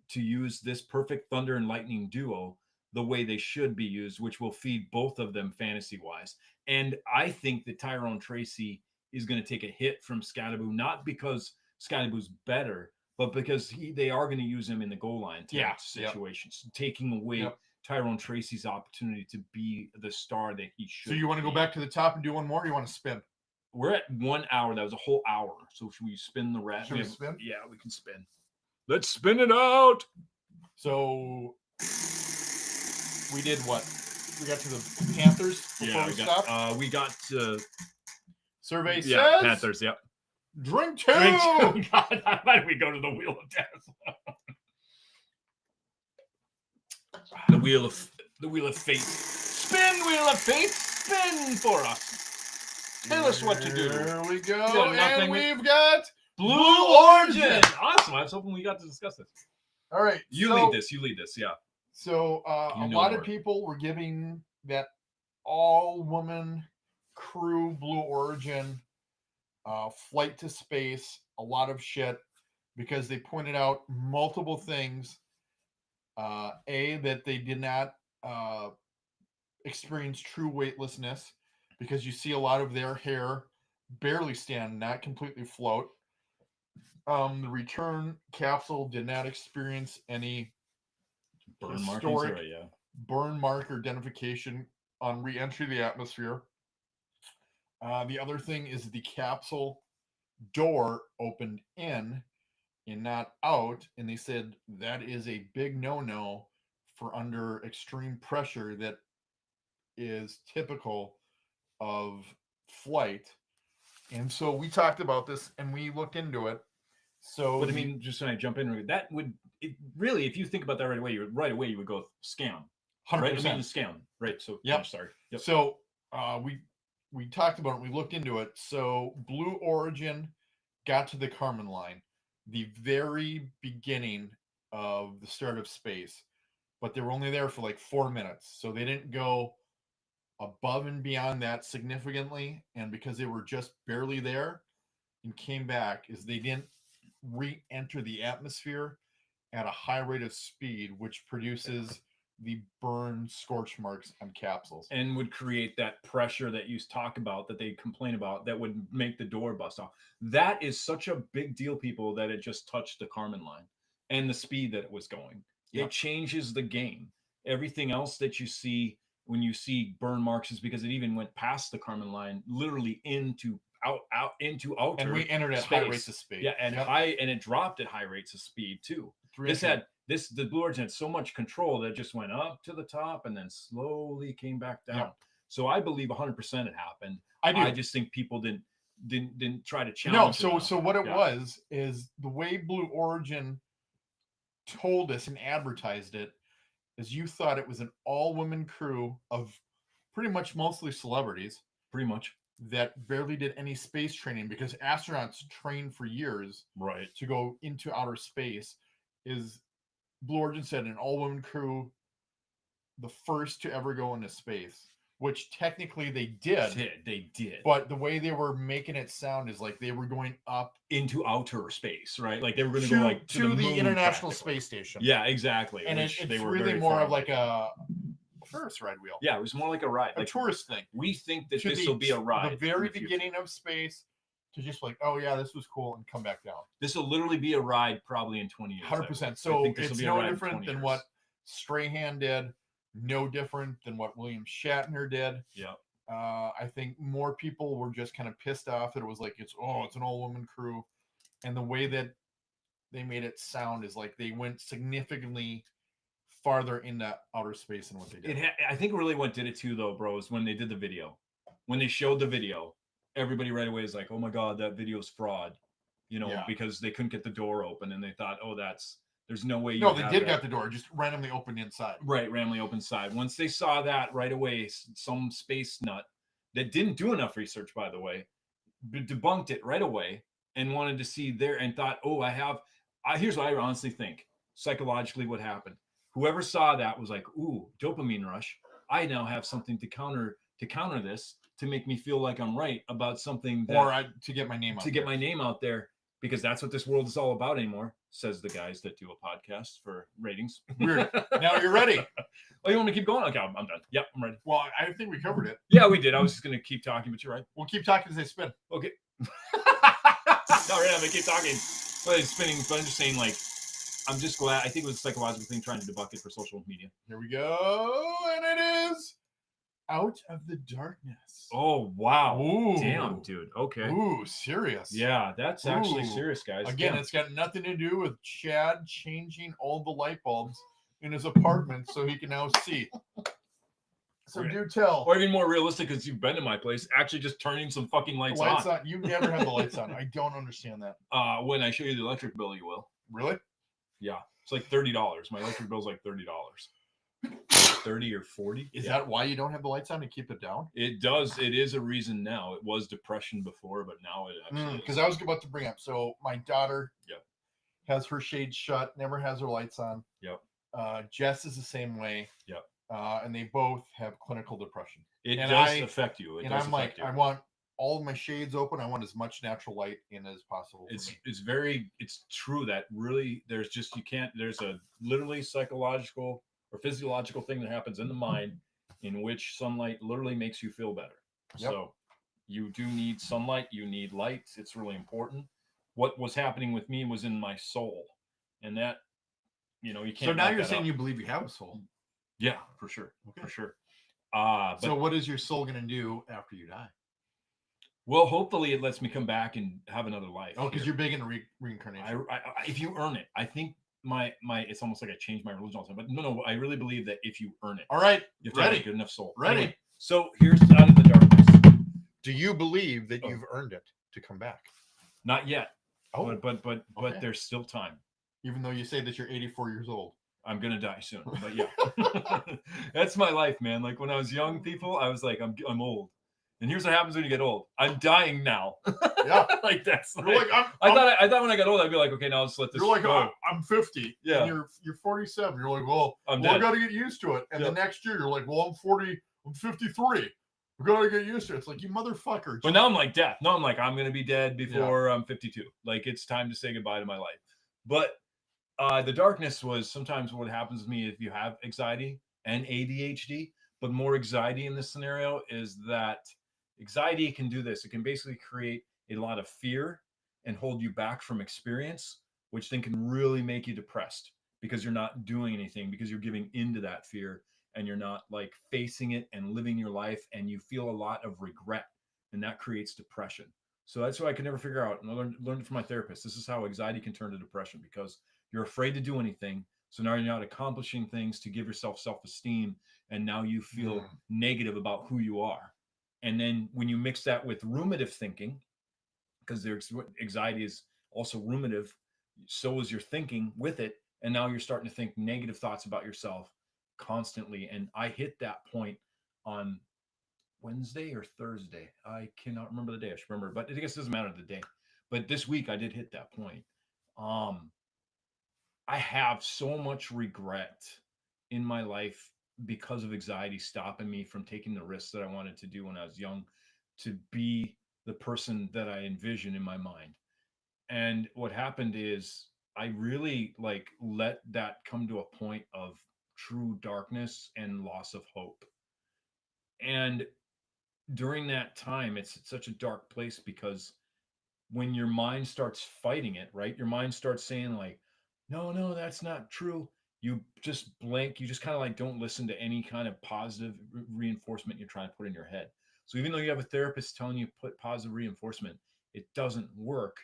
to use this perfect thunder and lightning duo the way they should be used, which will feed both of them fantasy wise. And I think that Tyrone Tracy is going to take a hit from Scatterbo, not because Scatterbo's better, but because they are going to use him in the goal line type
Yeah,
situations, taking away
Yep.
Tyrone Tracy's opportunity to be the star that he should.
So you want to go
be.
back to the top and do one more? Or you want to spin?
We're at 1 hour. That was a whole hour. So should we spin the rat?
Should we spin?
Yeah, we can spin. Let's spin it out.
So we did what? We got to the Panthers before
Yeah,
we
we
stopped.
got
Survey
yeah,
says
Panthers. Yep.
Drink two.
God, why did we go to the wheel of death? the wheel of fate. Spin, wheel of fate. Spin for us. Tell us what to do.
There we go.
got nothing
And
to-
we've got
Blue Origin. Awesome. I was hoping we got to discuss this.
all right.
You lead this. Yeah.
So
You
a
know
lot
more.
of people were giving that all-woman crew Blue Origin flight to space a lot of shit because they pointed out multiple things. That they did not experience true weightlessness because you see a lot of their hair barely stand, not completely float. The return capsule did not experience any
Burn markings.
historic
Right, yeah.
burn mark or identification on re-entry of the atmosphere. The other thing is the capsule door opened in and not out, and they said that is a big no-no for under extreme pressure that is typical of flight. And so we talked about this and we looked into it. So
But I mean, just when I jump in, that would really, if you think about that right away, you would go scam.
100%.
Right? I mean, scam. Right. So
Yep.
I'm sorry. Yep.
So we talked about it. We looked into it. So Blue Origin got to the Kármán line, the very beginning of the start of space, but they were only there for like 4 minutes. So they didn't go above and beyond that significantly. And because they were just barely there and came back, is they didn't re-enter the atmosphere at a high rate of speed, which produces the burn scorch marks on capsules.
And would create that pressure that you talk about, that they complain about, that would make the door bust off. That is such a big deal, people, that it just touched the Kármán line and the speed that it was going.
Yeah.
It changes the game. Everything else that you see when you see burn marks is because it even went past the Kármán line, literally into outer.
And we entered at high
space.
rates of speed.
Yeah, and
Yep.
and it dropped at high rates of speed too. The Blue Origin had so much control that it just went up to the top and then slowly came back down.
Yep.
So I believe 100% it happened.
I do.
I just think people didn't try to challenge.
No,
it
so
enough.
what it
Yeah.
was is the way Blue Origin told us and advertised it is you thought it was an all-woman crew of pretty much mostly celebrities
Pretty much.
that barely did any space training because astronauts train for years
Right.
to go into outer space. Is Blue Origin said an all-woman crew, the first to ever go into space, which technically they did.
They did.
But the way they were making it sound is like they were going up
into outer space, right? Like they were going
to,
go like
to the
moon,
International
practically.
Space Station.
Yeah, exactly.
And
which
it's
they were
really
very
more
far
of like
away.
a Ferris ride wheel.
Yeah, it was more like a ride.
A
Like
tourist thing.
we think that
To
this will be a ride.
The
in
very
the future.
beginning of space to just like, oh yeah, this was cool, and come back down.
This will literally be a ride probably in 20 years.
100%.
I
So
think this will
it's
be a
no
ride in
different
20
than
years.
what Strahan did, no different than what William Shatner did.
Yeah.
I think more people were just kind of pissed off that it was like it's an all-woman crew, and the way that they made it sound is like they went significantly farther into outer space than what they did.
I think really what did it too, though, bro, is when they did the video. When they showed the video, everybody right away is like, "Oh my god, that video's fraud,"
Yeah.
because they couldn't get the door open, and they thought, "Oh, there's no way."
No, they did get the door, just randomly opened inside.
Right, randomly open side. Once they saw that right away, some space nut that didn't do enough research, by the way, debunked it right away and wanted to see there and thought, "Oh, here's what I honestly think psychologically what happened. Whoever saw that was like, ooh, dopamine rush. I now have something to counter this to make me feel like I'm right about something
To get my name out.
to get my name out there, because that's what this world is all about anymore," says the guys that do a podcast for ratings.
Weird. Now you're ready.
Oh, you want me to keep going? Okay, I'm done. Yep, I'm ready.
Well, I think we covered it.
Yeah, we did. I was just going to keep talking, but you're right.
We'll keep talking as they spin.
Okay. No, right, I'm going to keep talking. But it's spinning, but I'm just saying, like, I'm just glad. I think it was a psychological thing trying to debunk it for social media.
Here we go, and it is Out of the Darkness.
Oh, wow.
Ooh.
Damn, dude. Okay.
Ooh, serious.
Yeah, that's actually
Ooh.
serious, guys.
Again,
Yeah.
it's got nothing to do with Chad changing all the light bulbs in his apartment so he can now see. So do tell.
Or even more realistic, because you've been to my place, actually just turning some fucking lights
Lights
on.
on. You never have the lights on. I don't understand that.
When I show you the electric bill, you will.
Really?
Yeah, it's like $30. My electric bill's like $30. 30 or 40.
Is that why you don't have the lights on to keep it down?
It does. It is a reason now. It was depression before, but now it actually
Because
is.
I was about to bring up. So my daughter
Yep.
has her shades shut, never has her lights on.
Yep.
Jess is the same way.
Yep.
And they both have clinical depression.
It
and
does affect you. It
And
does
I'm like,
affect you.
I want all of my shades open. I want as much natural light in as possible. For me.
It's true that really there's just there's a literally psychological or physiological thing that happens in the mind in which sunlight literally makes you feel better.
Yep.
So you do need sunlight, you need light. It's really important. What was happening with me was in my soul, and that, you can't.
So now
back
you're
that
saying
up.
you believe you have a soul.
Yeah, for sure.
Okay.
For sure. But,
So what is your soul going to do after you die?
well, hopefully it lets me come back and have another life.
Oh, because
here.
you're big into reincarnation.
I if you earn it, I think my it's almost like I changed my religion all the time. But no, I really believe that if you earn it,
All right.
you have to have
Ready.
a good enough soul.
Ready.
Anyway, so here's Out of the Darkness.
Do you believe that
Oh.
you've earned it to come back?
Not yet.
Oh,
But
okay.
there's still time.
Even though you say that you're 84 years old.
I'm gonna die soon. But yeah. That's my life, man. Like when I was young, people, I was like, I'm old. And here's what happens when you get old. I'm dying now.
Yeah.
Like that's
You're like,
I thought when I got old, I'd be like, okay, now let's let this
you're like,
go.
I'm 50.
Yeah.
And you're 47. You're like, well,
I'm
I
dead.
got to get used to it. And
Yep.
the next year, you're like, well, I'm 40. I'm 53. We got to get used to it. It's like, you motherfucker.
But now I'm like death. No, I'm like, I'm gonna be dead before I'm 52. Like it's time to say goodbye to my life. But the darkness was sometimes what happens with me if you have anxiety and ADHD, but more anxiety in this scenario is that anxiety can do this. It can basically create a lot of fear and hold you back from experience, which then can really make you depressed because you're not doing anything, because you're giving into that fear and you're not like facing it and living your life, and you feel a lot of regret, and that creates depression. So that's what I could never figure out. And I learned it from my therapist. This is how anxiety can turn to depression, because you're afraid to do anything. So now you're not accomplishing things to give yourself self-esteem. And now you feel negative about who you are. And then when you mix that with ruminative thinking, because there's anxiety is also ruminative, so is your thinking with it. And now you're starting to think negative thoughts about yourself constantly. And I hit that point on Wednesday or Thursday. I cannot remember the day. I should remember, but I guess it doesn't matter the day. But this week I did hit that point. I have so much regret in my life because of anxiety stopping me from taking the risks that I wanted to do when I was young, to be the person that I envisioned in my mind. And what happened is I really like let that come to a point of true darkness and loss of hope. And during that time, it's such a dark place because when your mind starts fighting it, right? Your mind starts saying like, no, that's not true. You just blank. You just kind of like don't listen to any kind of positive reinforcement you're trying to put in your head. So even though you have a therapist telling you put positive reinforcement, it doesn't work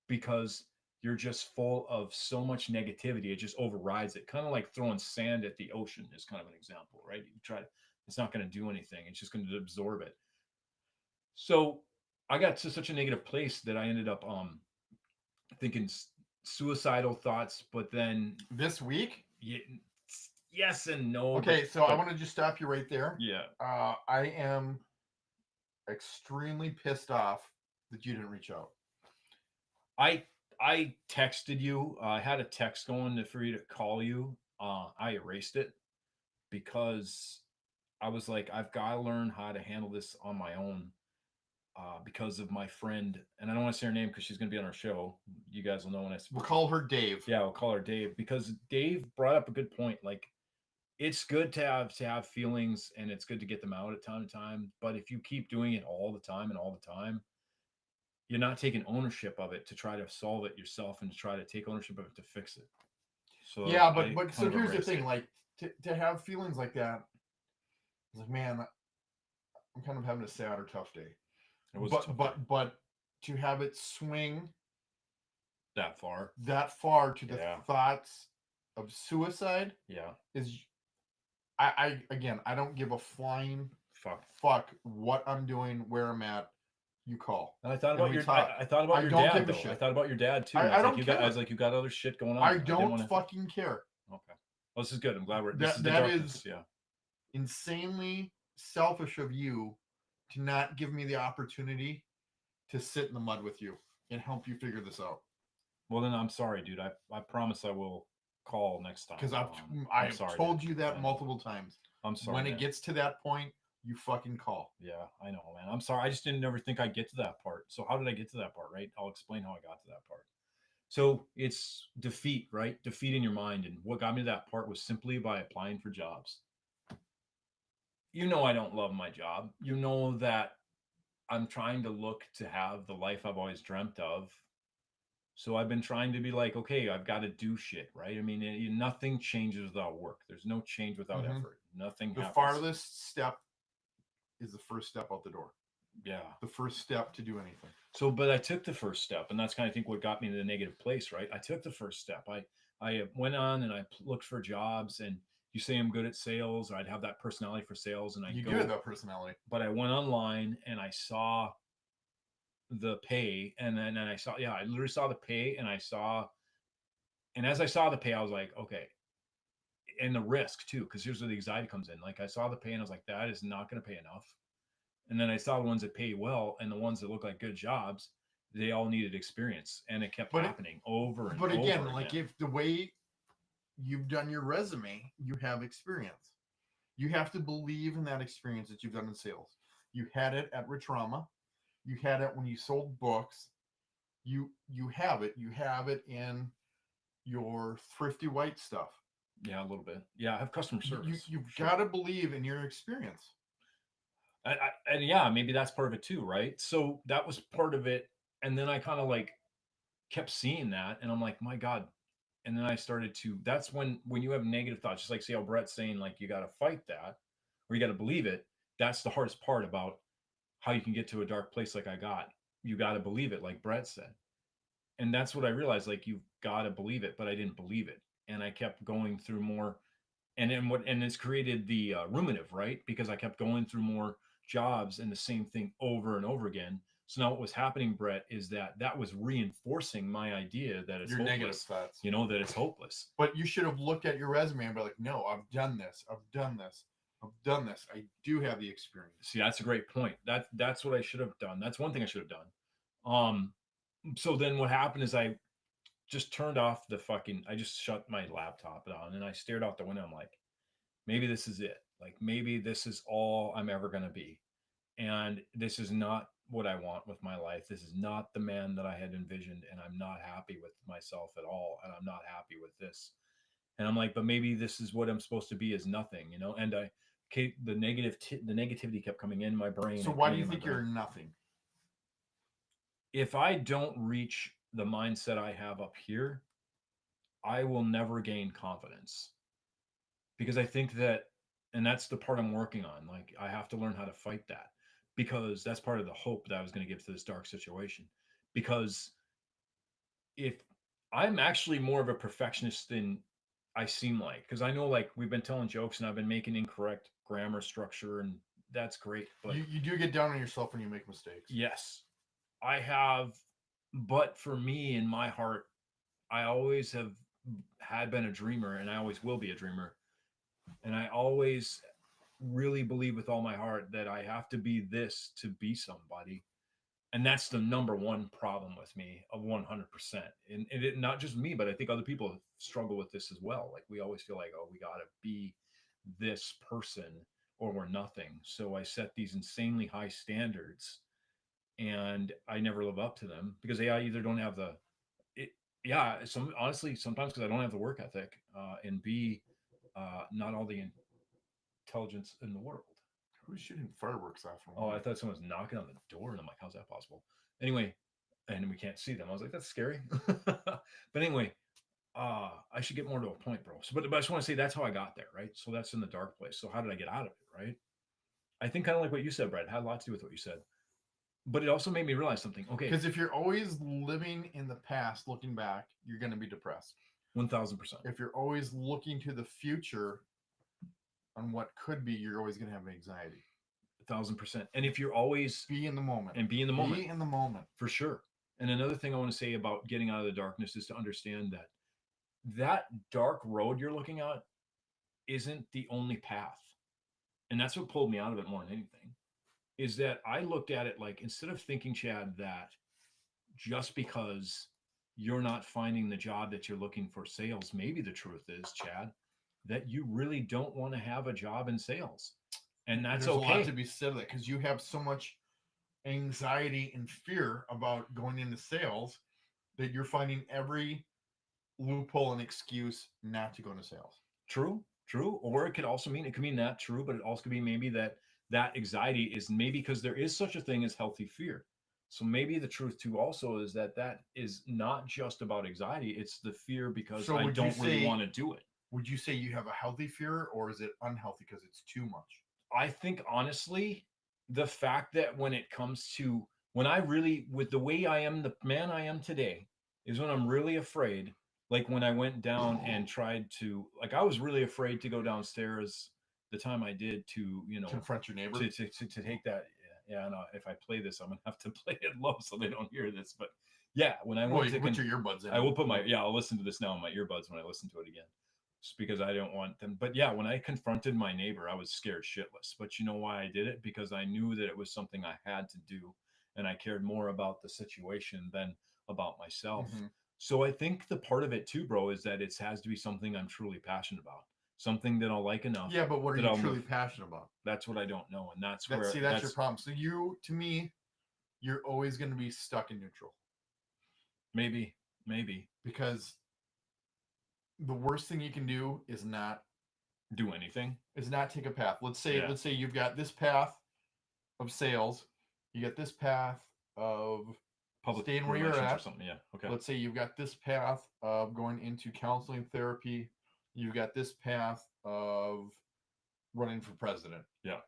because you're just full of so much negativity. It just overrides it. Kind of like throwing sand at the ocean is kind of an example, right? You try to, it's not going to do anything. It's just going to absorb it. So I got to such a negative place that I ended up thinking suicidal thoughts, but then
This week?
yes and no.
Okay, so I want to just stop you right there.
Yeah.
I am extremely pissed off that you didn't reach out.
I texted you. I had a text going for you to call you. I erased it because I was like, I've got to learn how to handle this on my own. Because of my friend, and I don't want to say her name because she's going to be on our show. You guys will know when
We'll call her Dave.
Yeah, we'll call her Dave, because Dave brought up a good point. Like, it's good to have feelings, and it's good to get them out at time to time. But if you keep doing it all the time, you're not taking ownership of it to try to solve it yourself and to try to take ownership of it to fix it. So
yeah, but so here's the thing: like to have feelings like that, it's like, man, I'm kind of having a sad or tough day. But to have it swing
that far
to the thoughts of suicide
is
I again, I don't give a flying fuck what I'm doing, where I'm at. You call.
And I thought
And
about
we
your
talk.
I thought about
I
your
don't
dad
give a
though. I
shit.
thought about your dad too.
I
and I was
don't
like, you got. I
care.
was like, you got other shit going on.
I
didn't
don't
wanna-
fucking care.
Okay. Well, this is good. I'm glad we're. This
That-
is the
that
darkness.
is-
Yeah.
Insanely selfish of you to not give me the opportunity to sit in the mud with you and help you figure this out.
Well, then I'm sorry, dude. I promise I will call next time.
Because
I'm
I've
sorry,
told
dude.
you that
I know.
multiple times.
I'm sorry.
When
man.
it gets to that point, you fucking call.
Yeah, I know, man. I'm sorry. I just didn't ever think I'd get to that part. So how did I get to that part, right? I'll explain how I got to that part. So it's defeat, right? Defeat in your mind. And what got me to that part was simply by applying for jobs. You know I don't love my job. You know that I'm trying to look to have the life I've always dreamt of. So I've been trying to be like, okay, I've got to do shit, right? I mean, nothing changes without work. There's no change without
Mhm.
effort. Nothing
The
happens.
farthest step is the first step out the door.
Yeah.
The first step to do anything.
So, but I took the first step, and that's kind of, I think, what got me to the negative place, right? I took the first step. I went on and I looked for jobs, and you say I'm good at sales, or I'd have that personality for sales, and I
You
go,
do have that personality.
but I went online and I saw the pay, and then I saw, I literally saw the pay, and as I saw the pay, I was like, okay, and the risk too, because here's where the anxiety comes in. Like I saw the pay, and I was like, that is not going to pay enough. And then I saw the ones that pay well, and the ones that look like good jobs, they all needed experience, and it kept happening over and
But
over
again,
again.
like if the way you've done your resume, you have experience. You have to believe in that experience that you've done in sales. You had it at Ritrama. You had it when you sold books. You have it. You have it in your Thrifty White stuff.
Yeah, a little bit. Yeah, I have customer service.
You've
Sure.
got to believe in your experience.
And yeah, maybe that's part of it too, right? So that was part of it, and then I kind of like kept seeing that, and I'm like, my God. And then I started to. That's when you have negative thoughts, just like see how Brett's saying, like you got to fight that, or you got to believe it. That's the hardest part about how you can get to a dark place like I got. You got to believe it, like Brett said, and that's what I realized. Like you've got to believe it, but I didn't believe it, and I kept going through more, and it's created the ruminative, right? Because I kept going through more jobs and the same thing over and over again. So now what was happening, Brett, is that was reinforcing my idea that it's
Your
hopeless.
negative thoughts.
You know, that it's hopeless.
But you should have looked at your resume and be like, no, I've done this. I've done this. I've done this. I do have the experience.
See, that's a great point. That's what I should have done. That's one thing I should have done. So then what happened is I just turned off I just shut my laptop on and I stared out the window. I'm like, maybe this is it. Like maybe this is all I'm ever going to be. And this is not what I want with my life. This is not the man that I had envisioned. And I'm not happy with myself at all. And I'm not happy with this. And I'm like, but maybe this is what I'm supposed to be, is nothing, you know? And the negativity kept coming in my brain.
So why do you think you're nothing?
If I don't reach the mindset I have up here, I will never gain confidence, because I think that, and that's the part I'm working on. Like I have to learn how to fight that, because that's part of the hope that I was going to give to this dark situation. Because if I'm actually more of a perfectionist than I seem like, because I know like we've been telling jokes and I've been making incorrect grammar structure, and that's great. But
you do get down on yourself when you make mistakes.
yes, I have. But for me, in my heart, I always had been a dreamer, and I always will be a dreamer. And I always really believe with all my heart that I have to be this to be somebody. And that's the number one problem with me, of 100%. And it, not just me, but I think other people struggle with this as well. Like we always feel like, oh, we got to be this person or we're nothing. So I set these insanely high standards, and I never live up to them because I either don't have honestly, sometimes because I don't have the work ethic, and B, not all the intelligence in the world.
Who's shooting fireworks off from?
Oh, I thought someone was knocking on the door, and I'm like, how's that possible? Anyway, and we can't see them. I was like, that's scary. But anyway, I should get more to a point, bro. So, but I just want to say that's how I got there, right? So that's in the dark place. So how did I get out of it, right? I think kind of like what you said, Brett, had a lot to do with what you said. But it also made me realize something. Okay.
Because if you're always living in the past, looking back, you're going to be depressed.
1,000%.
If you're always looking to the future, on what could be, you're always going to have anxiety.
1,000%. And if you're always
Be in the moment.
and be in the moment,
Be in the moment.
for sure. And another thing I want to say about getting out of the darkness is to understand that that dark road you're looking at isn't the only path. And that's what pulled me out of it more than anything, is that I looked at it like, instead of thinking, Chad, that just because you're not finding the job that you're looking for sales, maybe the truth is, Chad, that you really don't want to have a job in sales. And that's
There's
okay.
a lot to be said of that, because you have so much anxiety and fear about going into sales that you're finding every loophole and excuse not to go into sales.
True. Or it could also mean, it could mean that, true, but it also could be maybe that anxiety is maybe because there is such a thing as healthy fear. So maybe the truth too also is that is not just about anxiety. It's the fear because
So
I
would you
don't really
say-
want to do it.
Would you say you have a healthy fear, or is it unhealthy because it's too much?
I think honestly, the fact that when it comes to, when I really, with the way I am, the man I am today, is when I'm really afraid. Like when I went down and tried to, like, I was really afraid to go downstairs the time I did to,
Confront your neighbor.
to take that. Yeah, no, if I play this, I'm gonna have to play it low so they don't hear this. But yeah, when I
Well,
went
you
to
can put your earbuds in.
I will put I'll listen to this now on my earbuds when I listen to it again, just because I don't want them. But yeah, when I confronted my neighbor, I was scared shitless. But you know why I did it? Because I knew that it was something I had to do, and I cared more about the situation than about myself.
Mhm.
So I think the part of it too, bro, is that it has to be something I'm truly passionate about, something that I'll like enough.
Yeah, but what are
that
you
I'll
truly
move.
passionate about?
That's what I don't know, and that's
That's
where
your problem. So to me, you're always going to be stuck in neutral,
maybe
because the worst thing you can do is not
do anything.
take a path. Let's say
Yeah.
you've got this path of sales, you got this path of
Public
staying where you're
relations or
at.
something. Yeah. Okay.
Let's say you've got this path of going into counseling therapy. You've got this path of running for president.
Yeah.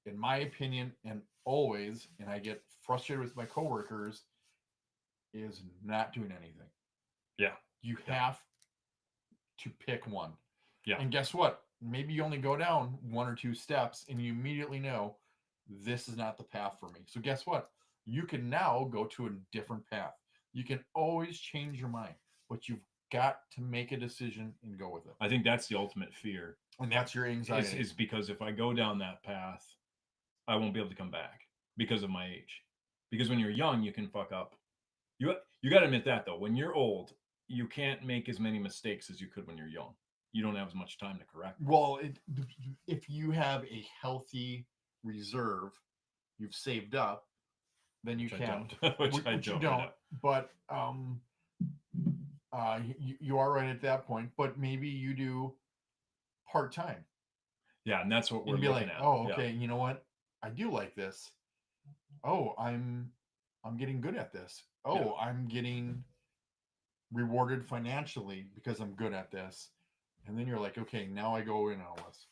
In my opinion, and always, and I get frustrated with my coworkers, is not doing anything.
Yeah.
You have to pick one.
Yeah.
And guess what? Maybe you only go down one or two steps and you immediately know this is not the path for me. So guess what? You can now go to a different path. You can always change your mind, but you've got to make a decision and go with it.
I think that's the ultimate fear.
And that's your anxiety.
Is because if I go down that path, I won't be able to come back because of my age. Because when you're young, you can fuck up. You got to admit that though. When you're old, you can't make as many mistakes as you could when you're young. You don't have as much time to correct.
Well, if you have a healthy reserve you've saved up, then you
Which
can.
I don't. Which I
Which you
don't.
don't. But you are right at that point. But maybe you do part time.
Yeah, and that's what we're
And be
looking
like,
at.
oh,
Yeah.
okay, you know what? I do like this. Oh, I'm getting good at this. Oh, I'm getting rewarded financially because I'm good at this. And then you're like, okay, now I go in on this.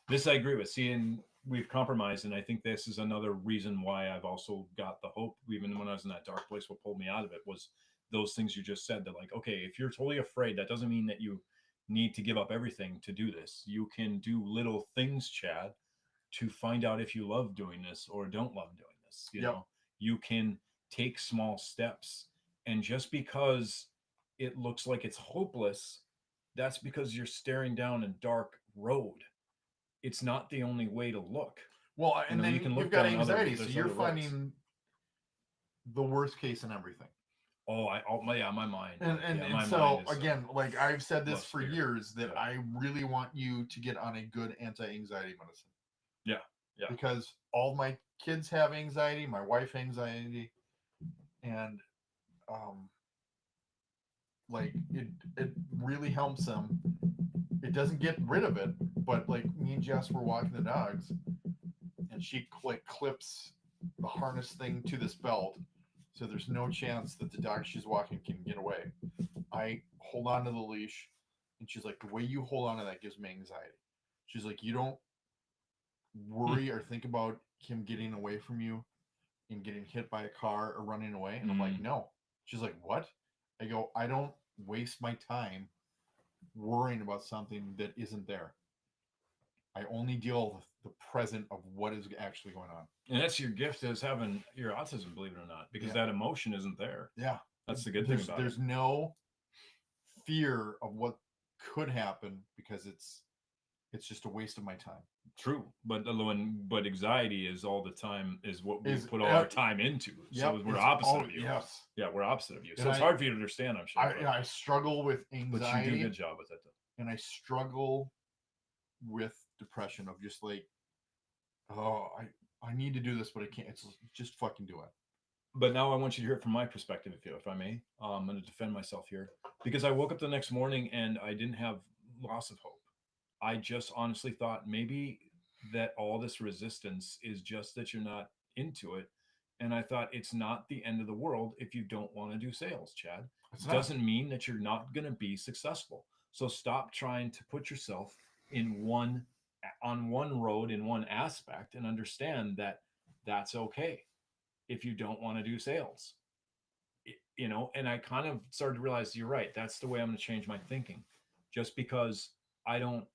This I agree with. See, and we've compromised, and I think this is another reason why I've also got the hope. Even when I was in that dark place, what pulled me out of it was those things you just said. That like, okay, if you're totally afraid, that doesn't mean that you need to give up everything to do this. You can do little things, Chad, to find out if you love doing this or don't love doing this. You know, you can take small steps, and just because it looks like it's hopeless, that's because you're staring down a dark road. It's not the only way to look.
Well, and then
you can
you've
look
got
down other-
anxiety, so
there's
you're
other roads.
finding the worst case in everything.
Yeah, my mind.
And
Yeah, my
so
mind is,
again, like I've said this
less
for
fear.
years, that
Yeah.
I really want you to get on a good anti-anxiety medicine.
Yeah.
Because all my kids have anxiety, my wife anxiety, and like it really helps them. It doesn't get rid of it, but like me and Jess were walking the dogs, and she clips the harness thing to this belt, so there's no chance that the dog she's walking can get away. I hold on to the leash, and she's like, the way you hold on to that gives me anxiety. She's like, you don't worry or think about him getting away from you and getting hit by a car or running away. And I'm like, no. She's like, what? I go, I don't waste my time worrying about something that isn't there. I only deal with the present of what is actually going on.
And that's your gift as having your autism, believe it or not, because
Yeah.
that emotion isn't there.
Yeah.
That's the good thing about
There's
it.
no fear of what could happen because it's just a waste of my time.
True, but anxiety is all the time is what we
Is
put all our time into. So
Yep,
we're
it's
opposite
all-
of you.
Yes.
Yeah, we're opposite of you. So
And
it's
I-
hard for you to understand, I'm sure.
I struggle with
but you
anxiety
do a good job with it, though.
and I struggle with depression of just like, oh, I need to do this, but I can't. It's just fucking do it.
But now I want you to hear it from my perspective, if I may. I'm going to defend myself here because I woke up the next morning and I didn't have loss of hope. I just honestly thought maybe that all this resistance is just that you're not into it. And I thought it's not the end of the world if you don't want to do sales, Chad.
It's
It
not.
doesn't mean that you're not going to be successful. So stop trying to put yourself on one road in one aspect and understand that that's okay if you don't want to do sales. And I kind of started to realize you're right. That's the way I'm going to change my thinking. Just because I'm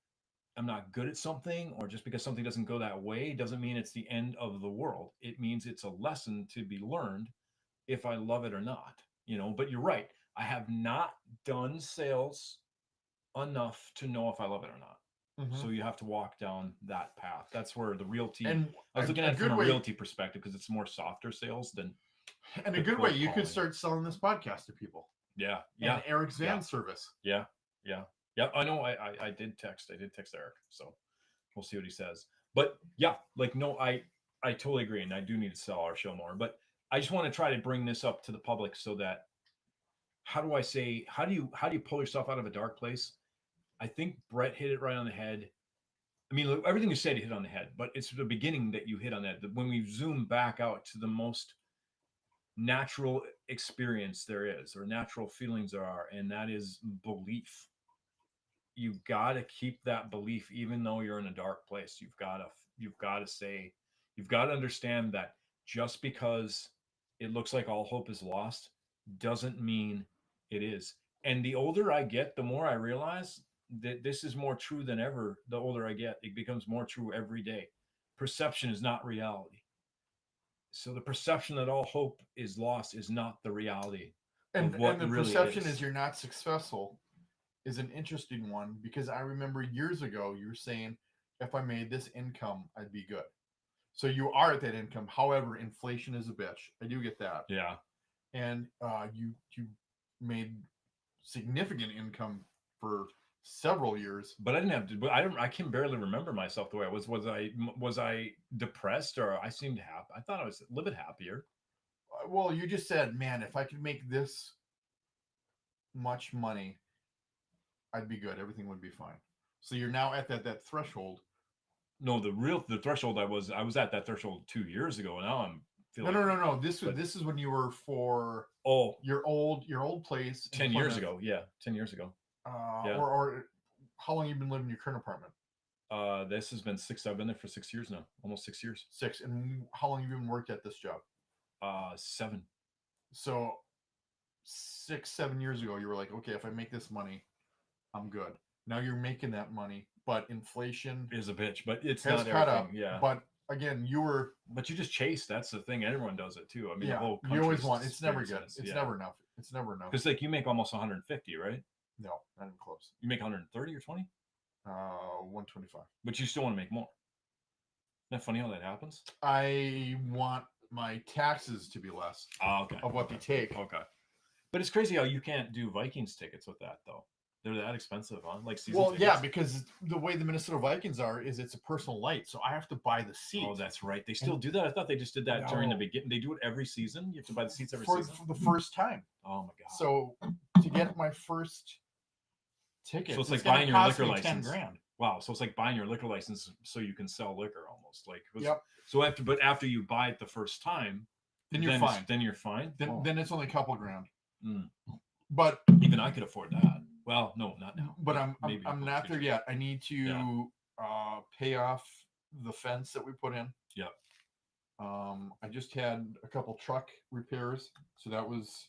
not good at something, or just because something doesn't go that way, doesn't mean it's the end of the world. It means it's a lesson to be learned if I love it or not. But you're right. I have not done sales enough to know if I love it or not.
Mhm.
So you have to walk down that path. That's where the realty.
And
I was looking
a
at it from
good
a
way-
realty perspective because it's more softer sales than.
And a
the
good
cold
way, you
calling.
could start selling this podcast to people.
Yeah.
And Eric's van
Yeah.
service.
Yeah. I know. I did text Eric, so we'll see what he says. But yeah, no, I totally agree, and I do need to sell our show more. But I just want to try to bring this up to the public so that how do you pull yourself out of a dark place? I think Brett hit it right on the head. I mean, look, everything you said, you hit on the head, but it's the beginning that you hit on that. When we zoom back out to the most natural experience there is, or natural feelings there are, and that is belief. You got to keep that belief, even though you're in a dark place. You've got to understand that just because it looks like all hope is lost doesn't mean it is. And the older I get, the more I realize that this is more true than ever. The older I get, it becomes more true every day. Perception is not reality. So the perception that all hope is lost is not the reality.
And
what
the
really
perception
is.
is you're not successful is an interesting one, because I remember years ago you were saying, if I made this income, I'd be good. So you are at that income. However, inflation is a bitch. I do get that.
Yeah.
And you made significant income for several years.
But I didn't have to. I can barely remember myself the way I was. Was I depressed, or I seemed happy? I thought I was a little bit happier.
Well, you just said, man, if I could make this much money, I'd be good. Everything would be fine. So you're now at that threshold.
No, the threshold I was at that threshold 2 years ago. Now I'm feeling.
No. This is when you were for your old place.
10 years ago. Yeah, 10 years ago.
Yeah. Or how long you been living in your current apartment?
This has been 6. I've been there for 6 years now, almost 6 years.
6. And how long have you been worked at this job?
7.
So 6-7 years ago, you were like, okay, if I make this money, I'm good. Now you're making that money, but inflation
is a bitch. But it's
has
not
caught
everything.
up.
Yeah.
But again,
But you just chase. That's the thing. Everyone does it too. I mean,
yeah,
the whole
you always
country's
want. It's never good.
experiencing
It's
this.
never enough. It's never enough.
Because you make almost 150, right?
No, not even close.
You make 130 or 20,
125.
but you still want to make more. Isn't that funny how that happens?
I want my taxes to be less
Oh, okay.
of what they take.
Okay. But it's crazy how you can't do Vikings tickets with that though. They're that expensive, huh? Like season
Well,
tickets.
yeah, because the way the Minnesota Vikings are is it's a personal light, so I have to buy the seat.
Oh, that's right. They still do that. I thought they just did that during the
No.
beginning. They do it every season. You have to buy the seats every
for
season.
the first time.
Oh my god.
So to get my first ticket,
So it's like
gonna
buying your
cost
liquor
me
license.
10 grand.
Wow. So it's like buying your liquor license so you can sell liquor almost. Like
Yep.
So after you buy it the first time,
Then you're
it's-
fine.
Then you're fine. Oh.
Then it's only a couple grand.
Mm.
But
Even I could afford that. Well, no, not now.
but I'm
maybe in the
not there
future.
yet. I need to pay off the fence that we put in.
Yep.
I just had a couple truck repairs, so that was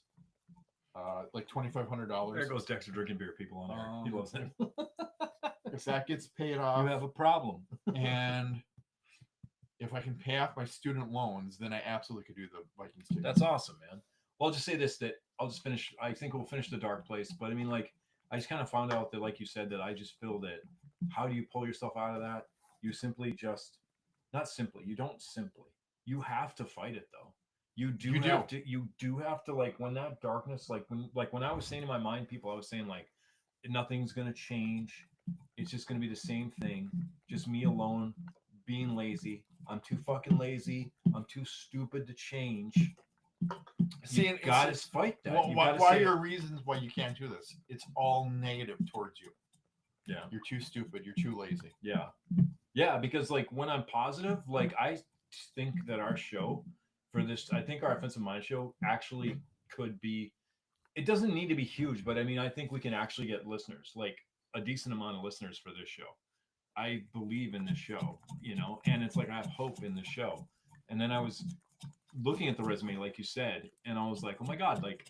like $2,500.
There goes Dexter drinking beer, people on there. He loves it.
if that gets paid
You
off,
have a problem.
and if I can pay off my student loans, then I absolutely could do the Vikings too.
That's awesome, man. Well, I'll just say this, that I'll just finish. I think we'll finish the dark place. But I mean, like, I just kind of found out that, like you said, that I just feel that how do you pull yourself out of that? You simply just, not simply, you don't simply. You have to fight it though. You do have to, like, when that darkness, like when I was saying in my mind, people, I was saying like, nothing's going to change. It's just going to be the same thing. Just me alone, being lazy. I'm too fucking lazy. I'm too stupid to change.
See,
You gotta fight that.
Well,
You
why
gotta
are
say,
your reasons why you can't do this? It's all negative towards you.
yeah,
You're too stupid. You're too lazy.
yeah, because like when I'm positive, like I think that our show for this, I think our Offensive Mind show actually could be. It doesn't need to be huge, but I mean, I think we can actually get listeners, like a decent amount of listeners for this show. I believe in this show, you know, and it's like I have hope in the show. And then I was looking at the resume, like you said, and I was like, oh my God, like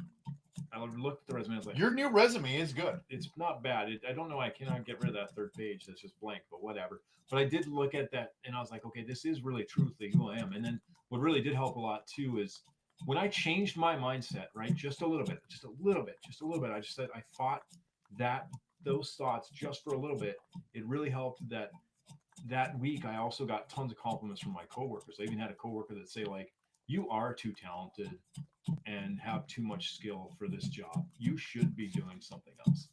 I looked at the resume, I was like,
Your new resume is good.
it's not bad. I don't know. I cannot get rid of that third page. That's just blank, but whatever. But I did look at that and I was like, okay, this is really truthfully who I am. And then what really did help a lot too is when I changed my mindset, right? Just a little bit. I just said, I fought those thoughts just for a little bit. It really helped that week. I also got tons of compliments from my coworkers. I even had a coworker that say like, you are too talented and have too much skill for this job. You should be doing something else.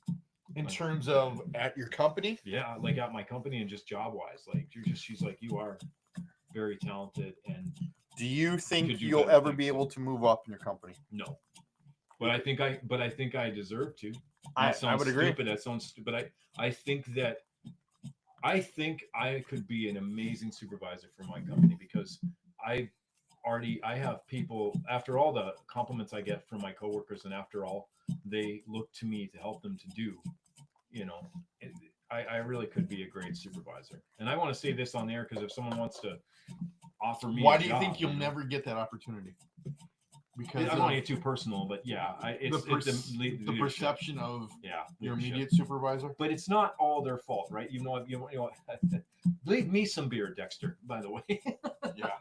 In terms of at your company?
Yeah, like at my company and just job wise. Like she's like, you are very talented and
Do you think
Could do
you'll
better
ever
things.
be able to move up in your company?
no. But I think I deserve to.
I
That sounds
would agree.
stupid. That sounds stupid. I think I could be an amazing supervisor for my company because I have people, after all the compliments I get from my coworkers and after all they look to me to help them to do, you know, I really could be a great supervisor. And I want to say this on there because if someone wants to offer me
Why
a
do you
job,
think you'll
know,
never get that opportunity? Because
I don't want to get too personal, but yeah, it's
the
leadership.
perception of
Yeah,
your
leadership.
immediate supervisor.
But it's not all their fault, right? You know, leave me some beer, Dexter. By the way,
Yeah.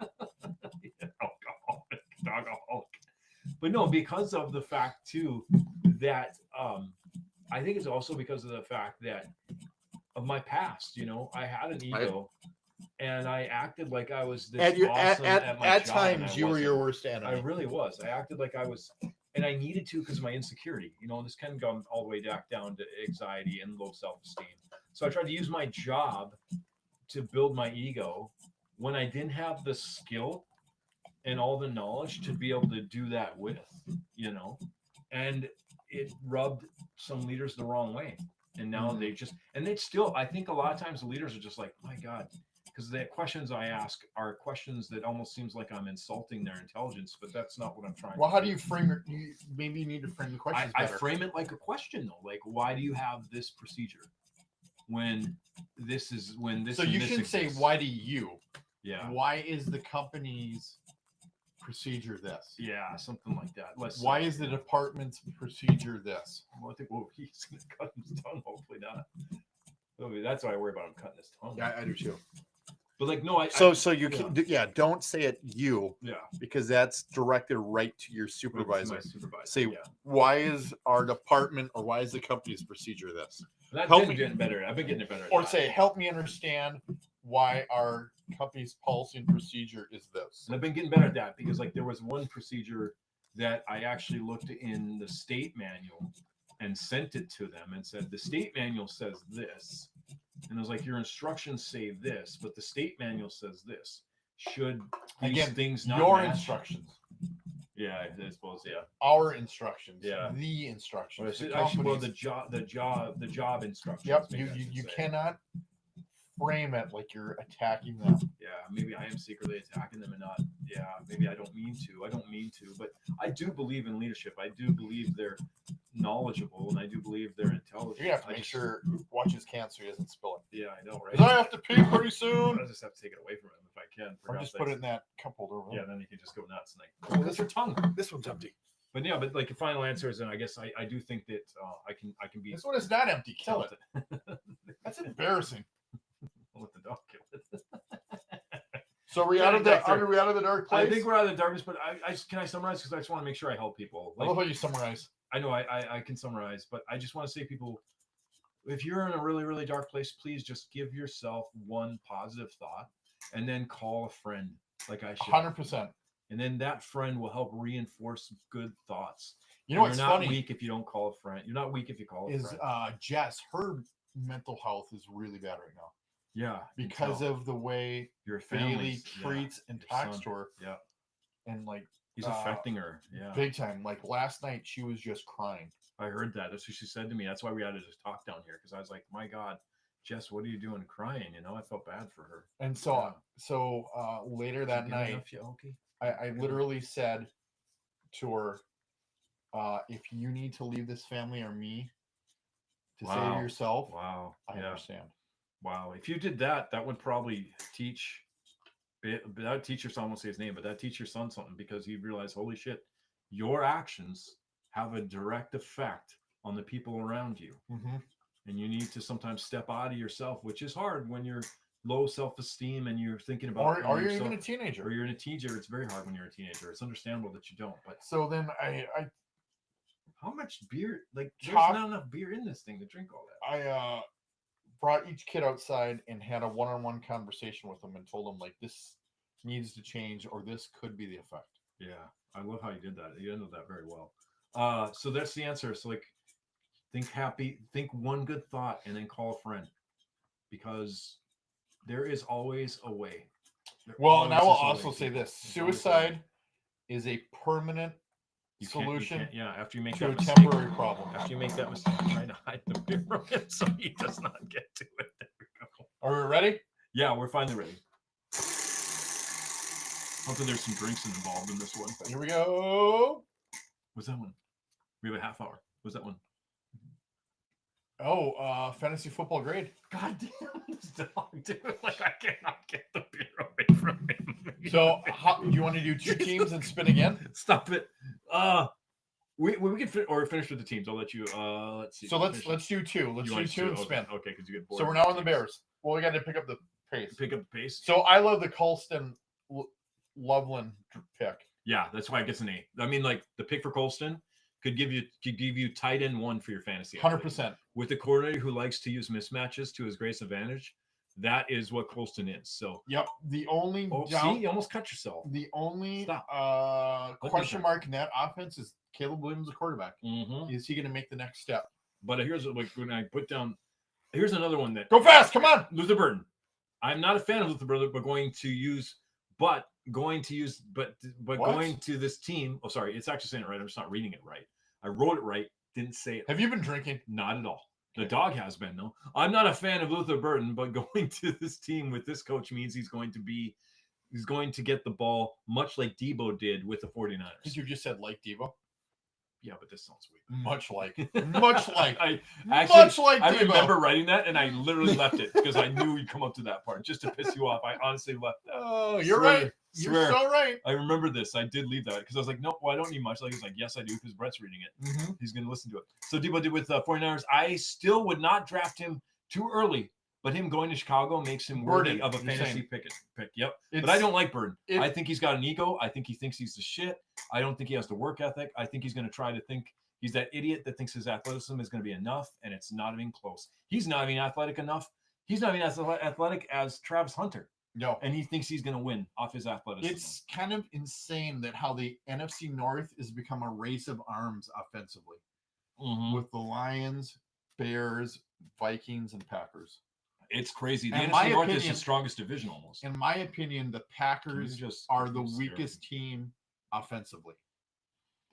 alcoholic. But no, because of the fact too that I think it's also because of the fact that of my past. You know, I had an ego, and I acted like I was this awesome at my
at
job, and
times
I
you were
wasn't.
your worst
I
enemy.
really was. I acted like I was, and I needed to because of my insecurity. You know, this kind of gone all the way back down to anxiety and low self-esteem. So I tried to use my job to build my ego when I didn't have the skill and all the knowledge to be able to do that with, you know, and it rubbed some leaders the wrong way. And now they just, and they still, I think a lot of times the leaders are just like, my God, because the questions I ask are questions that almost seems like I'm insulting their intelligence, but that's not what I'm trying
Well,
to
how
do.
do you frame it? Maybe you need to frame the questions
I
better.
frame it like a question though, like why do you have this procedure when this is when this?
So
and
you
this
shouldn't say
exists?
why do you?
Yeah,
Why is the company's procedure this?
yeah, something like that. Let's.
Why is the department's procedure this?
Well, I think he's gonna cut his tongue. Hopefully not. That's why I worry about him cutting his tongue.
Yeah, I do too.
But like, no,
So you
yeah.
can, yeah, don't say it you,
yeah,
because that's directed right to your
my
supervisor.
supervisor.
Say,
yeah.
why is our department or why is the company's procedure this?
That's
help
been
me-
getting better. I've been getting it better. at
Or
that.
say, help me understand why our company's policy and procedure is this.
And I've been getting better at that because like there was one procedure that I actually looked in the state manual and sent it to them and said, the state manual says this. And I was like, your instructions say this, but the state manual says this. Should these
Again,
things not
your
match?
instructions,
Yeah, I suppose, yeah.
our instructions,
Yeah.
the
Well,
instructions.
well,
The
the job instructions.
yep,
maybe I should
you
say.
cannot frame it like you're attacking them.
Yeah, maybe I am secretly attacking them and not. Yeah, maybe I don't mean to. But I do believe in leadership. I do believe they're knowledgeable, and I do believe they're intelligent.
You have to
I
make
just-
sure watches can't so he doesn't spill it.
Yeah, I know, right?
'Cause I have to pee pretty soon.
I just have to take it away from him if I can. for
Or
God's
just put it
sakes.
in that cup holder. over
Yeah,
there.
then you can just go nuts. And like, oh, that's your tongue.
This one's empty.
But yeah, but like the final answer is, and I guess I do think that I can be.
This one is not empty. Kill it. That's embarrassing.
I'll let the dog kill it.
So are we out of the dark place?
I think we're out of the darkness, but I can I summarize because I just want to make sure I help people.
I love how you summarize.
I know I can summarize, but I just want to say, people, if you're in a really, really dark place, please just give yourself one positive thought and then call a friend like I should.
100%.
And then that friend will help reinforce good thoughts.
You know
And
what's
you're not
funny
weak if you don't call a friend. You're not weak if you call a
is
friend.
Jess, her mental health is really bad right now
Yeah.
because of the way
your
Bailey
family
treats and
your
talks
son.
to her.
Yeah.
And like
He's affecting her. Yeah.
big time. Like last night, she was just crying.
I heard that. That's what she said to me. That's why we had to just talk down here because I was like, my God, Jess, what are you doing crying? You know, I felt bad for her.
And so, later that
Did you get
night,
enough, okay?
I literally said to her, if you need to leave this family or me to
Wow.
save yourself,
Wow.
I
Yeah.
understand.
Wow. If you did that, that would probably teach. That would teach your son. I won't say his name, but that teach your son something because he'd realize, holy shit, your actions have a direct effect on the people around you, and you need to sometimes step out of yourself, which is hard when you're low self-esteem and you're thinking about.
Or you're
yourself,
even a teenager.
Or you're in a teenager. It's very hard when you're a teenager. It's understandable that you don't. But
So then I
how much beer? Like, there's
Chop-
not enough beer in this thing to drink all that.
I brought each kid outside and had a one-on-one conversation with them and told them like this needs to change or this could be the effect.
Yeah, I love how you did that. You ended that very well. So that's the answer. So like, think happy, think one good thought, and then call a friend, because there is always a way.
Well, and I will
Always is a
also
way.
say this:
There's always a way.
suicide is a permanent
You can't-
solution
yeah, after you make
to
that
a
mistake,
temporary problem.
after you make that mistake, try to hide the beer from him so he does not get to it. There we go.
Are we ready?
Yeah, we're finally ready. Hopefully there's some drinks involved in this one.
Here we go.
What's that one? We have a half hour. What's that one?
Oh, fantasy football grade.
God damn this dog, dude. Like, I cannot get the beer away from him.
So, do you want to do two teams and spin again?
Stop it. We can finish with the teams. I'll let you. Let's see.
So let's do two. Let's
You
do
want
two
to?
and spin.
Okay, because you get bored.
So we're
with
now
the
on the
teams.
Bears. Well, we got to pick up the pace.
Pick up the pace.
So I love the Colston Loveland pick.
Yeah, that's why it gets an A. I mean, like the pick for Colston could give you tight end one for your fantasy.
100%.
With a coordinator who likes to use mismatches to his greatest advantage, that is what Colston is. So,
Yep. The only
see, you almost cut yourself.
the only
Stop.
question mark in that offense is Caleb Williams, the quarterback.
Mm-hmm.
Is he going to make the next step?
But here's like when I put down. Here's another one that
Go fast! Come on.
Luther Burden. I'm not a fan of Luther Burden, but going to going to this team. Oh, sorry, it's actually saying it right. I'm just not reading it right. I wrote it right, didn't say it.
Have you been drinking?
Not at all. The
Okay.
dog has been, no. I'm not a fan of Luther Burden, but going to this team with this coach means he's going to get the ball much like Debo did with the 49ers.
I think you just said like Devo.
Yeah, but this sounds weird.
Much like. Much like.
I
Much like
I
Devo.
remember writing that and I literally left it because I knew we'd come up to that part just to piss you off. I honestly left that.
Oh, you're
Swear.
right. You're
Swear.
so right.
I remember this. I did leave that because I was like, no, well, I don't need much. Like, he's like, yes, I do, because Brett's reading it.
Mm-hmm.
He's going to listen to it. So Debo did with 49ers. I still would not draft him too early, but him going to Chicago makes him worthy
Burden,
of a
you're
fantasy
saying.
pick. Yep.
It's,
But I don't like Burden.
it-
I think he's got an ego. I think he thinks he's the shit. I don't think he has the work ethic. I think he's going to try to think he's that idiot that thinks his athleticism is going to be enough, and it's not even close. He's not even athletic enough. He's not even as athletic as Travis Hunter,
No.
and he thinks he's going to win off his athleticism.
It's kind of insane that how the NFC North has become a race of arms offensively
Mhm.
with the Lions, Bears, Vikings, and Packers.
It's crazy. The
In
NFC
my
North is
opinion-
the strongest division almost.
In my opinion, the Packers
just
are the
scare
weakest team offensively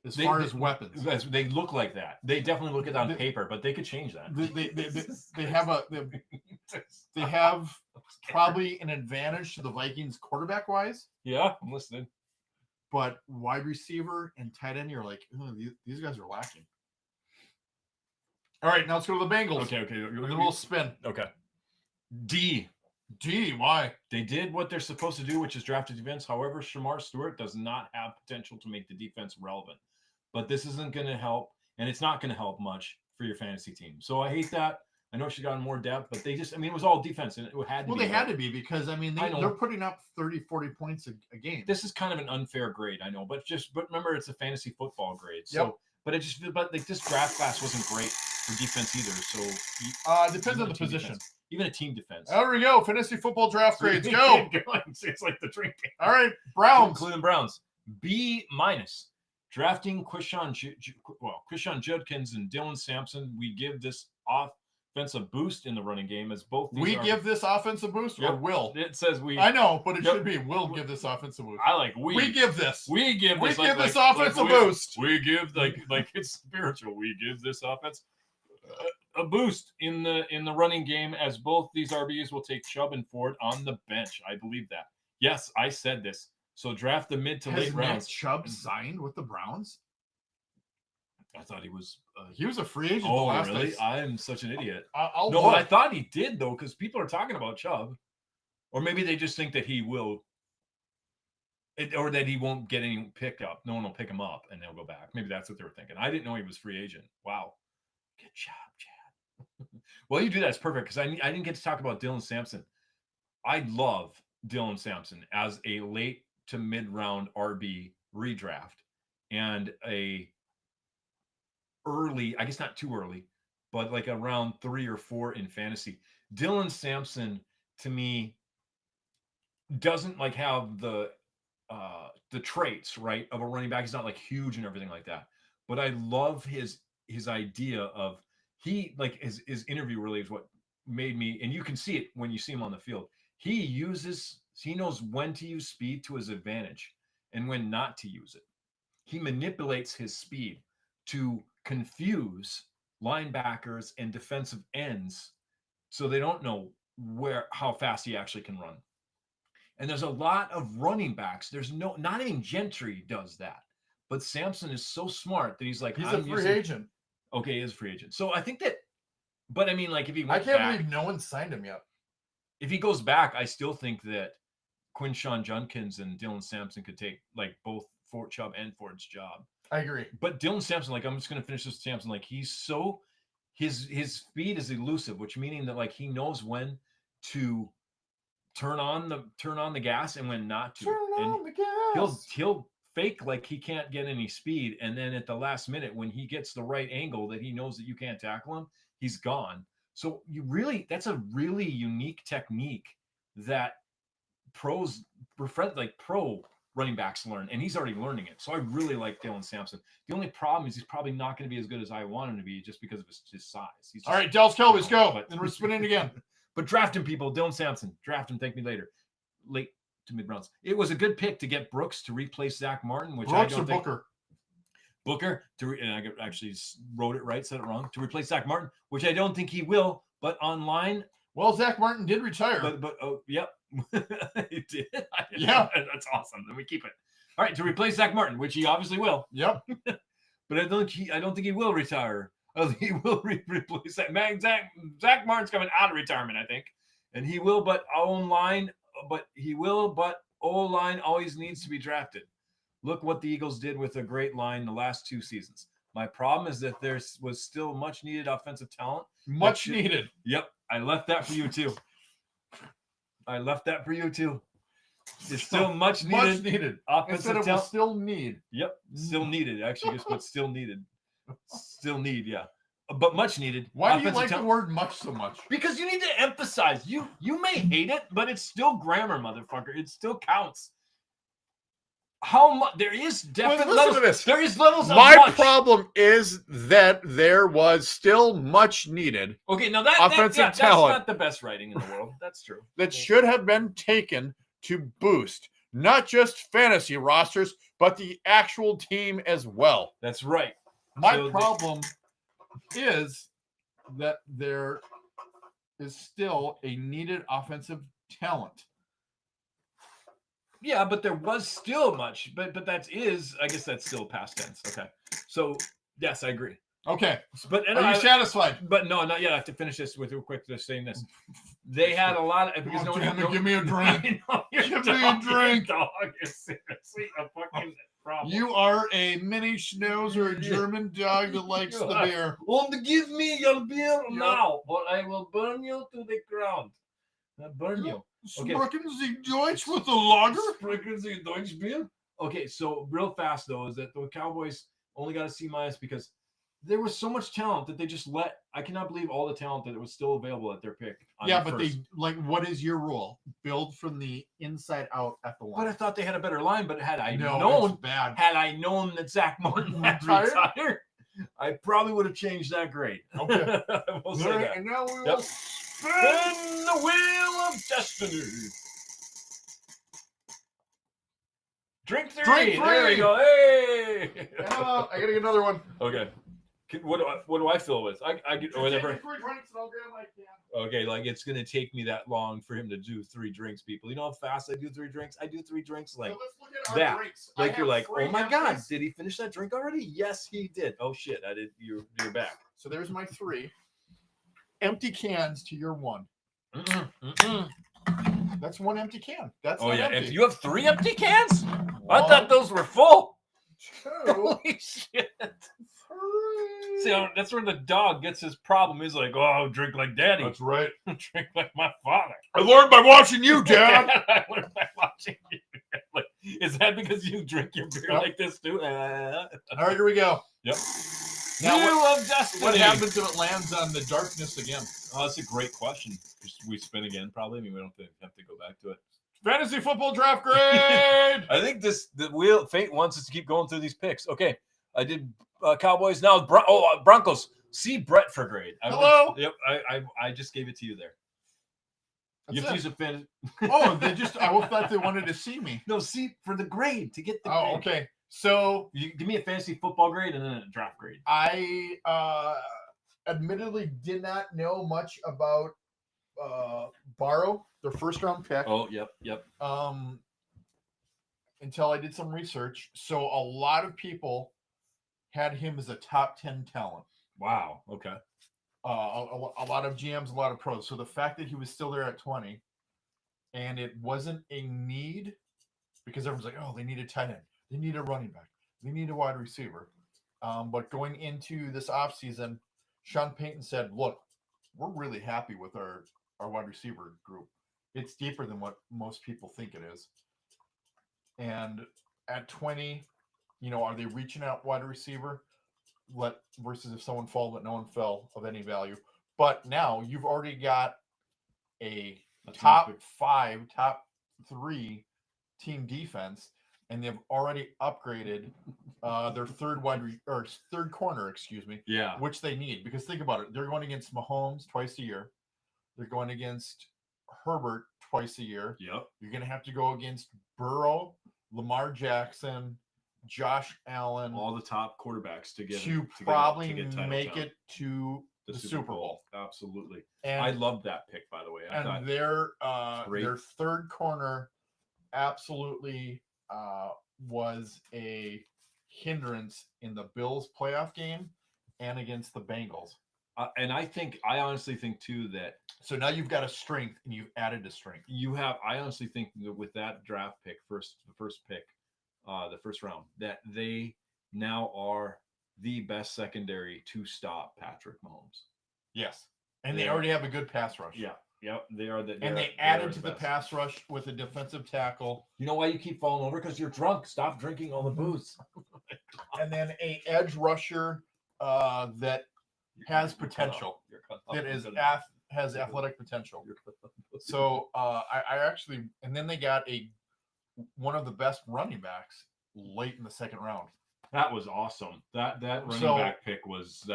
as
They-
far
they-
as weapons.
They look like that. They definitely look at it on
The-
paper, but they could change that.
They have probably an advantage to the Vikings quarterback wise,
Yeah, I'm listening.
but wide receiver and tight end, you're like, these guys are lacking. All right, now let's go to the Bengals.
Okay.
A little spin.
Okay. D.
Why?
They did what they're supposed to do, which is draft a defense. However, Shamar Stewart does not have potential to make the defense relevant. But this isn't going to help, and it's not going to help much for your fantasy team. So I hate that. I know she got more depth, but they just, I mean, it was all defense, and it had to
Well,
be.
they had to be because, I mean,
I know.
they're putting up 30, 40 points a game.
This is kind of an unfair grade, I know, but remember, it's a fantasy football grade. So,
Yep.
but like this draft class wasn't great for defense either. So,
Depends
even
on
a
the
team
position.
defense. Even a team defense.
There we go. Fantasy football draft grades. Go.
It's like the drink game.
All right. Browns.
Cleveland Browns. B-. Drafting Quishon Judkins and Dylan Sampson. We give this offensive boost in the running game as both.
We give this offensive boost or
Yep.
will?
It says we.
I know, but it
Yep.
should be will give this offensive boost.
I like we.
We give this.
We give this.
We give this
like
offensive
we-
boost.
We give like it's spiritual. We give this offense a boost in the running game as both these RBs will take Chubb and Ford on the bench. I believe that. Yes, I said this. So draft the mid to
Has
late
Nick
rounds.
Chubb signed with the Browns?
I thought he was.
He was a free agent.
Oh,
the last
really?
I,
I'm such an idiot.
I'll
No,
look.
I thought he did though, because people are talking about Chubb, or maybe they just think that he will, or that he won't get any picked up. No one will pick him up, and they'll go back. Maybe that's what they were thinking. I didn't know he was free agent. Wow, good job, Chad. Well, you do that. It's perfect because I didn't get to talk about Dylan Sampson. I love Dylan Sampson as a late to mid round RB redraft and a early, I guess not too early, but like around 3 or 4 in fantasy. Dylan Sampson to me doesn't like have the traits, right, of a running back. He's not like huge and everything like that. But I love his idea of his interview really is what made me, and you can see it when you see him on the field. He knows when to use speed to his advantage and when not to use it. He manipulates his speed to confuse linebackers and defensive ends so they don't know how fast he actually can run. And there's a lot of running backs. Not even Gentry does that. But Sampson is so smart that he's like,
He's a free agent.
Okay, he is a free agent. So I think that, but I mean, like if he
I
went
can't
back,
believe no one signed him yet.
if he goes back, I still think that Quinshon Judkins and Dylan Sampson could take like both Chubb and Ford's job.
I agree.
But Dylan Sampson, like I'm just going to finish this Sampson, like he's so his speed is elusive, which meaning that like he knows when to turn on the gas and when not to.
Turn
and
on the gas.
He'll fake like he can't get any speed, and then at the last minute when he gets the right angle that he knows that you can't tackle him, he's gone. So that's a really unique technique that pro running backs learn, and he's already learning it. So I really like Dylan Sampson. The only problem is he's probably not going to be as good as I want him to be just because of his size.
All right, Dallas Cowboys, go.
But-
And we're spinning again.
But draft him, people. Dylan Sampson. Draft him. Thank me later. Late to mid rounds. It was a good pick to get Brooks to replace Zach Martin, which
Brooks
I
or
don't think.
Booker?
And I actually wrote it right, said it wrong. To replace Zach Martin, which I don't think he will. But online,
Well, Zach Martin did retire.
but oh, yep, he did.
Yeah.
That's awesome. Then we keep it. All right, to replace Zach Martin, which he obviously will.
Yep.
But I don't think he will retire. I think he will replace that. Zach Martin's coming out of retirement, I think, and he will. But O-line always needs to be drafted. Look what the Eagles did with a great line the last 2 seasons. My problem is that there was still much needed offensive talent.
Much needed.
Yep, I left that for you too. It's still much needed.
Much needed.
Offensive
Instead of
talent.
still need.
Yep, still needed. Actually, just put still needed. Still need, yeah, but much needed.
Why do you
Offensive
like the
talent.
word much so much?
Because you need to emphasize. You may hate it, but it's still grammar, motherfucker. It still counts. How much there is definite
listen
levels.
to this.
There is levels of
My
much.
problem is that there was still much needed
Okay, now
offensive
that's
talent.
not the best writing in the world. That's true.
that should have been taken to boost not just fantasy rosters, but the actual team as well.
That's right.
My
So
problem is that there is still a needed offensive talent.
Yeah, but there was still much. But I guess that's still past tense. Okay. So yes, I agree.
Okay.
But
Are you satisfied?
But no, not yet. I have to finish this with real quick. Just saying this. They had a lot of because
Oh,
no,
damn it,
no,
give me a drink.
I know, your
Give me a
dog- your
drink.
Dog is seriously a fucking problem.
You are a mini schnauzer, a
Yeah.
German dog that likes the beer.
Want to give me your beer
Yep.
now, or I will burn you to the ground. I burn you. Okay.
Sprechen Sie Deutsch with a lager?
Sprechen Sie Deutsch beer? Okay, so real fast though is that the Cowboys only got a C- because there was so much talent that they just let. I cannot believe all the talent that was still available at their pick. on
Yeah,
the
but
first.
they like. What is your rule? Build from the inside out at the
But I
line.
thought they had a better line. But had I
No,
known,
it's bad.
had I known that Zach Martin had
Retired?
retired, I probably would have changed that grade.
Okay.
I will say
All right,
that.
and now we will
Yep.
spin.
Spin the wheel of destiny. Drink three.
Drink
There we
three.
go. Hey.
I gotta get another one.
Okay. What do I fill with? I get whatever.
Take 3 drinks and I'll grab my can.
Okay, like it's gonna take me that long for him to do 3 drinks, people. You know how fast I do 3 drinks? I do 3 drinks like
So let's look at our
that.
drinks. I
like
have
you're like,
3
oh my god,
empties.
did he finish that drink already? Yes, he did. Oh shit, I did. You're back.
So there's my 3 empty cans to your 1. That's 1 empty can. That's
Oh
not
yeah,
empty.
if you have 3 empty cans, I
One,
thought those were full.
2,
Holy shit.
3.
See, that's where the dog gets his problem. He's like, oh, drink like daddy.
That's right.
Drink like my father.
I learned by watching you, Dad.
I learned by watching you. Like, is that because you drink your beer
Yep.
like this too?
All right, here we go.
Yep.
Now,
Wheel
what,
of Destiny.
what happens if it lands on the darkness again?
Oh, that's a great question. We spin again, probably. I mean, we don't have to go back to it.
Fantasy football draft grade.
I think the wheel fate wants us to keep going through these picks. Okay, I did Cowboys now. Broncos. See Brett for grade.
Hello.
Yep. I just gave it to you there. You have to use a fan.
Oh, they just, I thought they wanted to see me.
No, see for the grade to get the.
Oh,
grade.
okay. So
You give me a fantasy football grade and then a draft grade.
I admittedly did not know much about Barrow, their first round pick,
Oh, yep.
until I did some research. So a lot of people had him as a top 10 talent.
Wow. Okay.
A lot of GMs, a lot of pros. So the fact that he was still there at 20 and it wasn't a need because everyone's like, oh, they need a tight end. They need a running back. They need a wide receiver. But going into this offseason, Sean Payton said, look, we're really happy with our wide receiver group. It's deeper than what most people think it is. And at 20, are they reaching out wide receiver? Versus if someone fell, but no one fell of any value. But now you've already got a
That's
top
epic.
5, top 3 team defense, and they've already upgraded their third corner, excuse me,
Yeah.
which they need. Because think about it, they're going against Mahomes twice a year. They're going against Herbert twice a year.
Yep.
You're going to have to go against Burrow, Lamar Jackson, Josh Allen
All the top quarterbacks to get
to
to
probably
get title
make
talent.
it to the Super Bowl.
Absolutely.
And,
I loved that pick, by the way. I thought
and their
great.
third corner absolutely was a hindrance in the Bills playoff game and against the Bengals.
And I honestly think too that
So now you've got a strength and you've added a strength.
I honestly think that with that draft pick, the first round, that they now are the best secondary to stop Patrick Mahomes.
Yes. And
They
they
are.
already have a good pass rush.
Yeah. Yep. They are the.
And they added to the pass rush with a defensive tackle.
You know why you keep falling over? Because you're drunk. Stop drinking all the booze.
And then a edge rusher that has potential. That has athletic potential. So I actually, and then they got one of the best running backs late in the second round.
That was awesome. That running back pick was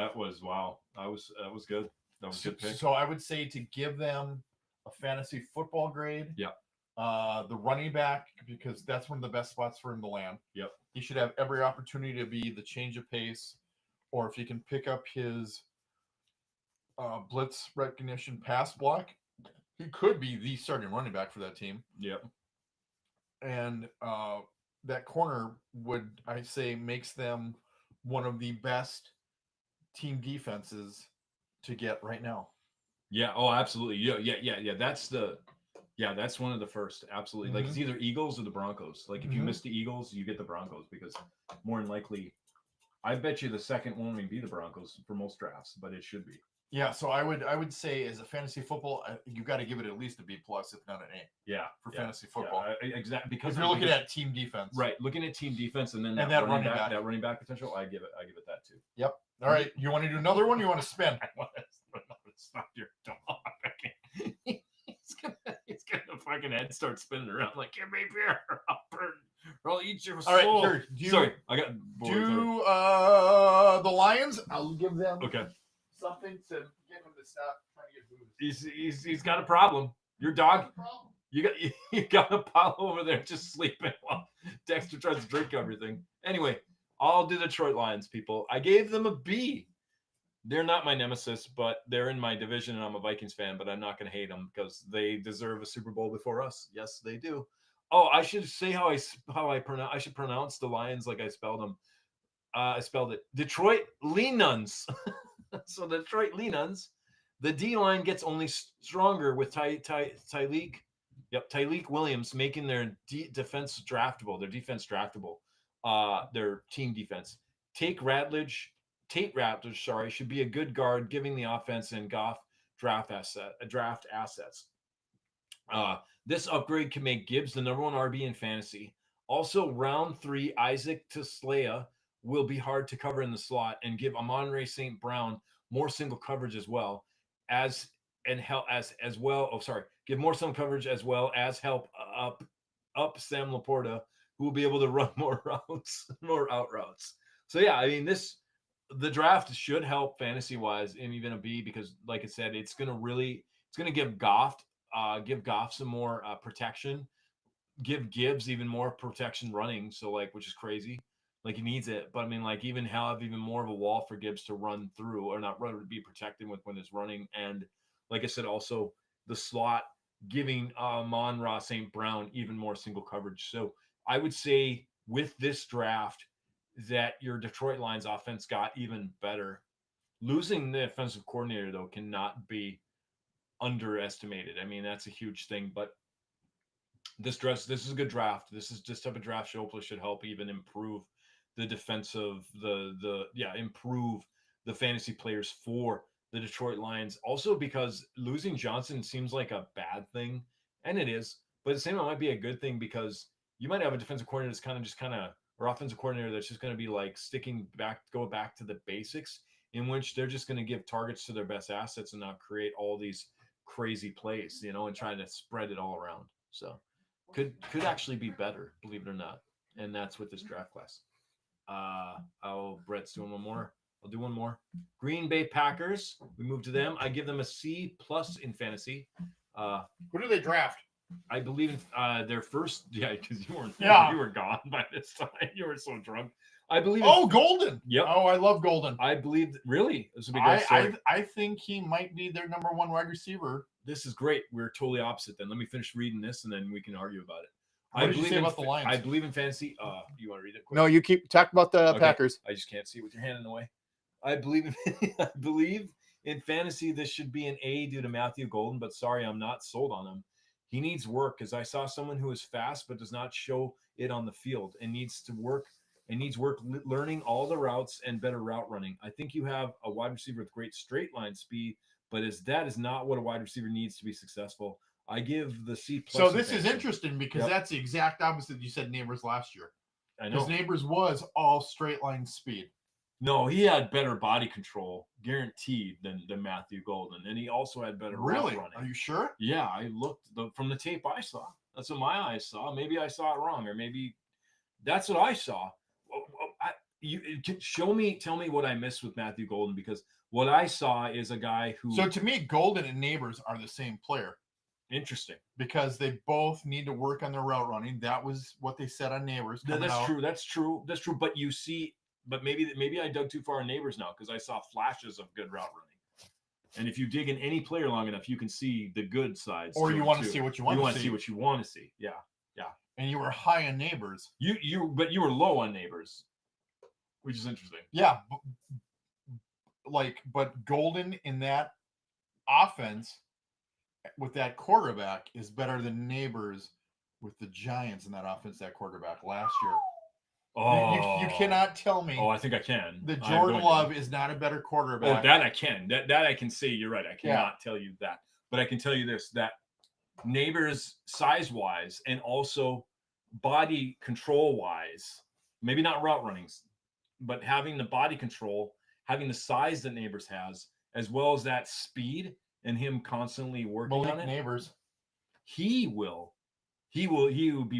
wow. That was good. That was a good pick.
So I would say to give them a fantasy football grade.
Yep.
The running back, because that's one of the best spots for him to land.
Yep.
He should have every opportunity to be the change of pace, or if he can pick up his blitz recognition pass block, he could be the starting running back for that team.
Yep.
And that corner would, I say, makes them one of the best team defenses to get right now.
Yeah. Oh, absolutely. Yeah. That's one of the first. Absolutely. Like it's either Eagles or the Broncos. Like if you miss the Eagles, you get the Broncos because more than likely, I bet you the second won't even be the Broncos for most drafts, but it should be.
Yeah, so I would say as a fantasy football, you got to give it at least a B plus, if not an A.
Yeah,
for fantasy football.
Exactly. Because
If you're looking at team defense,
right, looking at team defense, and then
And
that running back, that running back potential, I give it that too.
Yep. All right, you want to do another one? You want to spin?
I want to stop your dog. He's gonna fucking head start spinning around like, give me beer, I'll burn, or I'll eat your soul.
All right, here,
Sorry, I got
the Lions. I'll give them something to get him to stop trying to get booze.
He's got a problem. Your dog, you got a pile over there just sleeping while Dexter tries to drink everything. Anyway, I'll do the Detroit Lions, people. I gave them a B. They're not my nemesis, but they're in my division, and I'm a Vikings fan, but I'm not going to hate them because they deserve a Super Bowl before us. Yes, they do. Oh, I should say how I should pronounce the Lions like I spelled them. I spelled it Detroit Lions. So the Detroit Lions, the D line gets only stronger with Tyleik Williams making their defense draftable. Their defense draftable. Their team defense. Tate Ratledge, should be a good guard, giving the offense and Goff draft assets. This upgrade can make Gibbs the number one RB in fantasy. Also, round 3, Isaac Taslea will be hard to cover in the slot and give Amon-Ra St. Brown more single coverage as well give more single coverage as well as help up Sam Laporta, who will be able to run more out routes. So yeah, I mean the draft should help fantasy wise and even a B because like I said, it's going to give Goff some more protection, give Gibbs even more protection running. So which is crazy. Like he needs it, but I mean, even have even more of a wall for Gibbs to run through, or not run, to be protected with when it's running. And like I said, also the slot giving Amon-Ra St. Brown even more single coverage. So I would say with this draft that your Detroit Lions offense got even better. Losing the offensive coordinator though cannot be underestimated. I mean, that's a huge thing, but this is a good draft. This type of draft hopefully should help even improve the defensive, improve the fantasy players for the Detroit Lions. Also, because losing Johnson seems like a bad thing, and it is, but at the same time, it might be a good thing because you might have a defensive coordinator that's or offensive coordinator that's just going to be go back to the basics, in which they're just going to give targets to their best assets and not create all these crazy plays, and trying to spread it all around. So could actually be better, believe it or not. And that's with this draft class. Brett's doing one more. I'll do one more. Green Bay Packers. We move to them. I give them a C+ in fantasy.
Who do they draft?
I believe their first. Yeah, because you were gone by this time. You were so drunk. I believe.
Oh, Golden.
Yep.
Oh, I love Golden.
I believe. Really, this would be
great. I think he might be their number one wide receiver.
This is great. We're totally opposite. Then let me finish reading this, and then we can argue about it.
What did you say about the Lions?
I believe in fantasy. You want to read it quick?
No, you keep talking about the Packers.
I just can't see with your hand in the way. I believe in fantasy. This should be an A due to Matthew Golden, but sorry, I'm not sold on him. He needs work because I saw someone who is fast but does not show it on the field and needs work learning all the routes and better route running. I think you have a wide receiver with great straight line speed, but that is not what a wide receiver needs to be successful. I give the C+.
So this is interesting because that's the exact opposite you said Neighbors last year.
I know.
Because Neighbors was all straight line speed.
No, he had better body control, guaranteed, than Matthew Golden, and he also had better route running.
Are you sure?
Yeah, I looked from the tape I saw. That's what my eyes saw. Maybe I saw it wrong, or maybe that's what I saw. Tell me what I missed with Matthew Golden, because what I saw is a guy who.
So to me, Golden and Neighbors are the same player.
Interesting,
because they both need to work on their route running. That was what they said on Neighbors.
That's true. But you see, maybe I dug too far on Neighbors now, because I saw flashes of good route running. And if you dig in any player long enough, you can see the good sides.
Or you want to see what you want to see.
You want to see what you want to see. Yeah.
And you were high on Neighbors.
But you were low on Neighbors, which is interesting.
Yeah. but Golden in that offense with that quarterback is better than Neighbors with the Giants in that offense, that quarterback last year. You cannot tell me
Oh, I think I can.
that
I'm
Jordan
going to.
Love is not a better quarterback.
Oh, that I can. That I can say. You're right. I
Yeah.
cannot tell you that, but I can tell you this: that Neighbors, size-wise, and also body control-wise, maybe not route runnings, but having the body control, having the size that Neighbors has, as well as that speed, and him constantly working
Malik
on it,
Neighbors.
he will be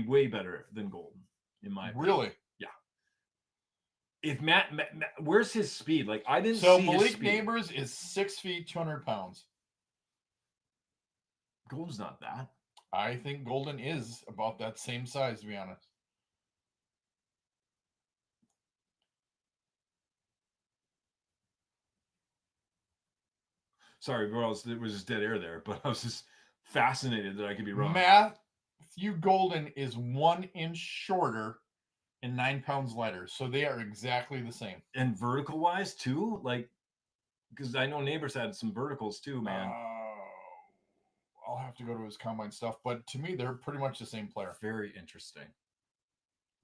way better than Golden, in my opinion.
Really?
If Matt, where's his speed? Like I didn't
So
see his
Malik
speed.
Neighbors is 6 feet, 200 pounds.
Golden's not that.
I think Golden is about that same size, to be honest.
Sorry, girls, there was just dead air there, but I was just fascinated that I could be wrong.
Matthew Golden is 1 inch shorter and 9 pounds lighter. So they are exactly the same.
And vertical wise too, like because I know Neighbors had some verticals too, man.
I'll have to go to his combine stuff, but to me, they're pretty much the same player.
Very interesting.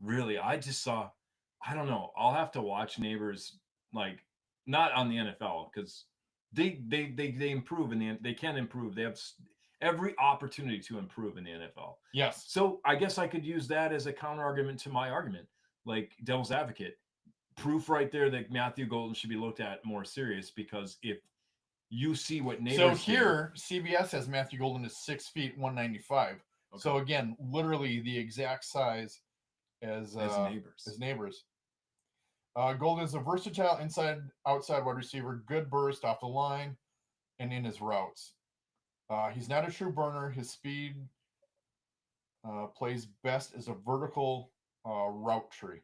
Really, I just saw. I don't know. I'll have to watch Neighbors, like not on the NFL because they improve and they can improve. They have every opportunity to improve in the NFL.
Yes.
So I guess I could use that as a counter argument to my argument, like devil's advocate. Proof right there that Matthew Golden should be looked at more serious because if you see what Neighbors
So
did-
here, CBS has Matthew Golden is 6 feet, 195.
Okay.
So again, literally the exact size as
Neighbors.
Neighbors. Golden is a versatile outside wide receiver, good burst off the line and in his routes. He's not a true burner. His speed plays best as a vertical route tree.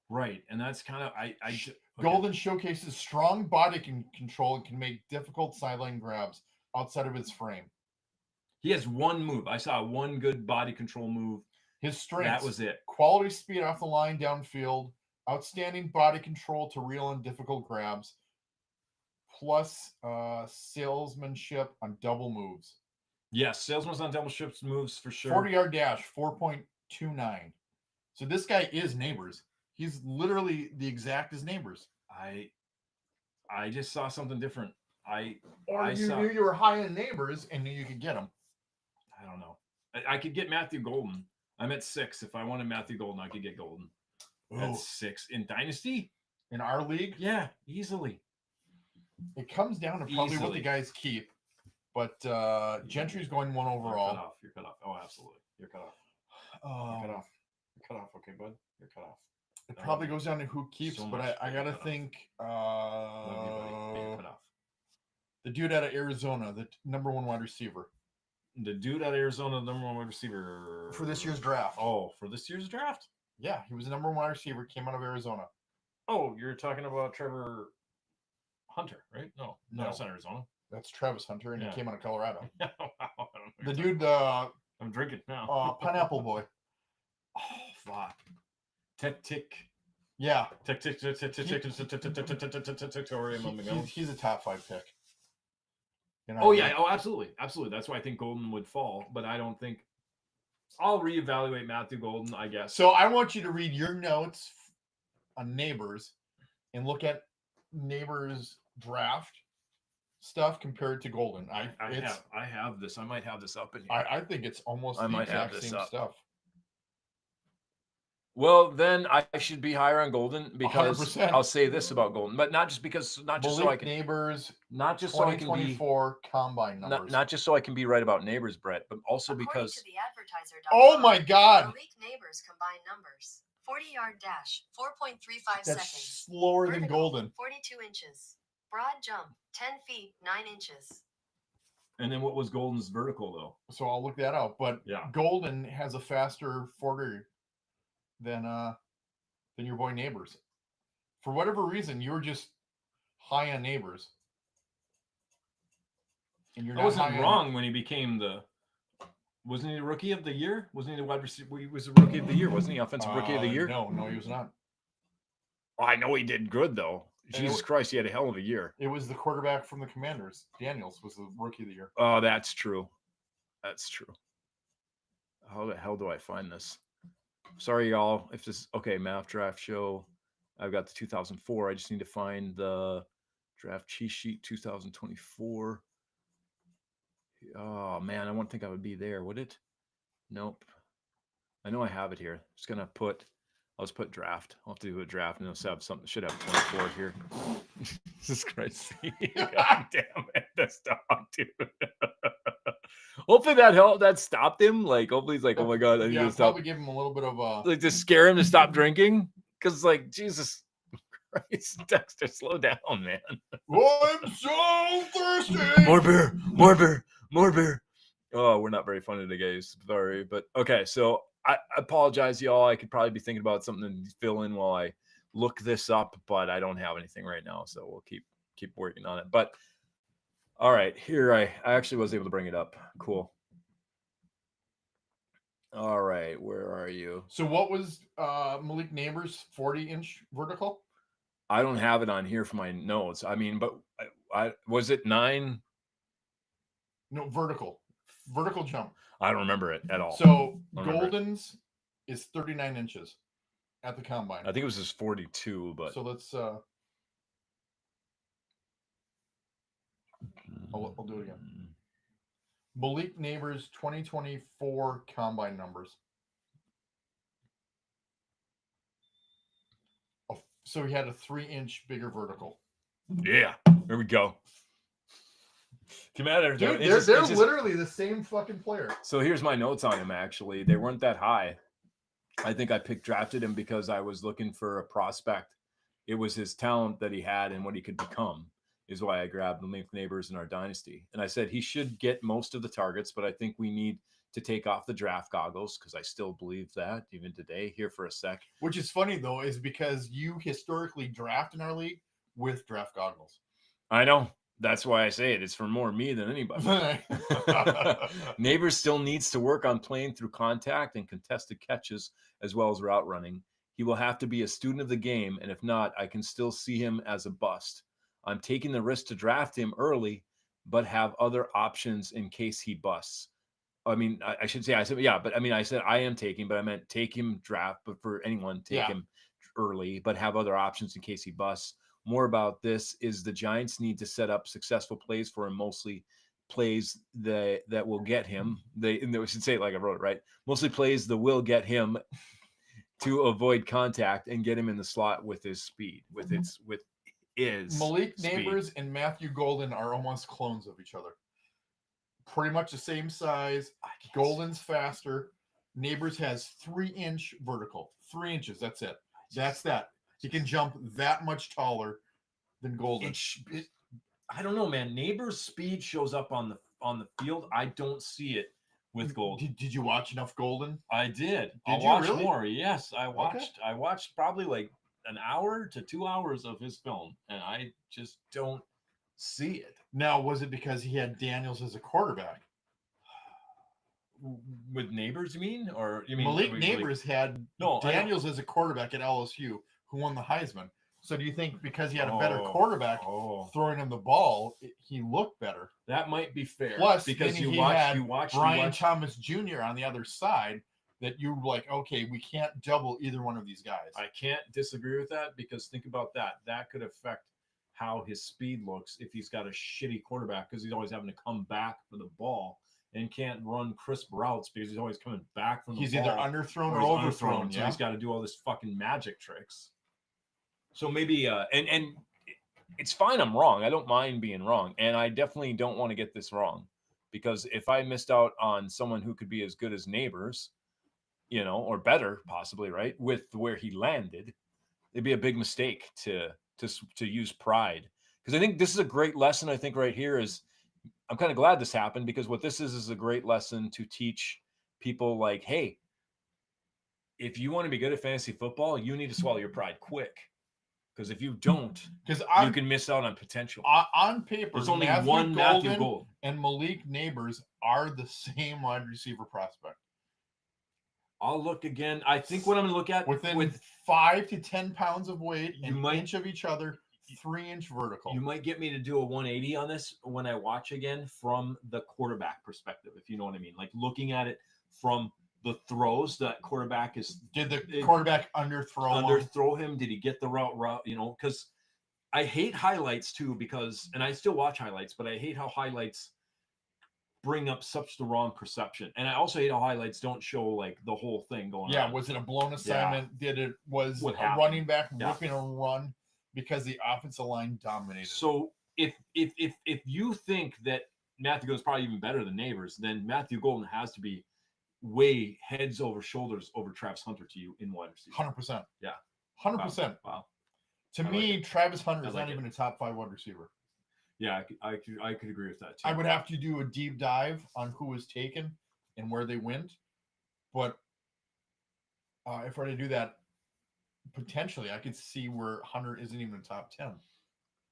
Right, and that's kind of okay.
Golden showcases strong body control and can make difficult sideline grabs outside of his frame.
He has one move. I saw one good body control move.
His strengths:
That was it.
quality speed off the line downfield, outstanding body control to reel in difficult grabs, plus salesmanship on double moves.
Yes, salesman's on double shifts moves for sure.
40-yard dash, 4.29. So this guy is Neighbors. He's literally the exact as Neighbors.
I just saw something different. I
knew you were high in Neighbors and knew you could get him.
I don't know. I could get Matthew Golden. I'm at 6. If I wanted Matthew Golden, I could get Golden. At 6 in Dynasty.
In our league,
Yeah, easily.
it comes down to probably what the
Easily.
guys keep. But Gentry's going 1
You're
overall.
cut off. You're cut off. Oh, absolutely. You're cut off. You're cut off. You're cut off. Okay, bud. You're cut off.
It probably goes down to who keeps,
So
but
much
I
to get
gotta
cut off.
think
Love you, buddy. But you're cut off.
the dude out of Arizona, the number 1 wide receiver
The dude out of Arizona, the number 1 wide receiver
for this year's draft.
Oh, for this year's draft?
Yeah, he was the number 1 wide receiver, came out of Arizona.
Oh, you're talking about Trevor Hunter, right? No,
No.
that's not Arizona.
That's Travis Hunter, and
Yeah.
he came out of Colorado.
I don't know
The
what
dude,
I'm drinking now.
Pineapple Boy.
Oh, fuck. Tick.
Yeah,
Tick.
he's a top 5 pick. You know
Oh
what I
yeah,
mean?
oh absolutely. That's why I think Golden would fall, but I don't think I'll reevaluate Matthew Golden, I guess.
So I want you to read your notes on Neighbors and look at Neighbors draft stuff compared to Golden.
I have this. I might have this up in here.
I think it's almost
I
the
might have
exact
this
same
up.
stuff.
Well, then I should be higher on Golden because
100%.
I'll say this about Golden, but not just so I
Malik
can
Neighbors
not just so I can be
2024 combine numbers.
not just so I can be right about Neighbors, Brett, but also because
Oh my God,
Malik Neighbors combined numbers. 40-yard dash, 4.35
that's
seconds.
slower than
Vertical,
Golden.
42 inches. Broad jump, 10 feet, 9 inches.
and then what was Golden's vertical though?
So I'll look that out. But
Yeah.
Golden has a faster 40 than your boy Neighbors. For whatever reason, you were just high on Neighbors. And you're
I
not
wasn't
high on-
wrong when he became wasn't he the rookie of the year? Wasn't he the wide receiver? He was the rookie of the year, wasn't he? Offensive rookie of the year?
No, he was not.
Oh, I know he did good though. Jesus Christ, he had a hell of a year.
It was the quarterback from the Commanders. Daniels was the rookie of the year.
Oh, that's true. That's true. How the hell do I find this? Sorry, y'all. If this okay, math draft show. I've got the 2004. I just need to find the draft cheat sheet 2024. Oh man, I wouldn't think I would be there, would it? Nope. I know I have it here. Just gonna put. I'll just put draft. I'll have to do a draft, and it'll have something. Should have 24 here. Jesus Christ! God damn it, that's dog, dude. Hopefully that helped. That stopped him. Like, hopefully he's like, oh my god, I need
Yeah,
to stop.
probably give him a little bit of
Like to scare him to stop drinking. Because like Jesus Christ, Dexter, slow down, man.
I'm so thirsty.
More beer, more beer, more beer. Oh, we're not very funny today. Sorry, but okay. So I apologize, y'all. I could probably be thinking about something to fill in while I look this up, but I don't have anything right now. So we'll keep working on it. But all right, here I actually was able to bring it up. Cool. All right, where are you?
So what was Malik Neighbors' 40-inch vertical?
I don't have it on here for my notes. I mean, but I was it 9?
No, vertical jump.
I don't remember it at all.
So
I don't remember it.
Golden's is 39 inches at the combine.
I think it was just 42, but
So let's I'll do it again. Malik Neighbors 2024 combine numbers. So he had a 3-inch bigger vertical.
Yeah, there we go. Commander,
Dude, they're literally the same fucking player.
So here's my notes on him. Actually, they weren't that high. I think I drafted him because I was looking for a prospect. It was his talent that he had and what he could become is why I grabbed Malik Neighbors in our dynasty. And I said he should get most of the targets, but I think we need to take off the draft goggles because I still believe that even today. Here for a sec.
Which is funny though, is because you historically draft in our league with draft goggles.
I know. That's why I say it. It's for more me than anybody. Neighbors still needs to work on playing through contact and contested catches as well as route running. He will have to be a student of the game, and if not, I can still see him as a bust. I'm taking the risk to draft him early, but have other options in case he busts. I mean, I should say, I said, yeah, but I mean, I said I am taking, but I meant take him draft, but for anyone, take him early, but have other options in case he busts. More about this is the Giants need to set up successful plays for him, mostly plays that will get him. They should say it like I wrote it, right? Mostly plays that will get him to avoid contact and get him in the slot with his speed, with his
Malik
speed.
Neighbors and Matthew Golden are almost clones of each other. Pretty much the same size. Golden's faster. Neighbors has 3-inch vertical. 3 inches. That's it. That's that. He can jump that much taller than Golden.
I don't know, man. Neighbors' speed shows up on the field. I don't see it with Golden.
Did you watch enough Golden?
I did.
Did
I'll
you
watch
really?
more. Yes, I watched.
Okay.
I watched probably like an hour to 2 hours of his film, and I just don't see it.
Now, was it because he had Daniels as a quarterback?
With Neighbors, you mean? Or you mean
Malik Neighbors had
No, I know.
Daniels as a quarterback at LSU, who won the Heisman. So do you think because he had a better
Oh.
quarterback
Oh,
throwing him the ball, he looked better?
that might be fair.
Plus,
because
then
you
he
watch,
had
you watch,
Brian Thomas Jr. on the other side, that you were like, okay, we can't double either one of these guys.
I can't disagree with that because think about that. That could affect how his speed looks if he's got a shitty quarterback because he's always having to come back for the ball and can't run crisp routes because he's always coming back from the
He's
ball.
either underthrown or
he's
overthrown.
so
Yeah.
he's got to do all this fucking magic tricks. So maybe and it's fine. I'm wrong. I don't mind being wrong, and I definitely don't want to get this wrong because if I missed out on someone who could be as good as Neighbors, you know, or better possibly, right, with where he landed, it'd be a big mistake to use pride because I think this is a great lesson. I think right here is I'm kind of glad this happened because what this is a great lesson to teach people like, hey, if you want to be good at fantasy football, you need to swallow your pride quick. Because if you don't,
Because
you can miss out on potential.
on paper,
There's only
Matthew
one
Golden
Matthew Gold.
and Malik Neighbors are the same wide receiver prospect.
I'll look again. I think what I'm going to look at
Within
with
5 to 10 pounds of weight,
You
an
might-
inch of each other, 3-inch vertical.
You might get me to do a 180 on this when I watch again from the quarterback perspective, if you know what I mean. Like looking at it from the throws that quarterback is.
Did the quarterback
underthrow him? Did he get the route? You know, because I hate highlights too, and I still watch highlights, but I hate how highlights bring up such the wrong perception. And I also hate how highlights don't show like the whole thing going on.
Yeah, was it a blown assignment? Was
What
a
happened?
running back
Yeah.
ripping a run because the offensive line dominated?
So if you think that Matthew Golden's probably even better than Neighbors, then Matthew Golden has to be way heads over shoulders over Travis Hunter to you in wide receiver.
100%.
Yeah.
100%.
Wow.
To
I
me,
like
Travis Hunter
I
is
like
not
it.
even a top 5 wide receiver.
Yeah, I could agree with that too.
I would have to do a deep dive on who was taken and where they went. But if I were to do that, potentially I could see where Hunter isn't even a top 10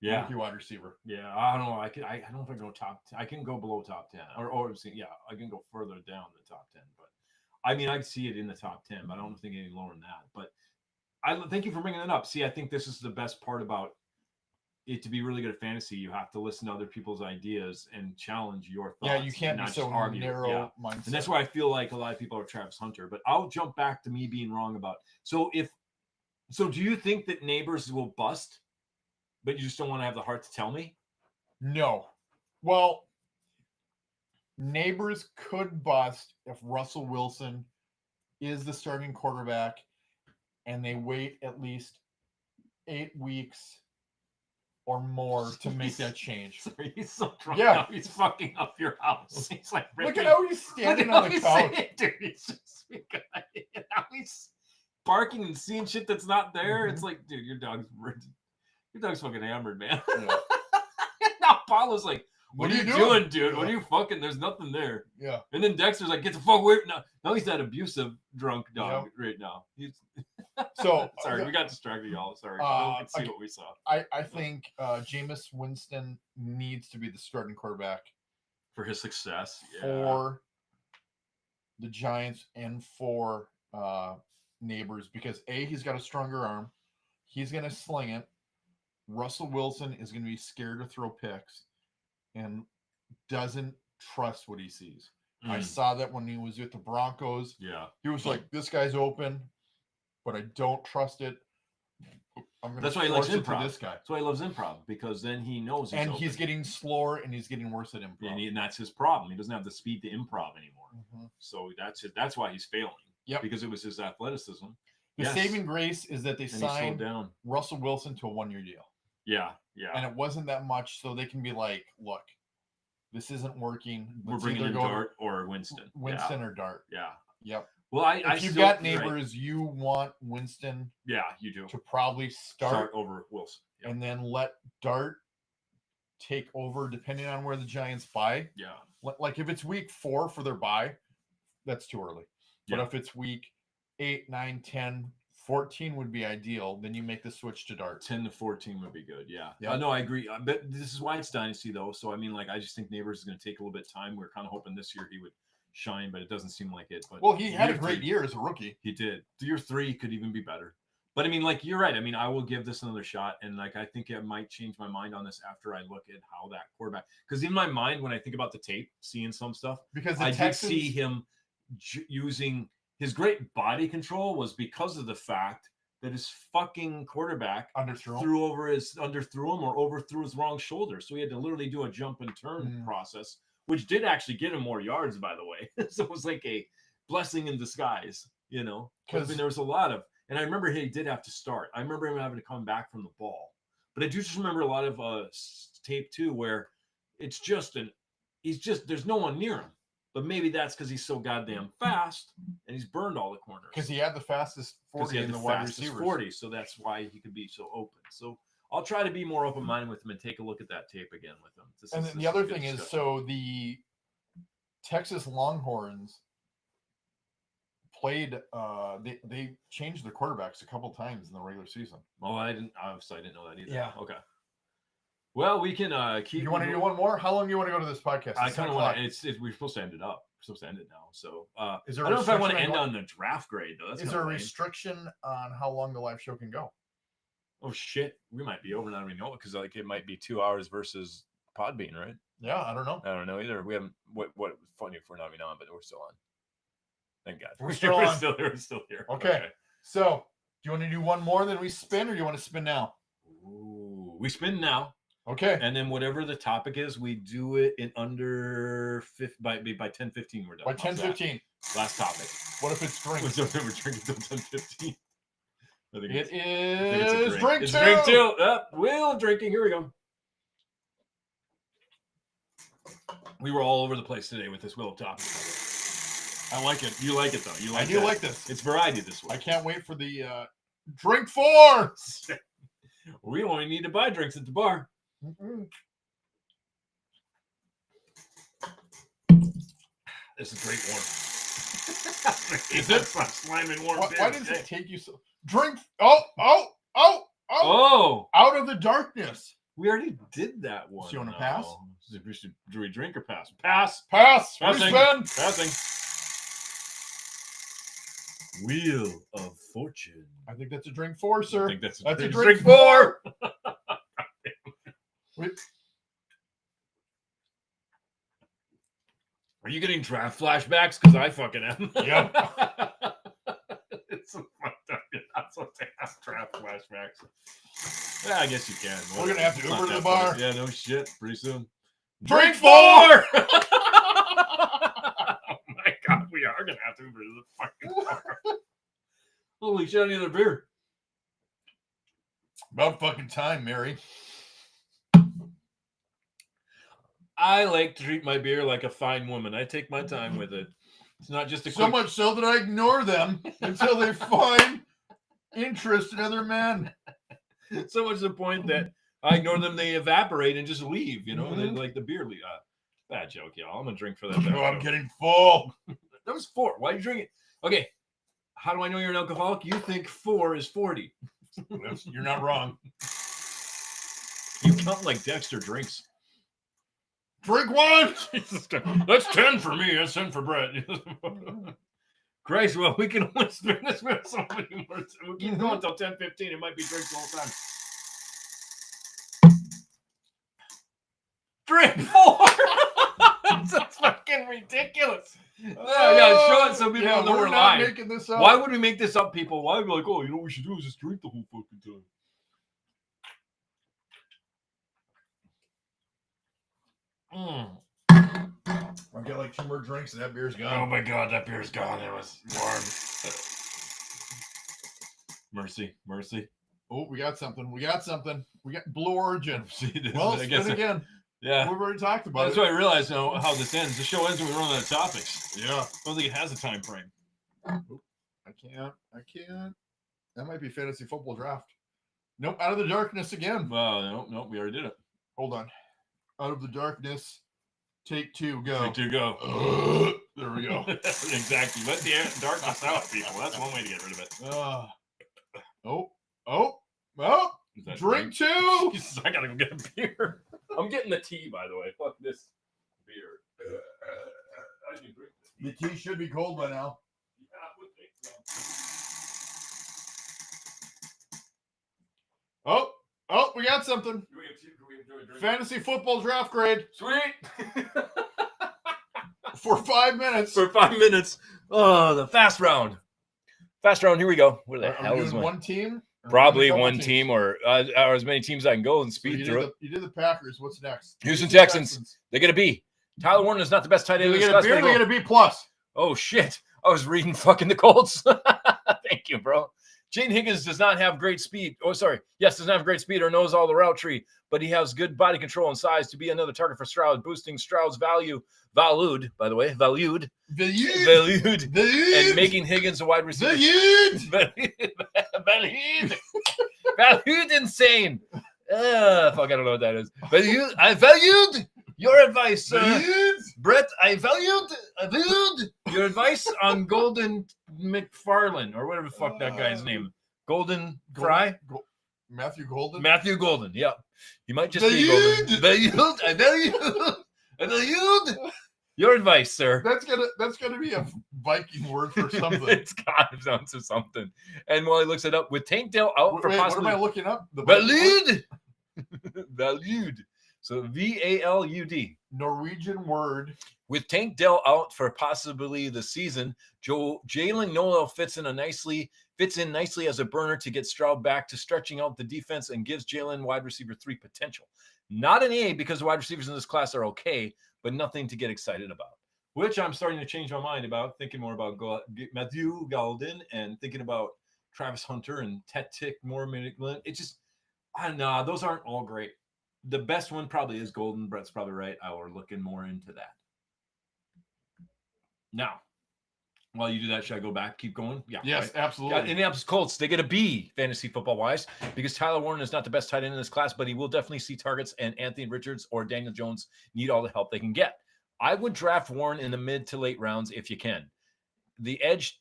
Yeah.
rookie wide receiver.
Yeah, I don't know. I don't think I go top 10. I can go below top 10, or yeah, I can go further down the top 10. But I mean, I can see it in the top 10, but I don't think any lower than that. But I thank you for bringing it up. See, I think this is the best part about it. To be really good at fantasy, you have to listen to other people's ideas and challenge your thoughts.
Yeah, you can't be
not
so
just argue.
narrow
Yeah.
mindset.
And that's why I feel like a lot of people are Travis Hunter. But I'll jump back to me being wrong about. So do you think that Neighbors will bust? But you just don't want to have the heart to tell me?
No. Well, Neighbors could bust if Russell Wilson is the starting quarterback and they wait at least 8 weeks or more to make that change.
Sorry, he's so drunk
Yeah.
now. He's fucking up your house. He's like
Look
ripping.
at how he's standing on the
he's
couch.
saying, dude. He's just now he's barking and seeing shit that's not there.
Mhm.
It's like, dude, your dog's fucking hammered, man.
Yeah.
Now Paulo's like, what
What
are
are
you
you
doing,
doing?
dude? What are
Yeah.
you fucking? There's nothing there.
Yeah.
And then Dexter's like, get the fuck away. Now he's that abusive drunk dog right now. He's
So
sorry, we got distracted, y'all. Sorry. No one can see what we saw.
I think Jameis Winston needs to be the starting quarterback
For his success. Yeah.
for the Giants and for Neighbors because he's got a stronger arm. He's going to sling it. Russell Wilson is going to be scared to throw picks and doesn't trust what he sees. I
Mm,
saw that when he was with the Broncos.
yeah.
He was like, this guy's open, but I don't trust it. I'm going
That's
to
why he likes
force it to
improv.
this guy.
That's why he loves improv, because then he knows he's
And
open.
he's getting slower and he's getting worse at improv.
and that's his problem. He doesn't have the speed to improv anymore.
Mhm.
So that's it. That's why he's failing.
Yep.
Because it was his athleticism.
The
Yes.
saving grace is that they
And he slowed
signed
down.
Russell Wilson to a 1-year deal.
Yeah. Yeah.
And it wasn't that much, so they can be like, look, this isn't working.
We're
Let's
bringing
either
in
go to
Dart or Winston.
Winston or Dart.
Yeah.
Yep.
Well, I
If you've
still-
got
right.
Neighbors, you want Winston
Yeah, you do.
to probably start
over Wilson. Yeah.
and then let Dart take over depending on where the Giants buy.
Yeah.
Like if it's week 4 for their buy, that's too early. But
Yeah.
if it's week 8, 9, 10, 14 would be ideal, then you make the switch to Dart.
10 to 14 would be good. Yeah.
Yeah.
No, I agree. But this is why it's dynasty though. So I mean, like, I just think Neighbors is going to take a little bit of time. We're kind of hoping this year he would shine, but it doesn't seem like it. But
Well, he had a
year
great
three-
year as a rookie.
He did. Year 3 could even be better. But I mean, like, you're right. I mean, I will give this another shot. And like, I think I might change my mind on this after I look at how that quarterback, because in my mind, when I think about the tape, seeing some stuff,
Because the
I
Texans,
did see him using his great body control was because of the fact that his fucking quarterback
underthrew.
underthrew him or overthrew his wrong shoulder. So he had to literally do a jump and turn
Mm.
process, which did actually get him more yards, by the way. So it was like a blessing in disguise, you know, because I mean,
'Cause-
there was a lot of, and I remember he did have to start. I remember him having to come back from the ball, but I do just remember a lot of tape too, where it's just there's no one near him. But maybe that's because he's so goddamn fast and he's burned all the corners.
Because he had the fastest
'Cause
40
he
in
had
the wide
fastest
receivers.
40, so that's why he could be so open. So I'll try to be more open-minded with him and take a look at that tape again with him.
And then the other thing is, so the Texas Longhorns played. They changed their quarterbacks a couple times in the regular season.
oh, I didn't know that either.
Yeah.
Okay. Well, we can keep.
You want to do one more? How long do you want to go to this podcast?
I
It's
kind
10
of want
o'clock.
to. We're supposed to end it up. We're supposed to end it now. So
Is
I
there
don't know if I want to
restriction
end
on-
on the draft grade though. That's
Is
kinda
there a
lame.
restriction on how long the live show can go?
Oh shit, we might be over now. We know it because like it might be 2 hours versus Podbean, right?
Yeah, I don't know.
I don't know either. We haven't. What funny if we're not on, but we're still on. Thank God.
We're still on.
We're still here.
Okay. So, do you want to do one more, then we spin, or do you want to spin now?
Ooh, we spin now,
Okay.
and then whatever the topic is, we do it in under by 10:15. We're done.
By
How's that?
10:15.
Last topic.
What if it's drink?
So we're drinking till 10:15. I think
It
it's
is drink
It's
two.
drink two. Wheel of drinking. Here we go. We were all over the place today with this wheel of topics. I like it. You like it though. You like
I do
that.
like this.
It's variety this
I
way.
can't wait for the drink 4.
We only need to buy drinks at the bar. This is great warm.
Is it?
Slamming warm?
Why does
beer.
it take you so? Drink. Oh!
Oh,
Out of the darkness.
we already did that one.
So you wanna
No.
pass?
Do we drink or pass? Pass.
Pass.
Passing.
Respin.
Passing. Wheel of Fortune.
I think that's a drink 4, sir.
I think that's
That's a
drink
drink
four. Are you getting draft flashbacks? Because I fucking am.
Yep.
It's so fucked up. You're not supposed to have draft flashbacks. Yeah, I guess you can.
We're gonna have to
It's not
Uber to
that
the bar.
funny. Yeah, no shit. Pretty soon.
Drink 4.
Oh my god, we are gonna have to Uber to the fucking bar. Holy shit, I need another beer.
About fucking time, Mary.
I like to treat my beer like a fine woman. I take my time with it. It's not just a
So
quick...
much so that I ignore them until they find interest in other men.
so much to the point that I ignore them, they evaporate and just leave, you know,
Mhm.
they like the beer leave. Bad joke, y'all. I'm gonna drink for that.
Oh, I'm getting full.
That was 4. Why are you drinking? Okay. How do I know you're an alcoholic? You think 4 is 40.
You're not wrong.
You count like Dexter drinks.
Drink 1.
That's 10 for me. That's 10 for Brett. Christ, well, we can only spin this with so many more. We keep going until 10:15. It might be drinks the whole time. Drink 4. That's fucking ridiculous. Yeah, show it so people
Yeah,
know we're
not
lying.
making this up.
Why would we make this up, people? Why would we be like, oh, you know what we should do is just drink the whole fucking time?
I'll get like 2 more drinks and that beer's
Oh
gone.
my god, that beer's gone. It was warm. Mercy, mercy.
Oh, we got something. We got Blue Origin.
See, this,
Well,
I guess.
spin again.
Yeah.
We've already talked about
That's
it.
why I realized now how this ends. The show ends when we run out of topics.
Yeah.
I don't think it has a time frame.
I can't. That might be fantasy football draft. Nope. Out of the darkness again.
Well, no, we already did it.
Hold on. Out of the darkness. Take 2. Go.
Take 2, go.
There we go.
Exactly. Let the darkness out, people. That's one way to get rid of it.
Oh.
Is that
Drink 2.
Jesus, I gotta go get a beer. I'm getting the tea, by the way. Fuck this beer. I can drink this.
The tea should be cold by now.
Yeah, I would think so.
Oh, we got something.
Do we have a drink?
Fantasy football draft grade
Sweet.
for 5 minutes.
For 5 minutes. Oh, the fast round. Fast round. Here we go. Where the
Are
hell
we
is
doing
one?
one team? Or
Probably
a couple
one
teams?
team or as many teams I can go and
So
speed
you
through
did
it.
you did the Packers. What's next?
Houston Texans. They're gonna be. Tyler Warner is not the best tight end.
Did
in
they
this
get a
class.
beer?
They
They
go-
get a B plus.
Oh shit! I was reading fucking the Colts. Thank you, bro. Jane Higgins does not have great speed. Oh, sorry. Yes, does not have great speed or knows all the route tree, but he has good body control and size to be another target for Stroud, boosting Stroud's valued, by the way, valued, and making Higgins a wide receiver. Valued insane. Fuck, I don't know what that is. I valued your advice, Brett. I valued your advice on Golden McFarland or whatever the fuck that guy's name. Golden Fry?
Matthew Golden.
Matthew Golden. Yeah. He might just be Golden. I valued your advice, sir.
That's gonna be a Viking word for something.
It's got to something. And while he looks it up, with Tank Dell out
Wait,
for
what am
possibly
I looking up? The Viking word?
valued. Valued. So VALUD.
Norwegian word.
With Tank Dell out for possibly the season, Jalen Noel fits in nicely as a burner to get Stroud back to stretching out the defense and gives Jalen wide receiver 3 potential. Not an A because the wide receivers in this class are okay, but nothing to get excited about. Which I'm starting to change my mind about, thinking more about Matthew Golden and thinking about Travis Hunter and Tetic Mormon. It just, I don't know, those aren't all great. The best one probably is Golden. Brett's probably right. We're looking more into that. Now, while you do that, should I go back? Keep going? Yeah.
Yes,
right?
absolutely.
Indianapolis Colts, they get a B fantasy football wise because Tyler Warren is not the best tight end in this class, but he will definitely see targets, and Anthony Richards or Daniel Jones need all the help they can get. I would draft Warren in the mid to late rounds if you can. The edge,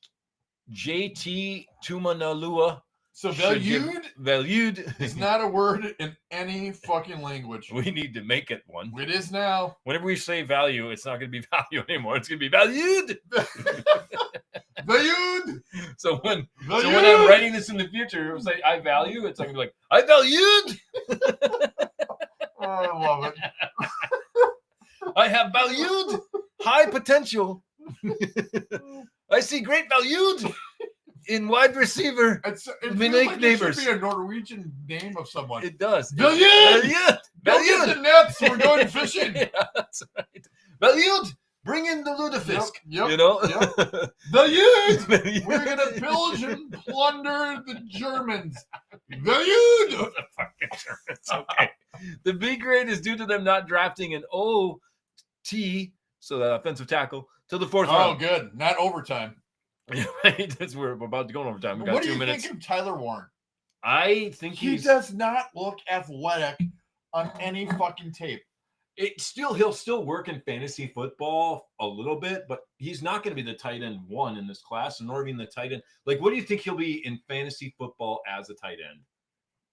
JT Tumanalua.
So
should give-
valued is
Valued.
not a word in any fucking language.
We need to make it one.
It is now.
Whenever we say value, it's not going to be value anymore. It's going to be valued.
Valued.
So when
Valued.
I'm writing this in the future, it'll say I value. It's going to be like I valued.
Oh, I love it.
I have valued high potential. I see great valued in wide receiver.
It feels
Mimic
like
neighbors.
it should be a Norwegian name of someone.
It does.
Valued.
Valued.
Go get
Valued.
the nets. We're going fishing.
Yeah, that's right. Valued. Bring in the lutefisk.
Yep,
You know.
yep. Valued.
Valued.
We're gonna pillage and plunder the Germans. Valued.
The fucking Germans. Okay. The B grade is due to them not drafting an OT, so the offensive tackle, till the 4th
Oh,
round.
good. Not overtime.
Right? We're about to go in overtime. We got
What do
2
you
minutes.
think of Tyler Warren?
I think
He
he's
does not look athletic on any fucking tape.
he'll still work in fantasy football a little bit, but he's not going to be the tight end 1 in this class, nor even the tight end. Like, what do you think he'll be in fantasy football as a tight end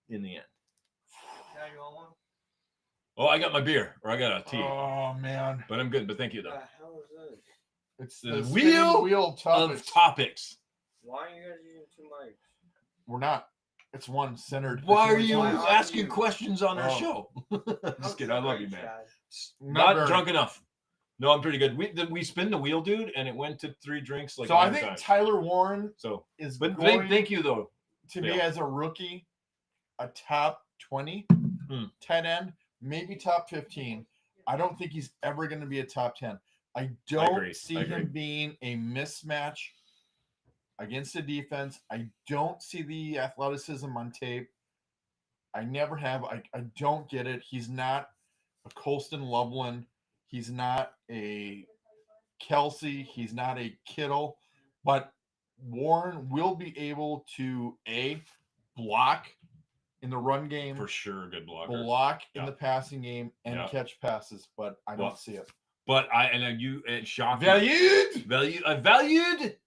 in the end?
Yeah, you want one?
Oh, I got my beer, or I got a tea,
Oh man,
but I'm good. But thank you though.
The hell is this?
it's
The
the
wheel
wheel
Of
topics.
topics.
Why are you guys using 2 mics?
We're not. It's one centered.
Why are
It's
you
Why
one-
are
asking
you-
questions on our
Oh.
show?
I'm
Just kidding. I love you,
sorry,
man.
Chad.
Not
very.
drunk enough. No, I'm pretty good. We spin the wheel, dude, and it went to 3 drinks. Like
So I
one
think
time.
Tyler Warren
So,
is
but
going
thank you though.
to be
Bill.
as a rookie, a top 20
Hmm.
tight end, maybe top 15. I don't think he's ever going to be a top 10. I don't
agree.
see
I agree.
him being a mismatch against the defense. I don't see the athleticism on tape. I never have. I don't get it. He's not a Colston Loveland. He's not a Kelsey. He's not a Kittle. But Warren will be able to block in the run game,
For sure, good blocker.
block in
Yeah.
the passing game, and
Yeah.
catch passes. But I don't
Well,
see it.
But shocking.
Valued.
Valued.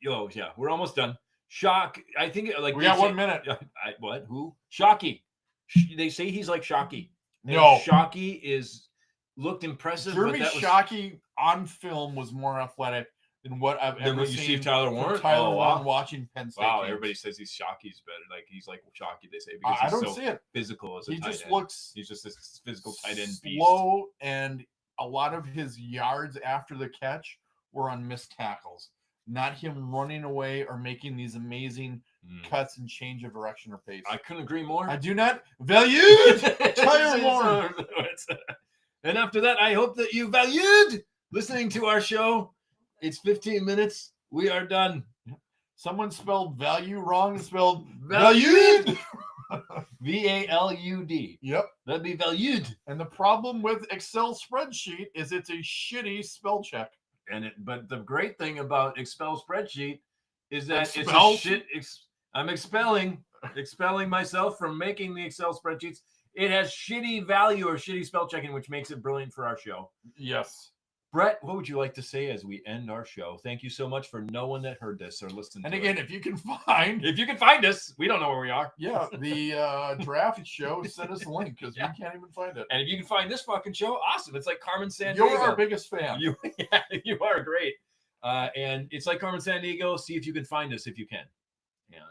Oh yeah, we're almost done. Shock. I think like
We
they
got
say-
1 minute.
What? Who? Shockey. They say he's like Shockey. And
No.
Shockey looked impressive.
Jeremy
but that was,
Shockey on film was more athletic than what I've
Than
ever
what you
seen
see of Tyler
from
Warren?
Tyler
Oh, wow.
Warren watching Penn State.
Wow,
games.
everybody says he's Shockey's better. Like he's like Shockey, they say, because
I
he's
don't
so
see it.
physical as a
He
tight
just
end.
looks
He's just this physical tight end beast.
slow, and a lot of his yards after the catch were on missed tackles, not him running away or making these amazing
Mm.
cuts and change of direction or pace.
I couldn't agree more.
I do not value Tyler Warren.
And after that, I hope that you valued listening to our show. It's 15 minutes. We are done.
Someone spelled value wrong and spelled
Valued.
valued.
VALUD.
Yep.
That'd be valued.
And the problem with Excel spreadsheet is it's a shitty spell check.
But the great thing about Expel spreadsheet is that
Expel?
it's a shit. I'm expelling myself from making the Excel spreadsheets. It has shitty value or shitty spell checking, which makes it brilliant for our show.
Yes.
Brett, what would you like to say as we end our show? Thank you so much for no one that heard this or listened.
And
to
again,
it.
if you can find,
if you can find us, we don't know where we are.
yeah, the draft show, send us a link because
Yeah.
we can't even find it.
And if you can find this fucking show, awesome. It's like Carmen Sandiego.
You're our biggest fan.
You are great. And it's like Carmen San Diego. See if you can find us if you can. And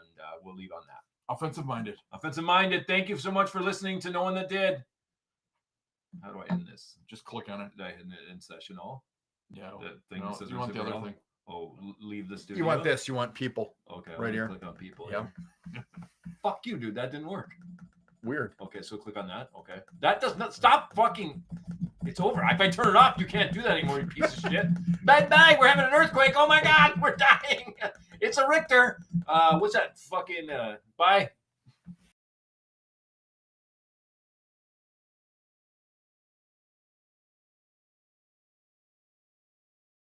we'll leave on that.
Offensive minded.
Offensive minded. Thank you so much for listening to No One That Did. How do I end this?
Just click on it.
Did I end session all?
Yeah.
The thing
No,
that says
you want the other
reciprocal?
thing.
Oh, leave the studio.
You want this? You want people?
Okay,
Right
I'm
here.
gonna click on people.
Yeah.
Fuck you, dude. That didn't work.
Weird.
Okay, so click on that. Okay. That does not stop fucking. It's over. If I turn it off, you can't do that anymore, you piece of shit. Bye bye. We're having an earthquake. Oh my God, we're dying. It's a Richter. What's that fucking bye?